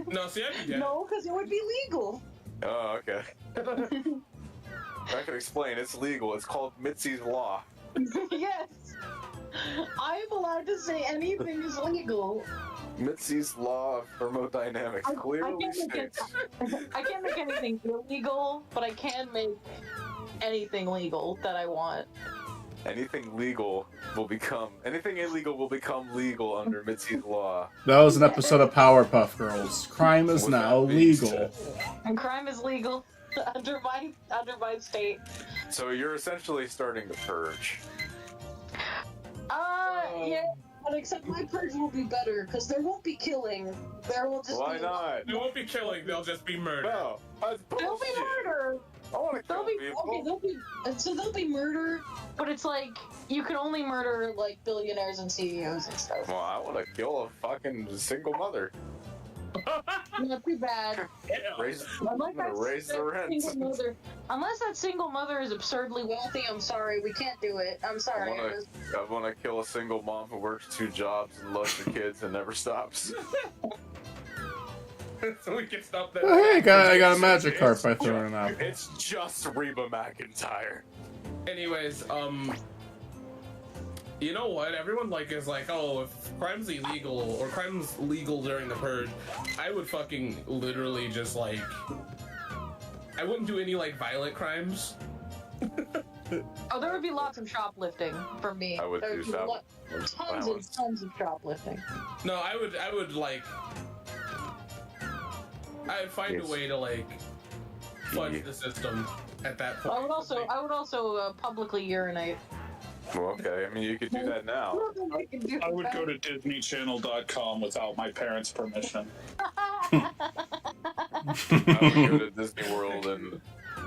No, see, I'd be dead. No, because it would be legal. Oh, okay. I can explain. It's legal. It's called Mitzi's Law. Yes. I am allowed to say anything is legal. Mitzi's Law of Thermodynamics clearly states. I can't make anything illegal, but I can make anything legal that I want. Anything illegal will become legal under Mitzi's Law. That was an episode of Powerpuff Girls. Crime is With now that being legal. said- And crime is legal under my state. So you're essentially starting to purge. Yeah, but except my purge will be better, because there won't be killing. There will just Why be... not? They won't be killing. They'll just be murdered. No, that's There'll be bullshit. murder! I want to kill There'll be, people. there'll be murder, but it's like, you can only murder, like, billionaires and CEOs and stuff. Well, I want to kill a fucking single mother. Not too bad. Raise Unless the rent. single mother, unless that single mother is absurdly wealthy, I'm sorry, we can't do it. I'm sorry. I want to kill a single mom who works 2 jobs and loves her kids and never stops. So we can stop that. Oh, hey, I got a magic card by throwing it out. It's just Reba McEntire. Anyways, you know what? Everyone is like, oh, if crime's illegal or crime's legal during the purge, I would fucking literally just like, I wouldn't do any like violent crimes. Oh, there would be lots of shoplifting for me. I would There do be tons and tons of shoplifting. No, I would like, I'd find a way to like fudge the system at that point. I would also publicly urinate. Well, okay, I mean, you could do that now. I would go to DisneyChannel.com without my parents' permission. I would go to Disney World and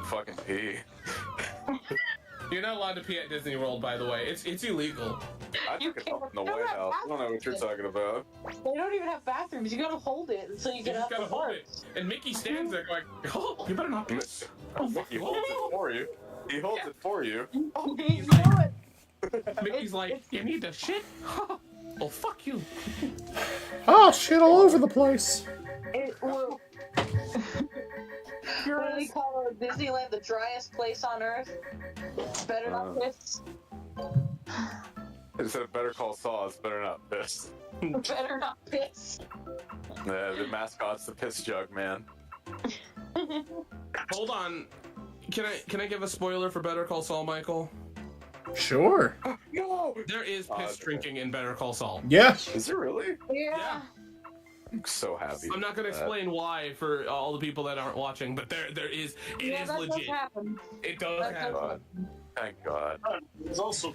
fucking pee. You're not allowed to pee at Disney World, by the way. It's illegal. I took it up in the White House. I don't know what you're talking about. They don't even have bathrooms. You gotta hold it until you You get just out the gotta hold park. it. And Mickey stands there going, oh, you better not piss. Oh, fuck He you. holds it for you. He holds it for you. You know it. Mickey's like, you need to shit? Well, fuck you. Oh, shit all over the place. Well, what do they call Disneyland the driest place on earth? Better not piss. Instead of Better Call Saul, it's better not piss. Better not piss. The mascot's the piss jug, man. Hold on. Can I give a spoiler for Better Call Saul, Michael? Sure. No! There is piss drinking in Better Call Saul. Yeah. Is it really? Yeah. I'm so happy. I'm not gonna explain why for all the people that aren't watching, but there is. It is that legit. does happen. It does That happen. does happen. Thank God. There's also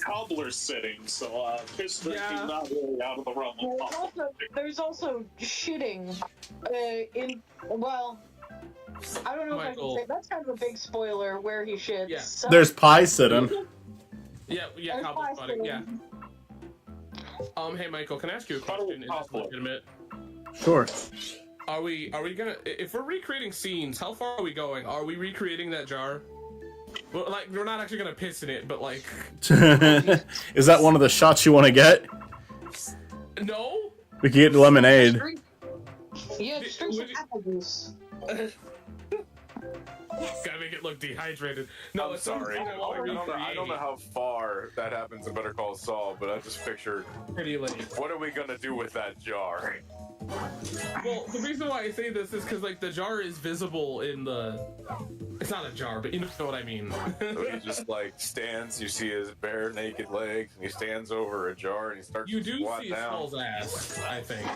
cobbler sitting, so piss drinking Yeah. not really out of the realm of possibility. There's also shitting. Well, I don't know if I Michael. can say that's kind of a big spoiler where he shits. Yeah. So, There's pie sitting. Yeah, there's cobbler pie spotting, yeah. sitting. Hey Michael, can I ask you a question? Is this legitimate? Sure. Are we gonna, if we're recreating scenes, how far are we going? Are we recreating that jar? Well, like, we're not actually gonna piss in it, but like... Is that one of the shots you want to get? No? We can get lemonade. Yeah, just drink some apple juice. Gotta make it look dehydrated. No, I'm it's sorry. something I don't know how far that happens in Better Call Saul, but I just pictured, pretty late. what are we gonna do with that jar? Well, the reason why I say this is because, like, the jar is visible in the... It's not a jar, but you know what I mean. So he just like stands, you see his bare naked legs, and he stands over a jar and he starts You to do squat see down. Skull's ass, I think.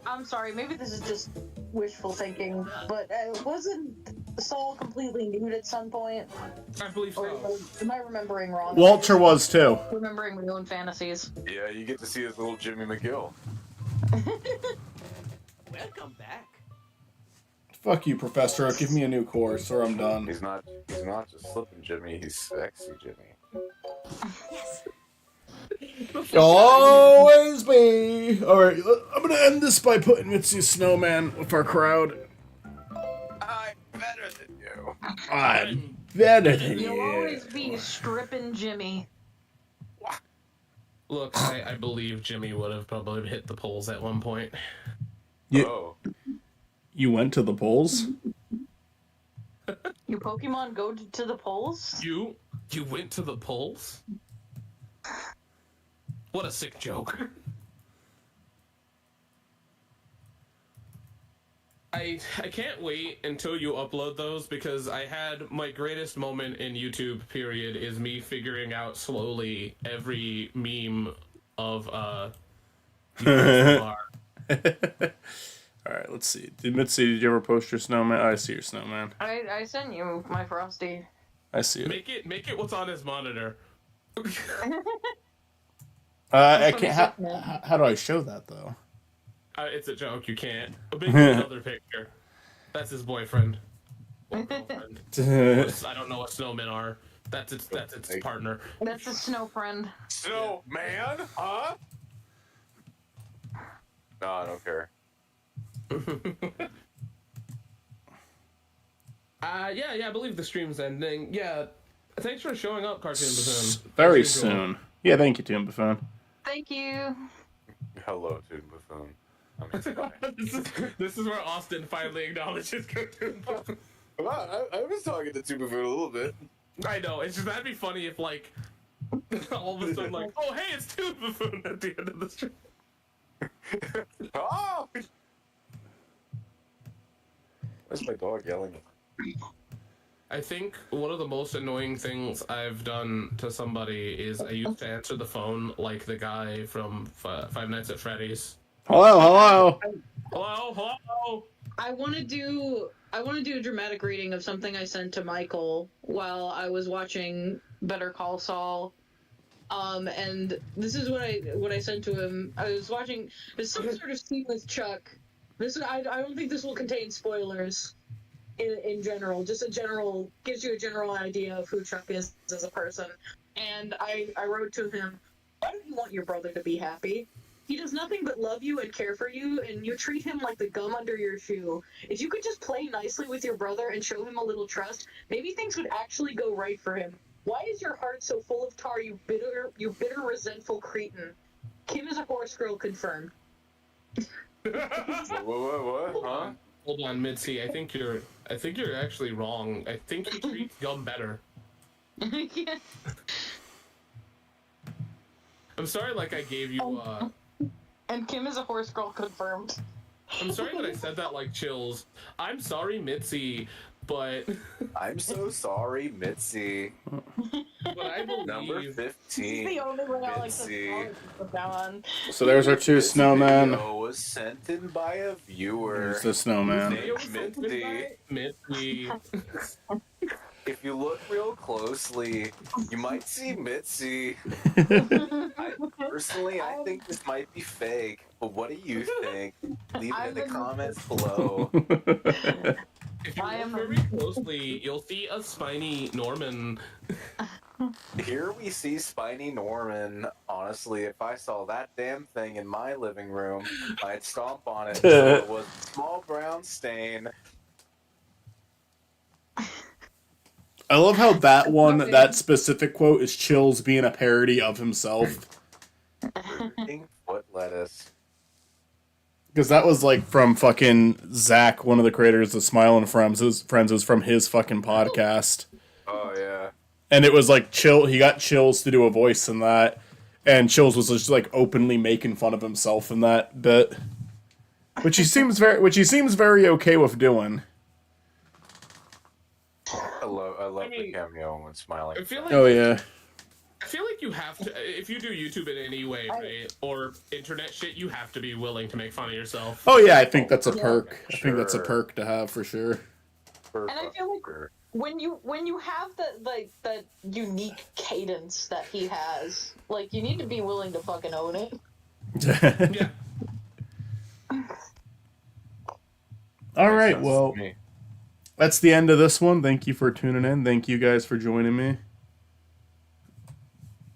I'm sorry, maybe this is just wishful thinking, but wasn't Saul completely nude at some point? I believe Or so. am I remembering wrong? Walter was too. Remembering my own fantasies. Yeah, you get to see his little Jimmy McGill. Welcome back. Fuck you, Professor Oak. Give me a new course or I'm done. He's not just slipping Jimmy, he's sexy Jimmy. You'll always be. Alright, I'm gonna end this by putting Mitzi Snowman with our crowd. I'm better than you. I'm better than You'll you. always be stripping Jimmy. Look, I believe Jimmy would have probably hit the polls at one point. Oh. You went to the polls? You Pokemon go to the polls? You went to the polls? What a sick joke. I can't wait until you upload those because I had my greatest moment in YouTube period is me figuring out slowly every meme of Alright, let's see. Mitzi, did you ever post your snowman? I see your snowman. I sent you my Frosty. I see it. Make it what's on his monitor. I can't. How do I show that though? It's a joke. You can't. A big another picture. That's his boyfriend. Or girlfriend. I don't know what snowmen are. That's its partner. That's a snow friend. Snow man? Huh? No, I don't care. Yeah, I believe the stream's ending. Yeah, thanks for showing up, Cartoon Buffoon. Very As usual. soon. Yeah, thank you, Tim Buffoon. Thank you. Hello, Toon Buffoon. I'm excited. this is where Austin finally acknowledges Cartoon Buffoon. I was talking to Toon Buffoon a little bit. I know, it's just that'd be funny if like all of a sudden like, oh hey, it's Toon Buffoon at the end of the stream. Oh! Where's my dog yelling? I think one of the most annoying things I've done to somebody is I used to answer the phone like the guy from Five Nights at Freddy's. Hello. Hello. I want to do a dramatic reading of something I sent to Michael while I was watching Better Call Saul. And this is what I sent to him. I was watching some sort of scene with Chuck. I don't think this will contain spoilers in general. Just gives you a general idea of who Chuck is as a person. And I wrote to him, why don't you want your brother to be happy? He does nothing but love you and care for you, and you treat him like the gum under your shoe. If you could just play nicely with your brother and show him a little trust, maybe things would actually go right for him. Why is your heart so full of tar, you bitter, resentful cretin? Kim is a horse girl, confirmed. What? Huh? Hold on, Mitzi. I think you're actually wrong. I think he treats gum better. Yeah. I'm sorry, like I gave you. And Kim is a horse girl, confirmed. I'm sorry that I said that like chills. I'm sorry, Mitzi, but I'm so sorry, Mitzi. But I Number believe 15. It's the only way I like Mitzi. to put that on. So there's our two This snowmen. video was sent in by a viewer. There's the snowman. video was sent to me by Mitzi. If you look real closely, you might see Mitzi. Personally, I think this might be fake, but what do you think? Leave it in the comments below. If you I look am- very closely, you'll see a spiny Norman. Here we see Spiny Norman. Honestly, if I saw that damn thing in my living room, I'd stomp on it. So it was a small brown stain. I love how that one, Okay. that specific quote is Chills being a parody of himself. Burger King foot lettuce. Because that was like from fucking Zach, one of the creators of Smile and Friends. It was from his fucking podcast. Oh yeah. And it was like he got Chills to do a voice in that. And Chills was just like openly making fun of himself in that bit. Which he seems very okay with doing. I love I mean, the cameo when smiling. I feel like Oh yeah. I feel like you have to, if you do YouTube in any way, right, or internet shit, you have to be willing to make fun of yourself. Oh yeah, I think that's a Yeah. perk. I think that's a Sure. perk to have for sure. And I feel like when you have the unique cadence that he has, like you need to be willing to fucking own it. Yeah. All right, well, Me. that's the end of this one. Thank you for tuning in. Thank you guys for joining me.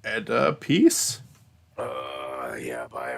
And peace. Yeah, bye.